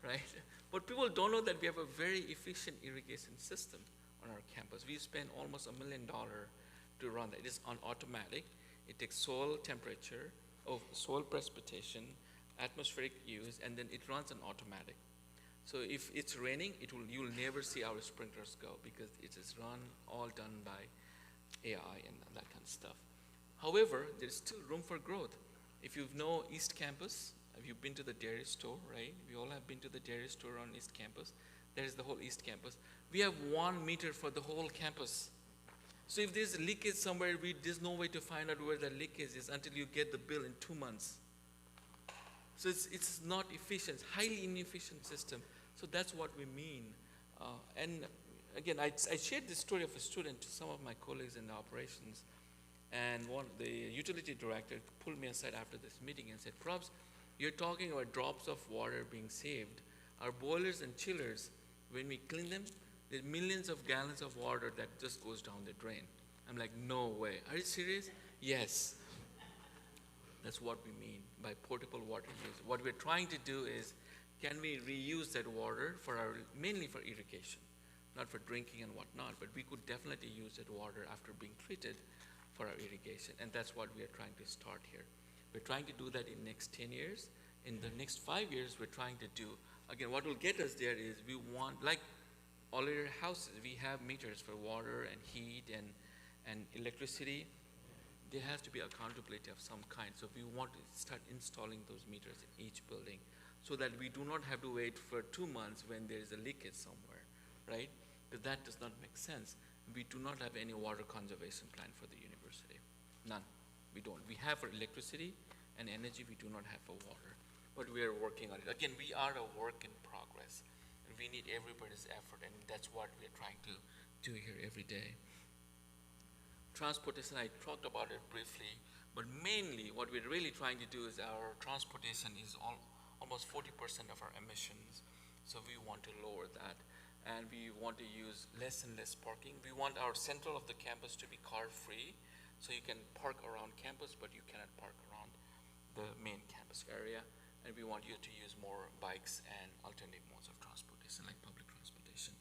right? But people don't know that we have a very efficient irrigation system on our campus. We spend almost $1 million to run that. It is on automatic. It takes soil temperature, soil precipitation, atmospheric use, and then it runs on automatic. So if it's raining, you'll never see our sprinklers go because it is all done by AI and that kind of stuff. However, there's still room for growth. If you know East Campus, have you been to the dairy store, right? We all have been to the dairy store on East Campus. There is the whole East Campus. We have 1 meter for the whole campus. So if there's a leakage somewhere, there's no way to find out where the leakage is until you get the bill in 2 months. So it's not efficient, it's highly inefficient system. So that's what we mean. And again, I shared this story of a student to some of my colleagues in the operations. And the utility director pulled me aside after this meeting and said, Probs, you're talking about drops of water being saved. Our boilers and chillers, when we clean them, there's millions of gallons of water that just goes down the drain. I'm like, no way. Are you serious? Yes. That's what we mean by portable water use. What we're trying to do is, can we reuse that water mainly for irrigation, not for drinking and whatnot, but we could definitely use that water after being treated for our irrigation, and that's what we are trying to start here. We're trying to do that in next 10 years. In the next 5 years, we're trying to do, again, what will get us there is we want, like all your houses, we have meters for water and heat and electricity. There has to be accountability of some kind. So we want to start installing those meters in each building so that we do not have to wait for 2 months when there is a leakage somewhere, right? Because that does not make sense. We do not have any water conservation plan for the university. None. We don't. We have for electricity and energy, we do not have for water. But we are working on it. Again, we are a work in progress. And we need everybody's effort, and that's what we are trying to do here every day. Transportation, I talked about it briefly, but mainly what we're really trying to do is our transportation is almost 40% of our emissions. So we want to lower that. And we want to use less and less parking. We want our central of the campus to be car-free, so you can park around campus, but you cannot park around the main campus area. And we want you to use more bikes and alternative modes of transportation, like public transportation.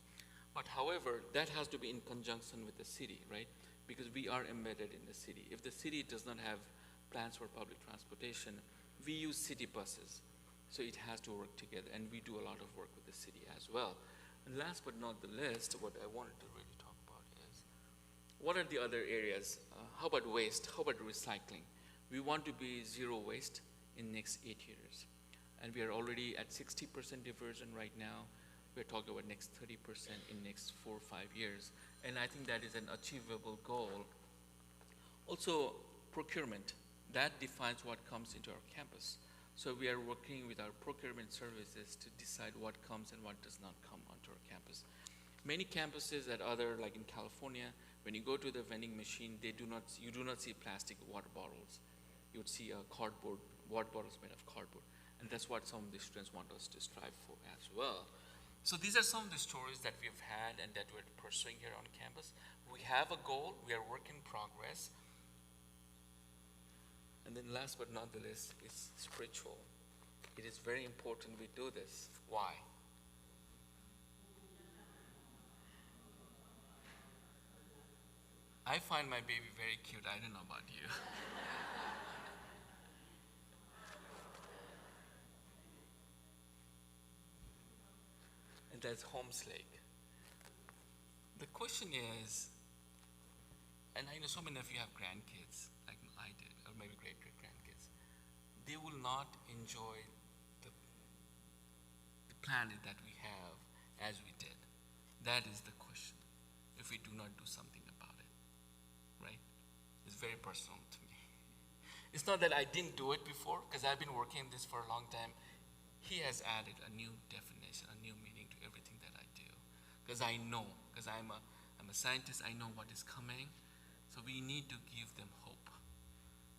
But however, that has to be in conjunction with the city, right? Because we are embedded in the city. If the city does not have plans for public transportation, we use city buses. So it has to work together, and we do a lot of work with the city as well. And last but not the least, what I wanted to really talk about is, what are the other areas? How about waste? How about recycling? We want to be zero waste in next 8 years. And we are already at 60% diversion right now. We're talking about next 30% in next 4 or 5 years. And I think that is an achievable goal. Also, procurement. That defines what comes into our campus. So we are working with our procurement services to decide what comes and what does not come onto our campus. Many campuses at other, like in California, when you go to the vending machine, you do not see plastic water bottles. You would see water bottles made of cardboard. And that's what some of the students want us to strive for as well. So these are some of the stories that we've had and that we're pursuing here on campus. We have a goal, we are work in progress. And then last but not the least is spiritual. It is very important we do this. Why? I find my baby very cute. I don't know about you. And that's Holmes Lake. The question is, and I know so many of you have grandkids, like I did, or maybe great-great-grandkids. They will not enjoy the planet that we have as we did. That is the question, if we do not do something about it, right? It's very personal to me. It's not that I didn't do it before, because I've been working on this for a long time. He has added a new definition, a new meaning to everything that I do. Because I know, because I'm a scientist, I know what is coming. So we need to give them hope.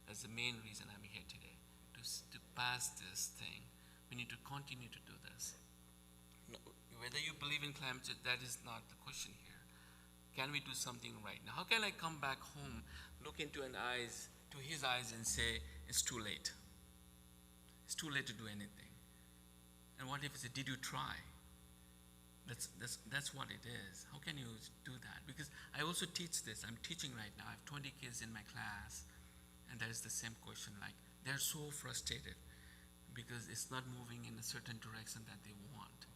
That's the main reason I'm here today, to pass this thing. We need to continue to do this. No, whether you believe in climate change, that is not the question here. Can we do something right now? How can I come back home, look into his eyes and say, it's too late. It's too late to do anything. And what if he said, did you try? That's what it is. How can you do that? Because I also teach this. I'm teaching right now. I have 20 kids in my class. And that is the same question. Like, they're so frustrated because it's not moving in a certain direction that they want.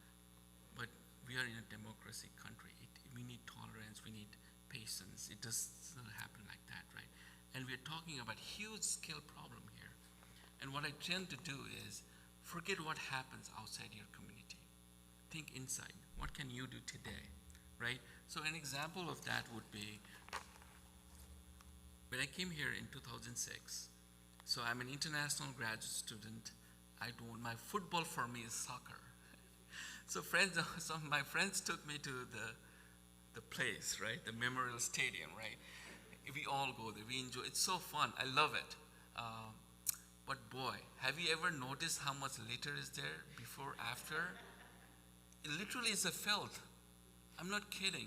But we are in a democracy country. We need tolerance. We need patience. It does not happen like that, right? And we're talking about huge scale problem here. And what I tend to do is forget what happens outside your community. Think inside. What can you do today, right? So an example of that would be, when I came here in 2006, so I'm an international graduate student. My football for me is soccer. So my friends took me to the place, right? The Memorial Stadium, right? We all go there, we enjoy, it's so fun, I love it. But boy, have you ever noticed how much litter is there before, after? It literally is a filth. I'm not kidding.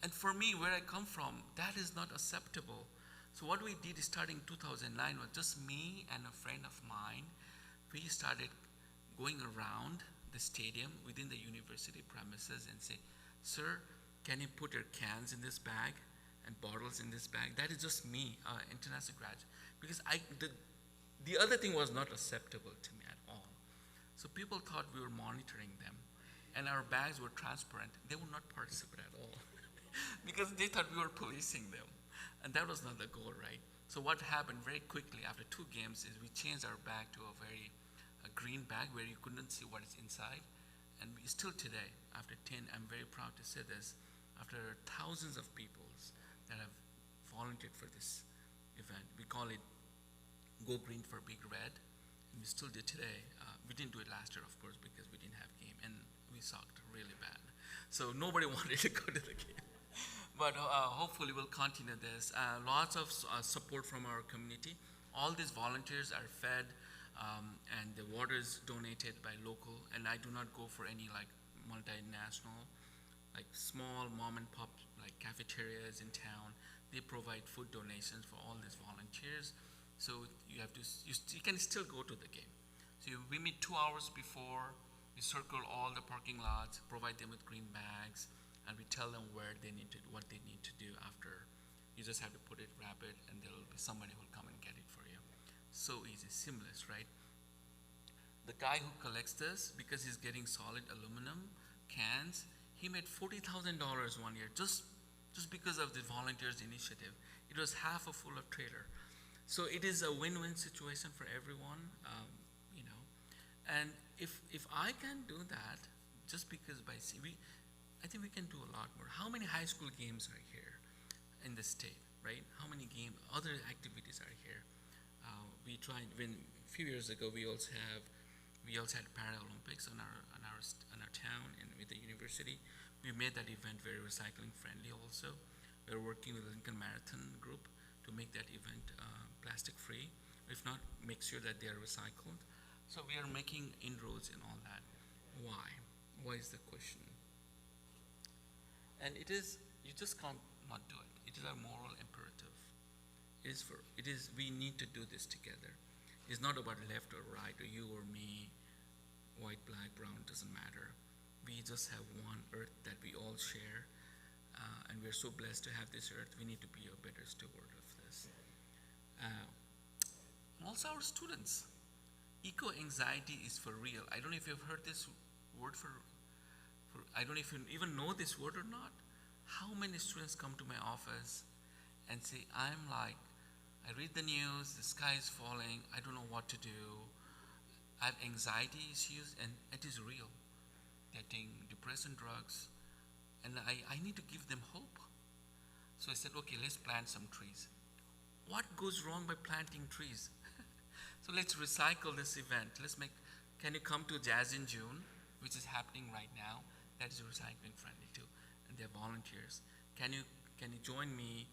And for me, where I come from, that is not acceptable. So what we did starting 2009 was just me and a friend of mine. We started going around the stadium within the university premises and say, sir, can you put your cans in this bag and bottles in this bag? That is just me, international graduate. Because the other thing was not acceptable to me at all. So people thought we were monitoring them. and our bags were transparent, they would not participate at all because they thought we were policing them. And that was not the goal, right? So what happened very quickly after 2 games is we changed our bag to a green bag where you couldn't see what is inside. And we still today, after 10, I'm very proud to say this, after thousands of people that have volunteered for this event, we call it Go Green for Big Red, and we still do today. We didn't do it last year, of course, because we didn't have game, and we sucked really bad. So nobody wanted to go to the game. But hopefully we'll continue this. Lots of support from our community. All these volunteers are fed, and the water is donated by local, and I do not go for any like multinational, like small mom and pop like cafeterias in town. They provide food donations for all these volunteers. So you have to, you can still go to the game. So we meet 2 hours before, we circle all the parking lots, provide them with green bags, and we tell them where they need to, what they need to do after. You just have to put it, wrap it, and there will be somebody who will come and get it for you. So easy, seamless, right? The guy who collects this, because he's getting solid aluminum cans, he made $40,000 one year just because of the volunteers initiative. It was half a full of trailer. So it is a win-win situation for everyone, you know. And if I can do that, just because I think we can do a lot more. How many high school games are here in the state, right? How many other activities are here? We tried, a few years ago, we also had Paralympics on our town and with the university. We made that event very recycling friendly also. We're working with the Lincoln Marathon group to make that event plastic free. If not, make sure that they are recycled. So we are making inroads in all that. Why? Why is the question? And it is, you just can't not do it. It is a moral imperative. We need to do this together. It's not about left or right or you or me, white, black, brown, doesn't matter. We just have one earth that we all share, and we're so blessed to have this earth. We need to be a better steward of this. Also our students. Eco-anxiety is for real. I don't know if you've heard this word I don't know if you even know this word or not. How many students come to my office and say, I read the news, the sky is falling, I don't know what to do. I have anxiety issues, and it is real. They're taking depressant drugs, and I need to give them hope. So I said, okay, let's plant some trees. What goes wrong by planting trees? So let's recycle this event. Can you come to Jazz in June, which is happening right now? That is recycling friendly too, and they're volunteers. Can you join me?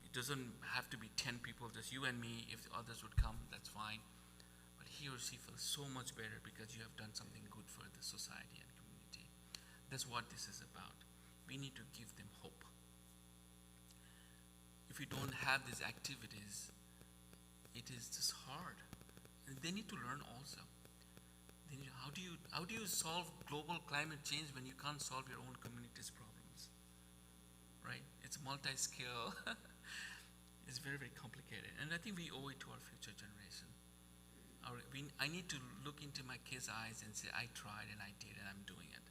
It doesn't have to be 10 people, just you and me. If the others would come, that's fine. But he or she feels so much better because you have done something good for the society and community. That's what this is about. We need to give them hope. If we don't have these activities, it is just hard. And they need to learn also. How do you solve global climate change when you can't solve your own community's problems? Right? It's multi-scale. It's very, very complicated. And I think we owe it to our future generation. I need to look into my kids' eyes and say, I tried and I did and I'm doing it.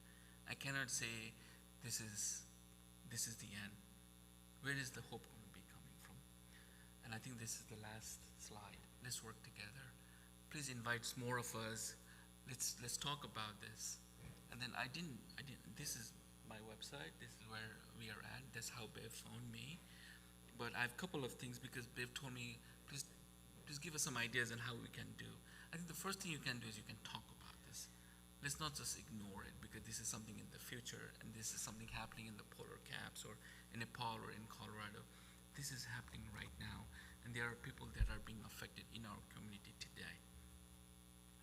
I cannot say, this is the end. Where is the hope going to be coming from? And I think this is the last slide. Let's work together. Please invite more of us. Let's talk about this. And then this is my website. This is where we are at. That's how Bev found me. But I have a couple of things because Bev told me, please give us some ideas on how we can do. I think the first thing you can do is you can talk about this. Let's not just ignore it because this is something in the future and this is something happening in the polar caps or in Nepal or in Colorado. This is happening right now. And there are people that are being affected in our community today.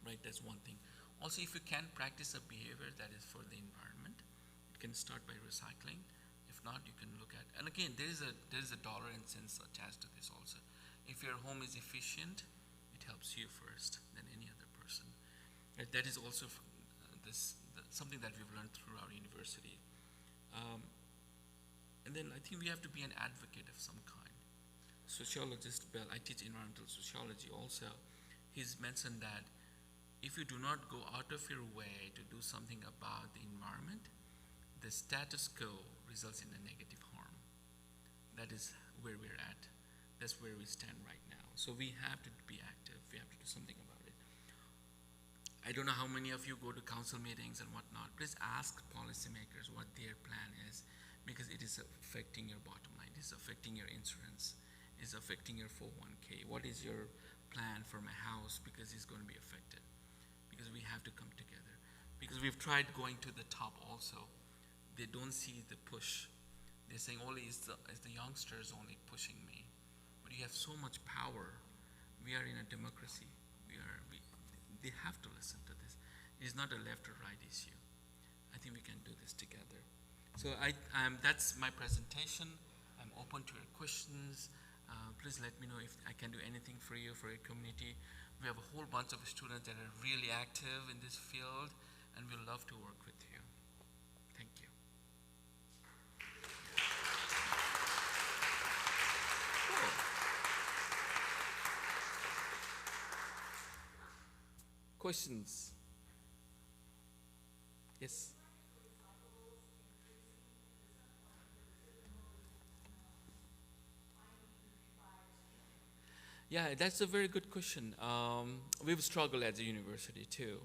Right, that's one thing. Also, if you can practice a behavior that is for the environment, it can start by recycling. If not, you can look at, and again, there is a dollar and cents attached to this also. If your home is efficient, it helps you first than any other person. Right, that is also something that we've learned through our university. And then I think we have to be an advocate of some kind. Sociologist Bell, I teach environmental sociology also, he's mentioned that if you do not go out of your way to do something about the environment, the status quo results in a negative harm. That is where we're at. That's where we stand right now. So we have to be active. We have to do something about it. I don't know how many of you go to council meetings and whatnot. Please ask policymakers what their plan is, because it is affecting your bottom line. It is affecting your insurance. It is affecting your 401k. What is your plan for my house? Because it's going to be affected. Because we have to come together. Because we've tried going to the top also. They don't see the push. They're saying only it's the youngsters only pushing me. But you have so much power. We are in a democracy. They have to listen to this. It is not a left or right issue. I think we can do this together. So that's my presentation. I'm open to your questions. Please let me know if I can do anything for you, for your community. We have a whole bunch of students that are really active in this field, and we'd love to work with you. Thank you. Cool. Questions? Yes? Yeah, that's a very good question. We've struggled as a university too.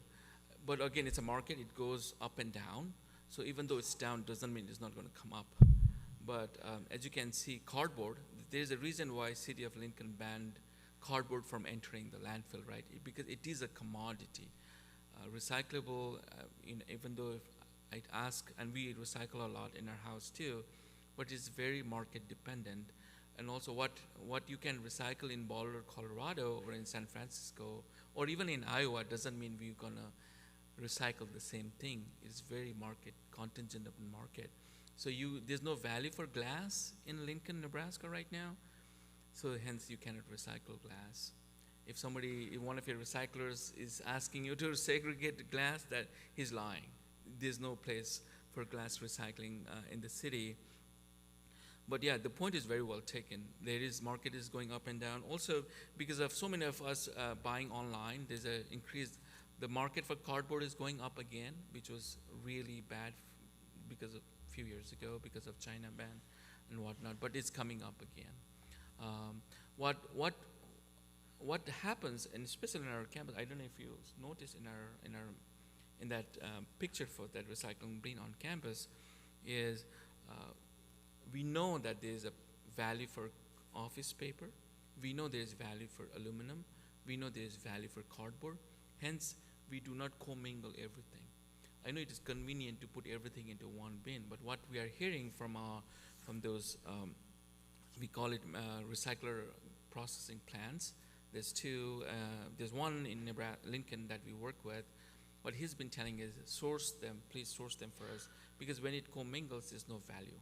But again, it's a market, it goes up and down. So even though it's down, doesn't mean it's not going to come up. But as you can see, cardboard, there's a reason why City of Lincoln banned cardboard from entering the landfill, right? Because it is a commodity. Recyclable, even though if I ask, and we recycle a lot in our house too, but it's very market dependent. And also what you can recycle in Boulder, Colorado, or in San Francisco, or even in Iowa doesn't mean we're gonna recycle the same thing. It's very market contingent of the market. So there's no value for glass in Lincoln, Nebraska right now. So hence you cannot recycle glass. If one of your recyclers is asking you to segregate the glass, that he's lying. There's no place for glass recycling in the city. But yeah, the point is very well taken. Market is going up and down. Also, because of so many of us buying online, there's an increase. The market for cardboard is going up again, which was really bad because of a few years ago, because of China ban and whatnot. But it's coming up again. What happens, and especially in our campus, I don't know if you notice in that picture for that recycling bin on campus, is we know that there's a value for office paper. We know there's value for aluminum. We know there's value for cardboard. Hence, we do not commingle everything. I know it is convenient to put everything into one bin, but what we are hearing from those, we call it recycler processing plants. There's two. There's one in Lincoln that we work with. What he's been telling is, source them, please source them for us, because when it commingles, there's no value.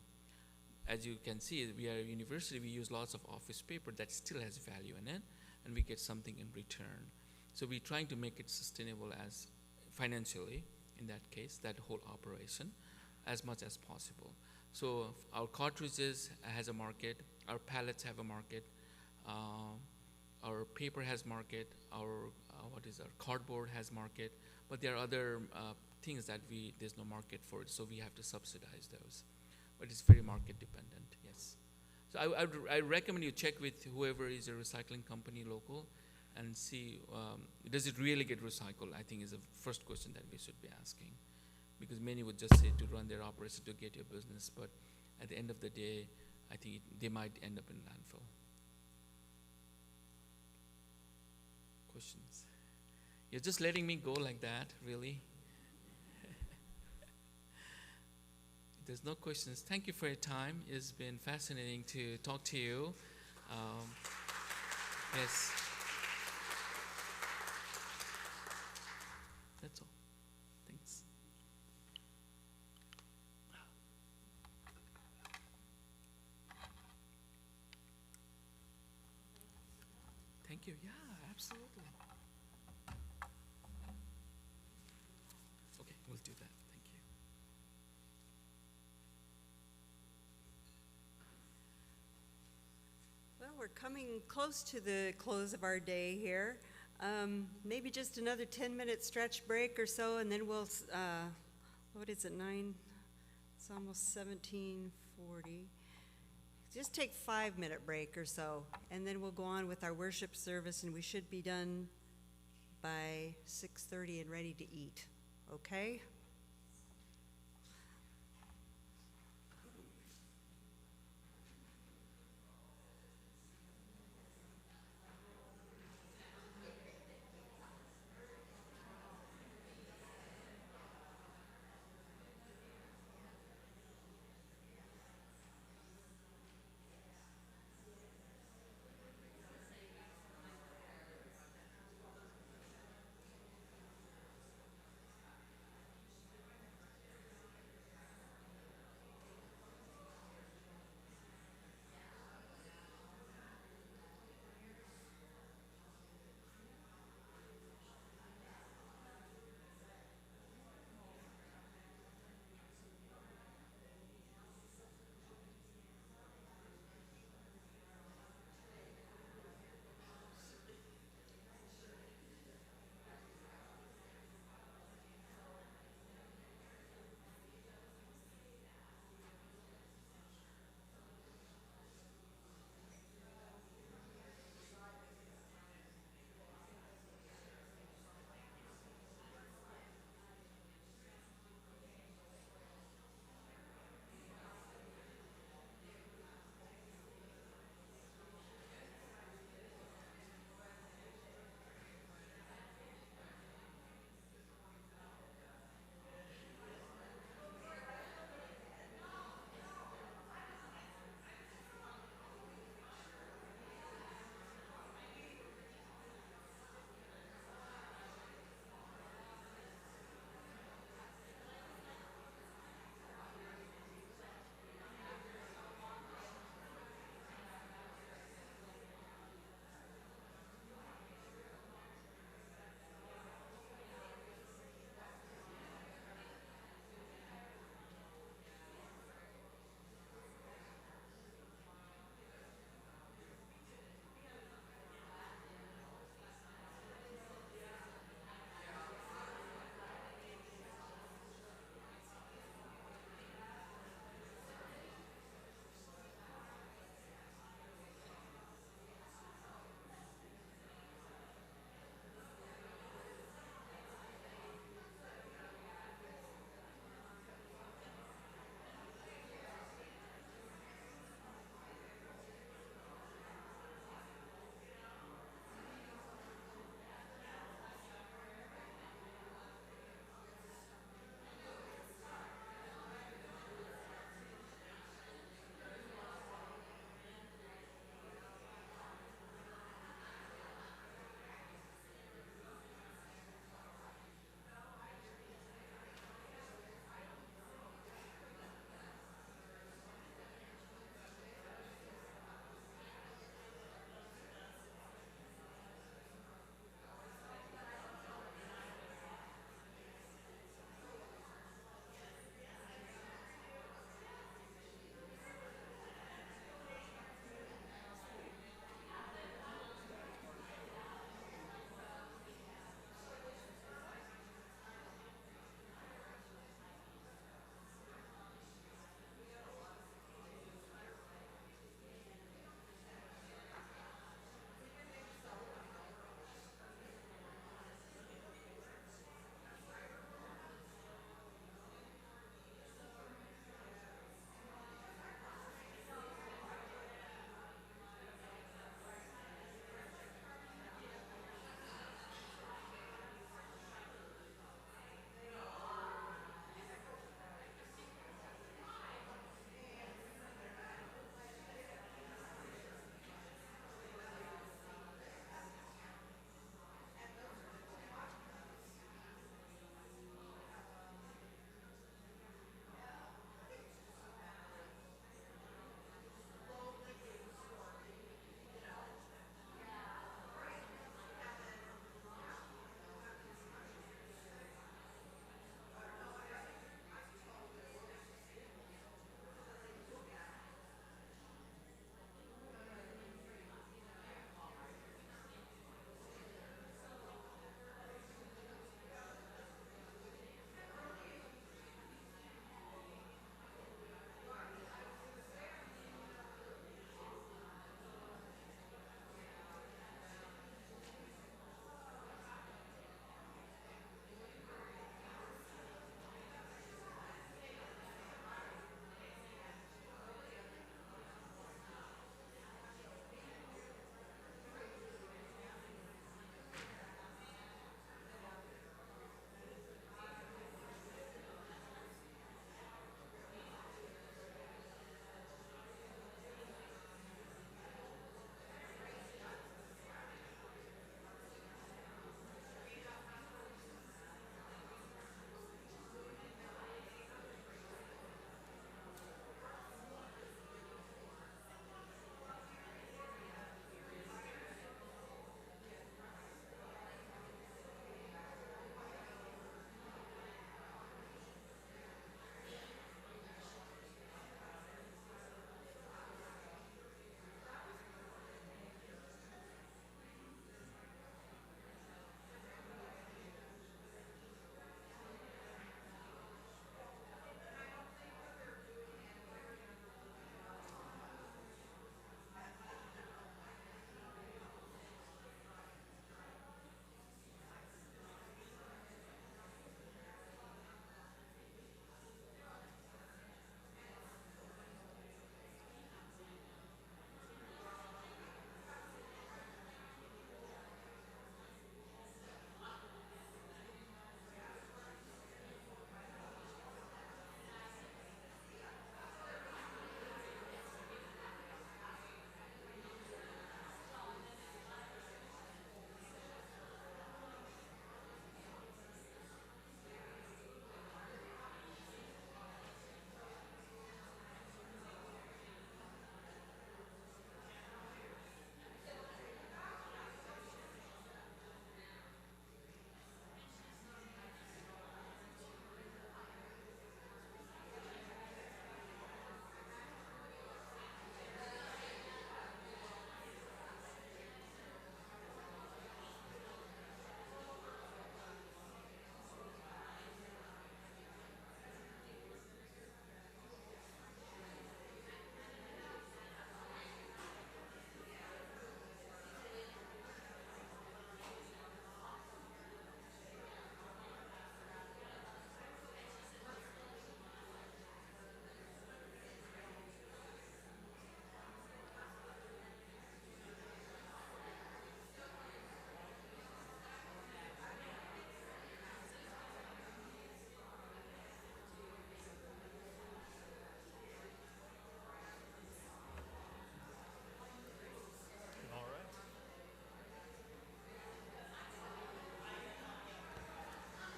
As you can see, we are a university, we use lots of office paper that still has value in it, and we get something in return. So we're trying to make it sustainable as financially, in that case, that whole operation, as much as possible. So our cartridges has a market, our pallets have a market, our paper has market, our cardboard has market, but there are other things that there's no market for it, so we have to subsidize those. But it's very market dependent, yes. So I recommend you check with whoever is a recycling company local and see, does it really get recycled? I think is the first question that we should be asking. Because many would just say to run their operation to get your business, but at the end of the day, I think they might end up in landfill. Questions? You're just letting me go like that, really? There's no questions. Thank you for your time. It's been fascinating to talk to you. Yes. That's all. Thanks. Thank you. Yeah, absolutely. Okay, we'll do that. Thank you.
Well, we're coming close to the close of our day here. Maybe just another 10-minute stretch break or so, and then we'll, what is it, 9? It's almost 17:40. Just take 5-minute break or so, and then we'll go on with our worship service, and we should be done by 6:30 and ready to eat, okay?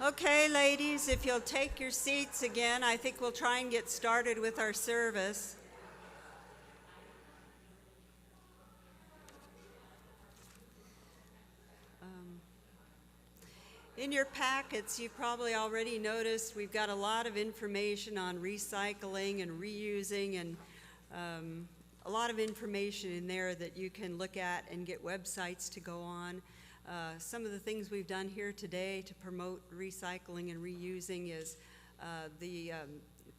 Okay, ladies, if you'll take your seats again, I think we'll try and get started with our service. In your packets, you've probably already noticed we've got a lot of information on recycling and reusing, and a lot of information in there that you can look at and get websites to go on. Some of the things we've done here today to promote recycling and reusing is the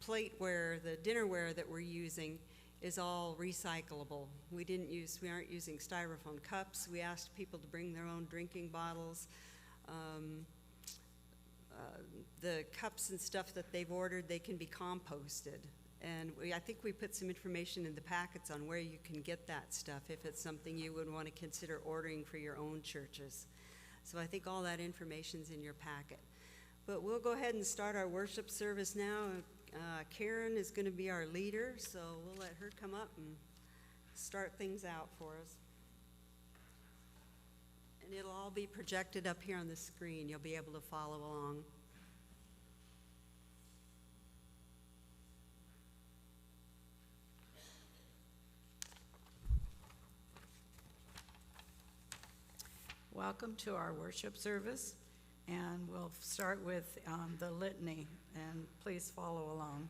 plateware, the dinnerware that we're using is all recyclable. We aren't using styrofoam cups. We asked people to bring their own drinking bottles. The cups and stuff that they've ordered, they can be composted. And I think we put some information in the packets on where you can get that stuff if it's something you would want to consider ordering for your own churches. So I think all that information's in your packet. But we'll go ahead and start our worship service now. Karen is going to be our leader, so we'll let her come up and start things out for us. And it'll all be projected up here on the screen. You'll be able to follow along.
Welcome to our worship service, and we'll start with the litany, and please follow along.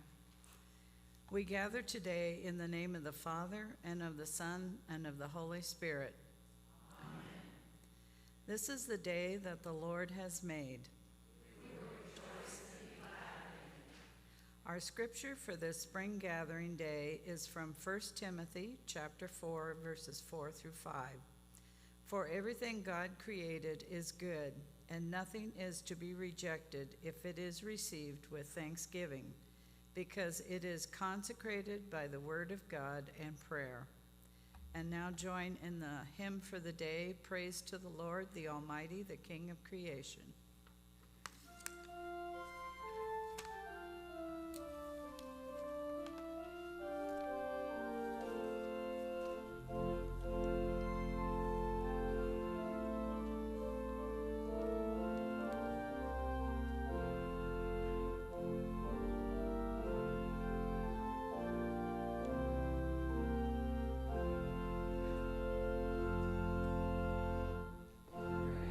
We gather today in the name of the Father, and of the Son, and of the Holy Spirit. Amen. This is the day that the Lord has made. We will rejoice and be glad in it. Our scripture for this spring gathering day is from 1 Timothy chapter 4, verses 4 through 5. For everything God created is good, and nothing is to be rejected if it is received with thanksgiving, because it is consecrated by the word of God and prayer. And now join in the hymn for the day, Praise to the Lord, the Almighty, the King of creation.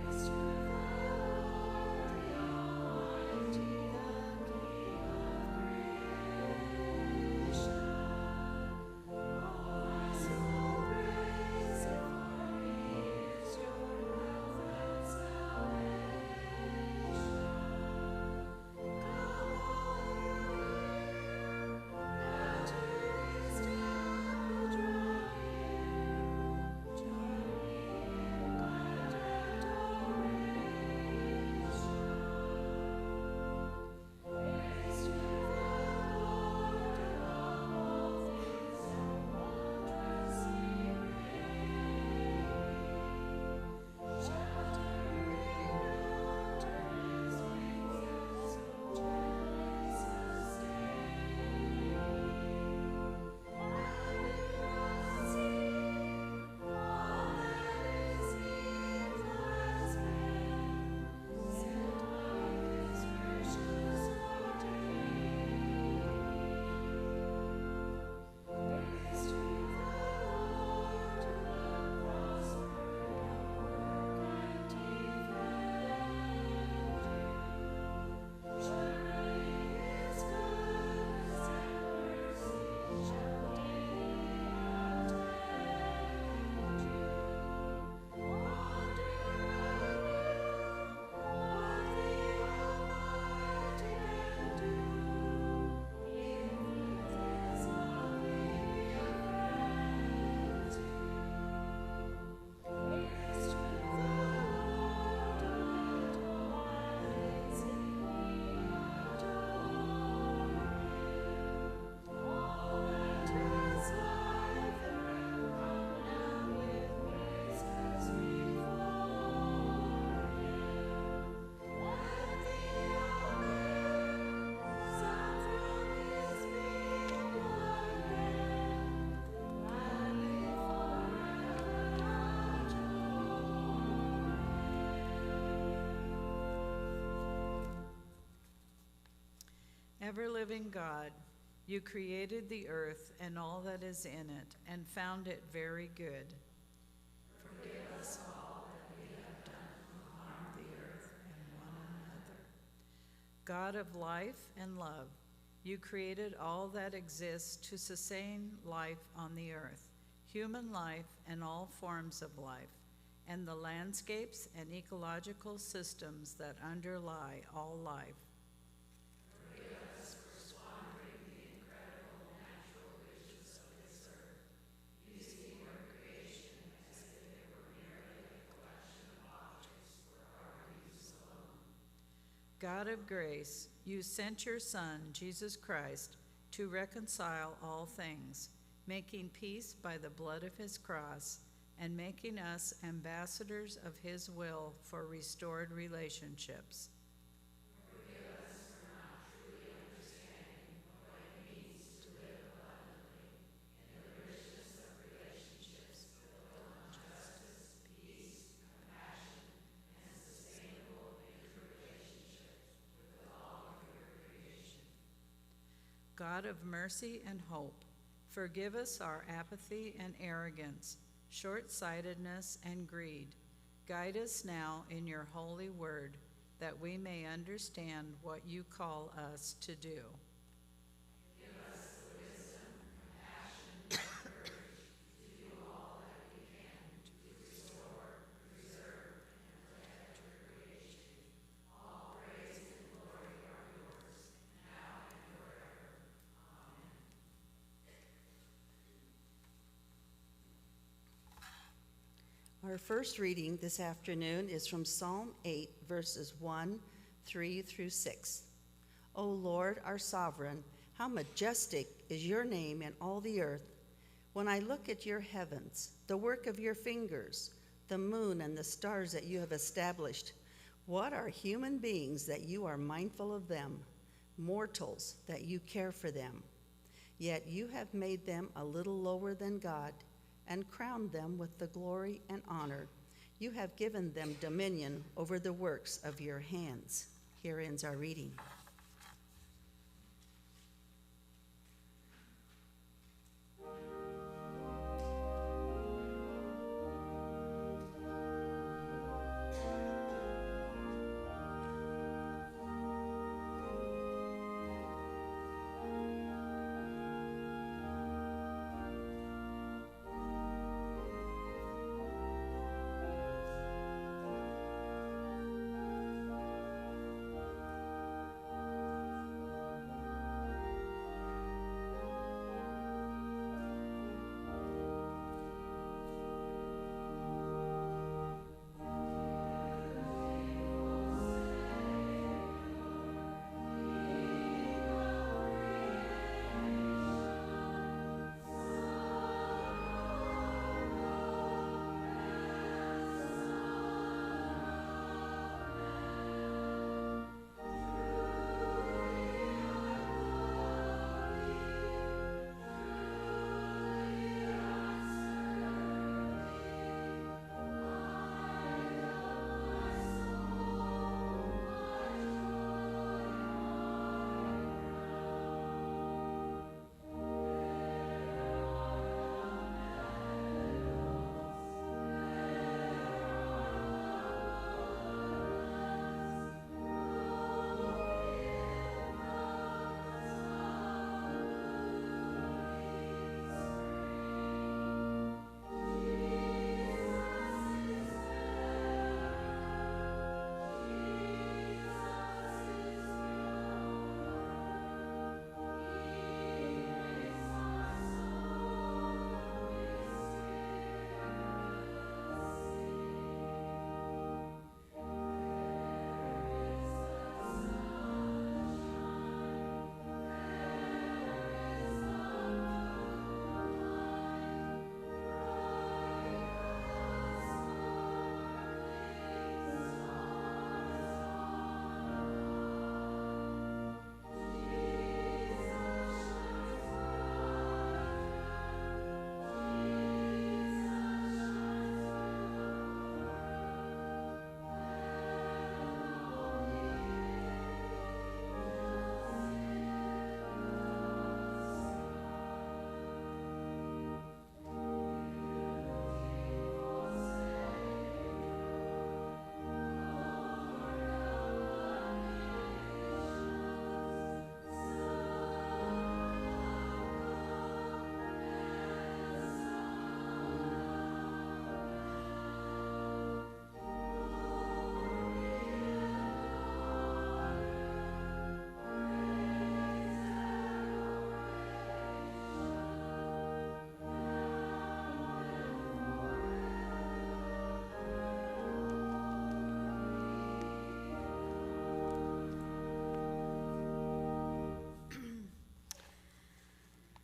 Praise to the ever-living God, you created the earth and all that is in it, and found it very good. Forgive us all that we have done to harm the earth and one another. God of life and love, you created all that exists to sustain life on the earth, human life and all forms of life, and the landscapes and ecological systems that underlie all life. Forgive us for squandering the incredible natural riches of this earth, using your creation as if it were merely a collection of objects for our use alone. God of grace, you sent your Son, Jesus Christ, to reconcile all things, making peace by the blood of his cross, and making us ambassadors of his will for restored relationships. Forgive us for not truly understanding what it means to live abundantly in the richness of relationships built on justice, peace, compassion, and sustainable interrelationships with all of your creation. God of mercy and hope, forgive us our apathy and arrogance, short-sightedness and greed. Guide us now in your holy word, that we may understand what you call us to do. Give us the wisdom, compassion, and courage to do all that we can to restore, preserve, and protect your creation. All praise and glory are yours, now and forever. Amen.
Our first reading this afternoon is from Psalm 8, verses 1, 3 through 6. O Lord, our sovereign, how majestic is your name in all the earth. When I look at your heavens, the work of your fingers, the moon and the stars that you have established, what are human beings that you are mindful of them, mortals that you care for them? Yet you have made them a little lower than God, and crowned them with the glory and honor. You have given them dominion over the works of your hands. Here ends our reading.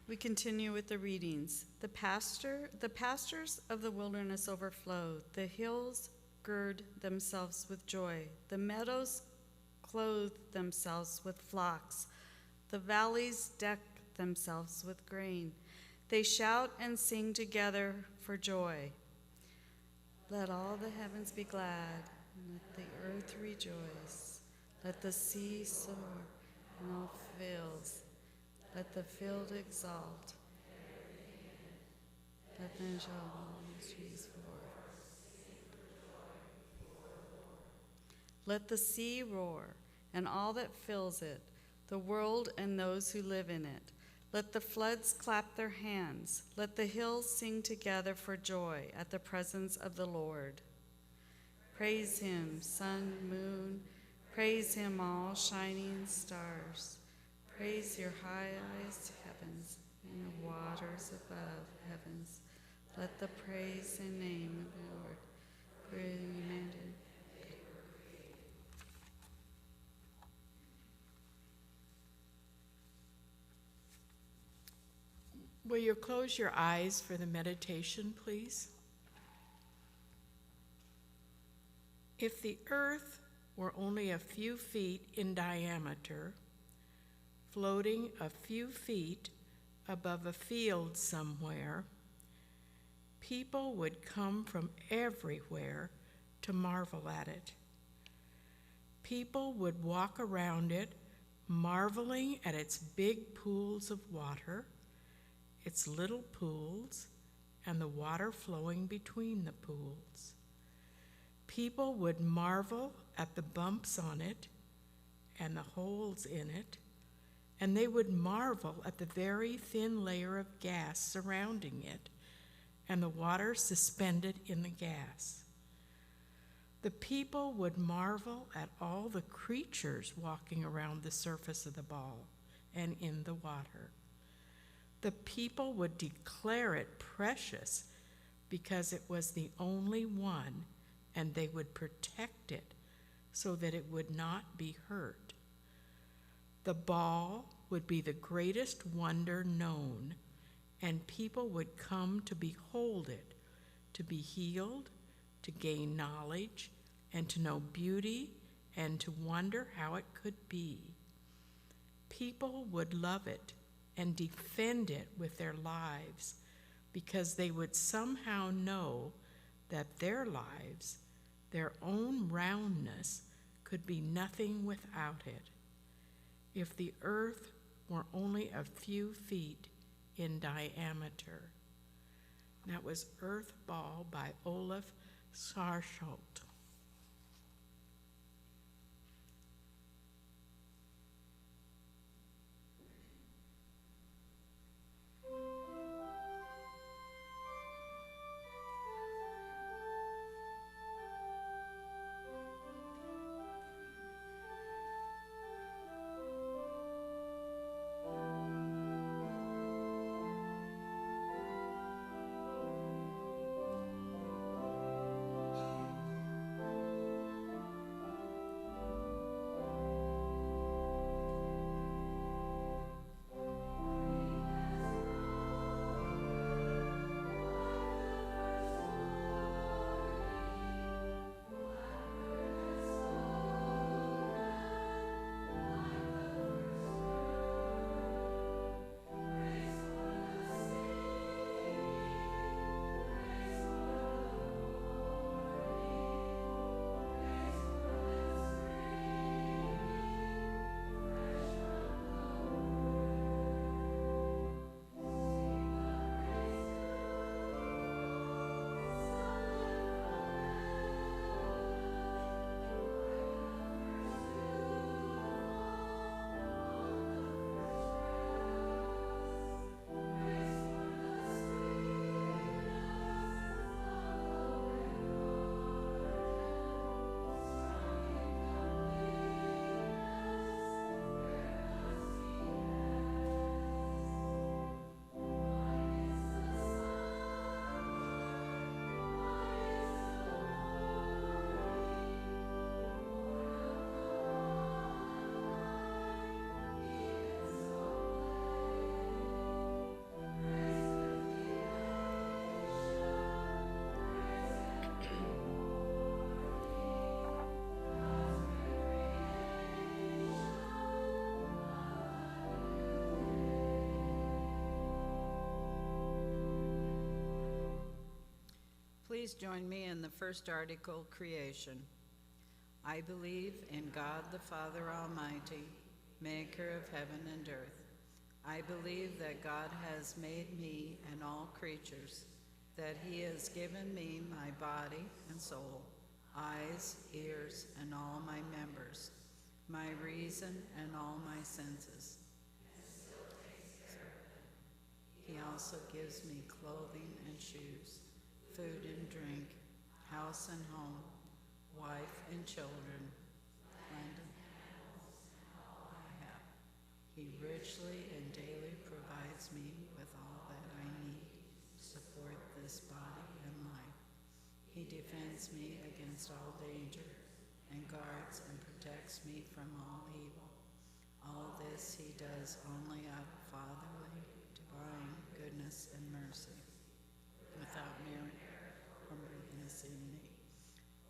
We continue with the readings. The pastures of the wilderness overflow. The hills gird themselves with joy. The meadows clothe themselves with flocks. The valleys deck themselves with grain. They shout and sing together for joy. Let all the heavens be glad, and let the earth rejoice. Let the sea soar, and all fields. Let the field exalt. Let them show all the trees forth. Let the sea roar, and all that fills it, the world and those who live in it. Let the floods clap their hands. Let the hills sing together for joy at the presence of the Lord. Praise him, sun, moon. Praise him, all shining stars. Praise your highest heavens and the waters above heavens. Let the praise and name of the Lord be commanded.
Will you close your eyes for the meditation, please? If the earth were only a few feet in diameter, floating a few feet above a field somewhere, people would come from everywhere to marvel at it. People would walk around it, marveling at its big pools of water, its little pools, and the water flowing between the pools. People would marvel at the bumps on it and the holes in it, and they would marvel at the very thin layer of gas surrounding it and the water suspended in the gas. The people would marvel at all the creatures walking around the surface of the ball and in the water. The people would declare it precious because it was the only one, and they would protect it so that it would not be hurt. The ball would be the greatest wonder known, and people would come to behold it, to be healed, to gain knowledge, and to know beauty, and to wonder how it could be. People would love it and defend it with their lives, because they would somehow know that their lives, their own roundness, could be nothing without it. If the earth were only a few feet in diameter. That was Earth Ball by Olaf Sarsholt.
Please join me in the first article, creation. I believe in God the Father Almighty, maker of heaven and earth. I believe that God has made me and all creatures, that he has given me my body and soul, eyes, ears, and all my members, my reason and all my senses. He also gives me clothing and shoes, food and drink, house and home, wife and children, land and all I have. He richly and daily provides me with all that I need to support this body and life. He defends me against all danger and guards and protects me from all evil. All this he does only out of fatherly, divine goodness and mercy, without merit or weakness in me.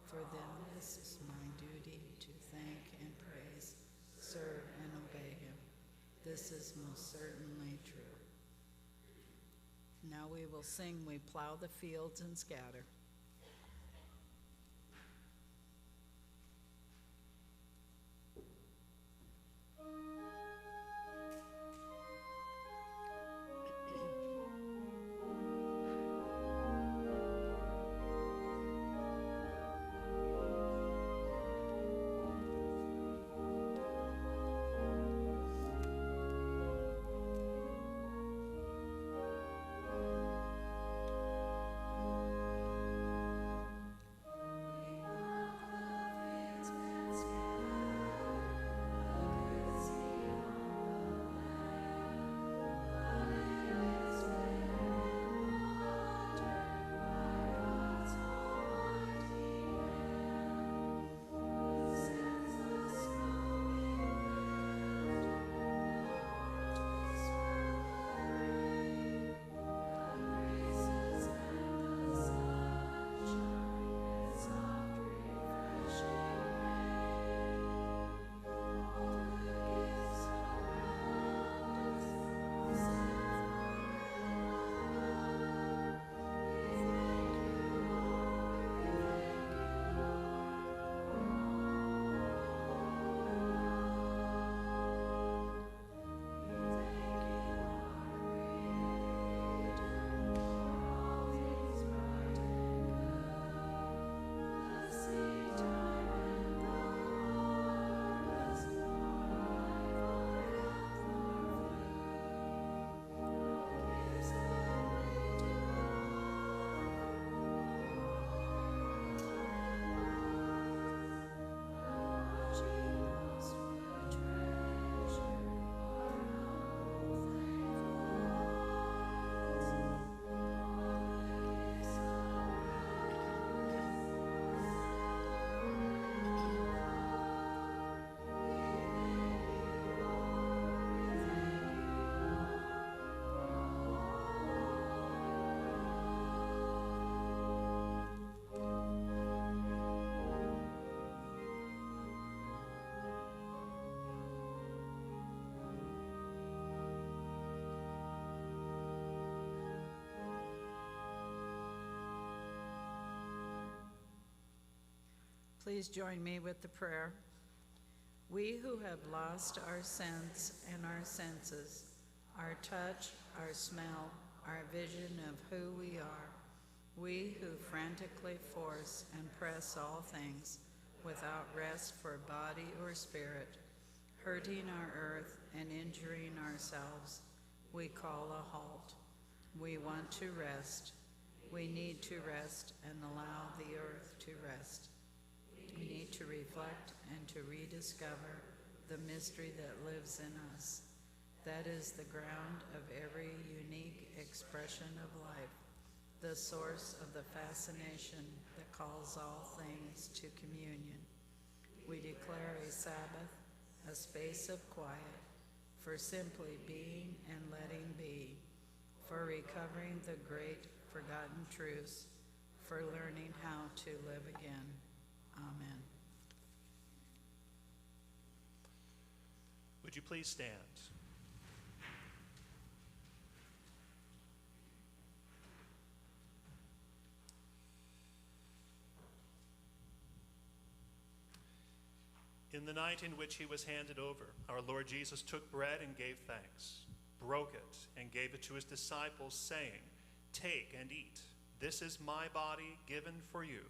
For then this is my duty to thank and praise, serve and obey him. This is most certainly true. Now we will sing, we plow the fields and scatter. Please join me with the prayer. We who have lost our sense and our senses, our touch, our smell, our vision of who we are, we who frantically force and press all things without rest for body or spirit, hurting our earth and injuring ourselves, we call a halt. We want to rest. We need to rest and allow the earth to rest. We need to reflect and to rediscover the mystery that lives in us. That is the ground of every unique expression of life, the source of the fascination that calls all things to communion. We declare a Sabbath, a space of quiet, for simply being and letting be, for recovering the great forgotten truths, for learning how to live again. Amen.
Would you please stand? In the night in which he was handed over, our Lord Jesus took bread and gave thanks, broke it, and gave it to his disciples, saying, "Take and eat. This is my body given for you.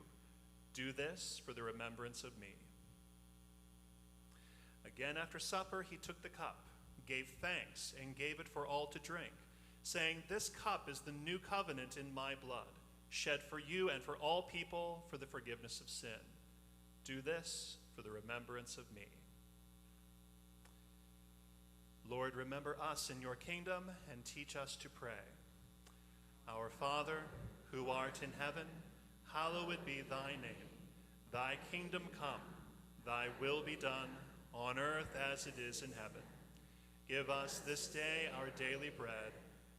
Do this for the remembrance of me." Again after supper he took the cup, gave thanks, and gave it for all to drink, saying, "This cup is the new covenant in my blood, shed for you and for all people for the forgiveness of sin. Do this for the remembrance of me." Lord, remember us in your kingdom and teach us to pray. Our Father, who art in heaven, hallowed be thy name. Thy kingdom come, thy will be done, on earth as it is in heaven. Give us this day our daily bread,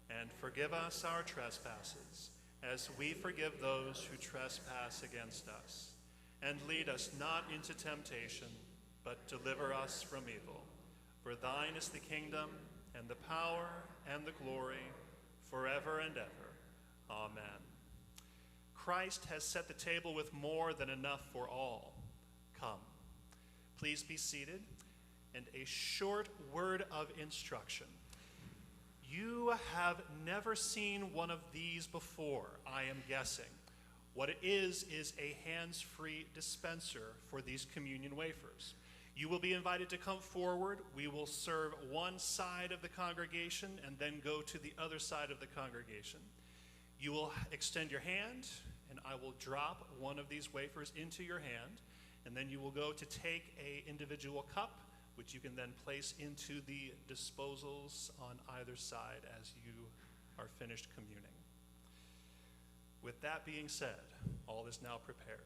and forgive us our trespasses, as we forgive those who trespass against us. And lead us not into temptation, but deliver us from evil. For thine is the kingdom, and the power, and the glory, forever and ever. Amen. Christ has set the table with more than enough for all. Come. Please be seated, and a short word of instruction. You have never seen one of these before, I am guessing. What it is a hands-free dispenser for these communion wafers. You will be invited to come forward. We will serve one side of the congregation and then go to the other side of the congregation. You will extend your hand, and I will drop one of these wafers into your hand, and then you will go to take an individual cup, which you can then place into the disposals on either side as you are finished communing. With that being said, all is now prepared.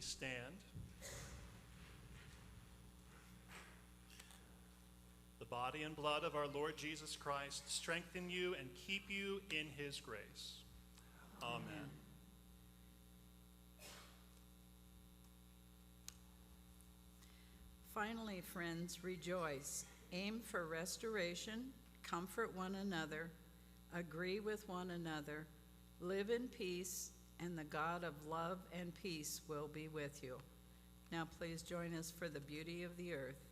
Please stand. The body and blood of our Lord Jesus Christ strengthen you and keep you in his grace. Amen.
Finally, friends, rejoice. Aim for restoration, comfort one another, agree with one another, live in peace, and the God of love and peace will be with you. Now please join us for the beauty of the earth.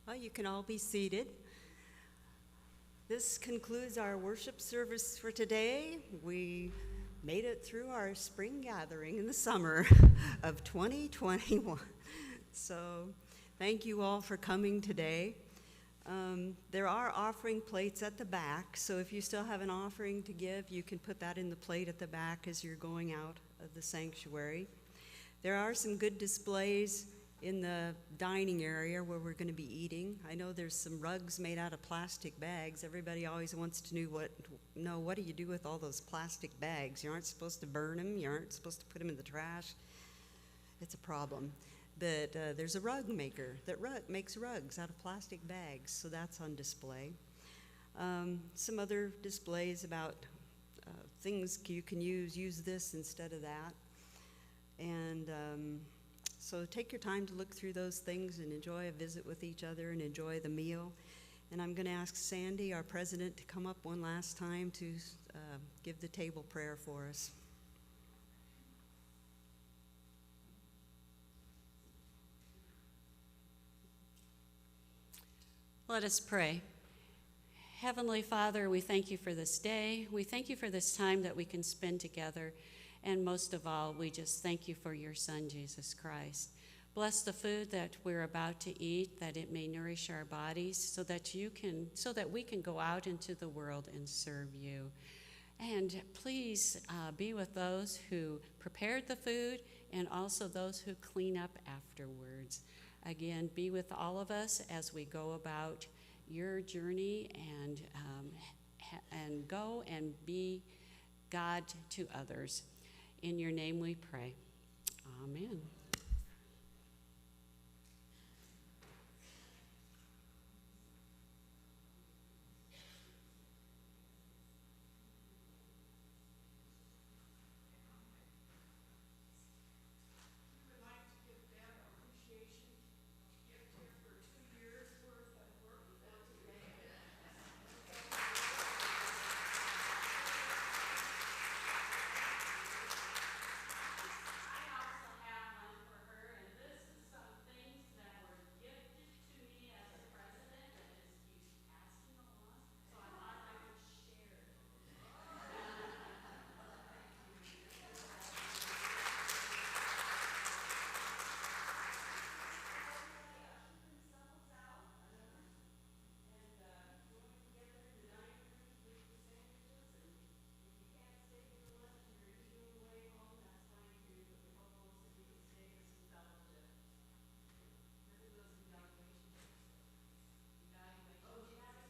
Well, you can all be seated. This concludes our worship service for today. We made it through our spring gathering in the summer of 2021. So thank you all for coming today. There are offering plates at the back, so if you still have an offering to give, you can put that in the plate at the back as you're going out of the sanctuary. There are some good displays in the dining area where we're going to be eating. I know there's some rugs made out of plastic bags. Everybody always wants to know what do you do with all those plastic bags? You aren't supposed to burn them. You aren't supposed to put them in the trash. It's a problem. But there's a rug maker that makes rugs out of plastic bags, so that's on display. Some other displays about things you can use this instead of that. And so take your time to look through those things and enjoy a visit with each other and enjoy the meal. And I'm going to ask Sandy, our president, to come up one last time to give the table prayer for us.
Let us pray. Heavenly Father, we thank you for this day. We thank you for this time that we can spend together. And most of all, we just thank you for your Son, Jesus Christ. Bless the food that we're about to eat, that it may nourish our bodies, so that we can go out into the world and serve you. And please be with those who prepared the food and also those who clean up afterwards. Again, be with all of us as we go about your journey and go and be God to others. In your name we pray. Amen.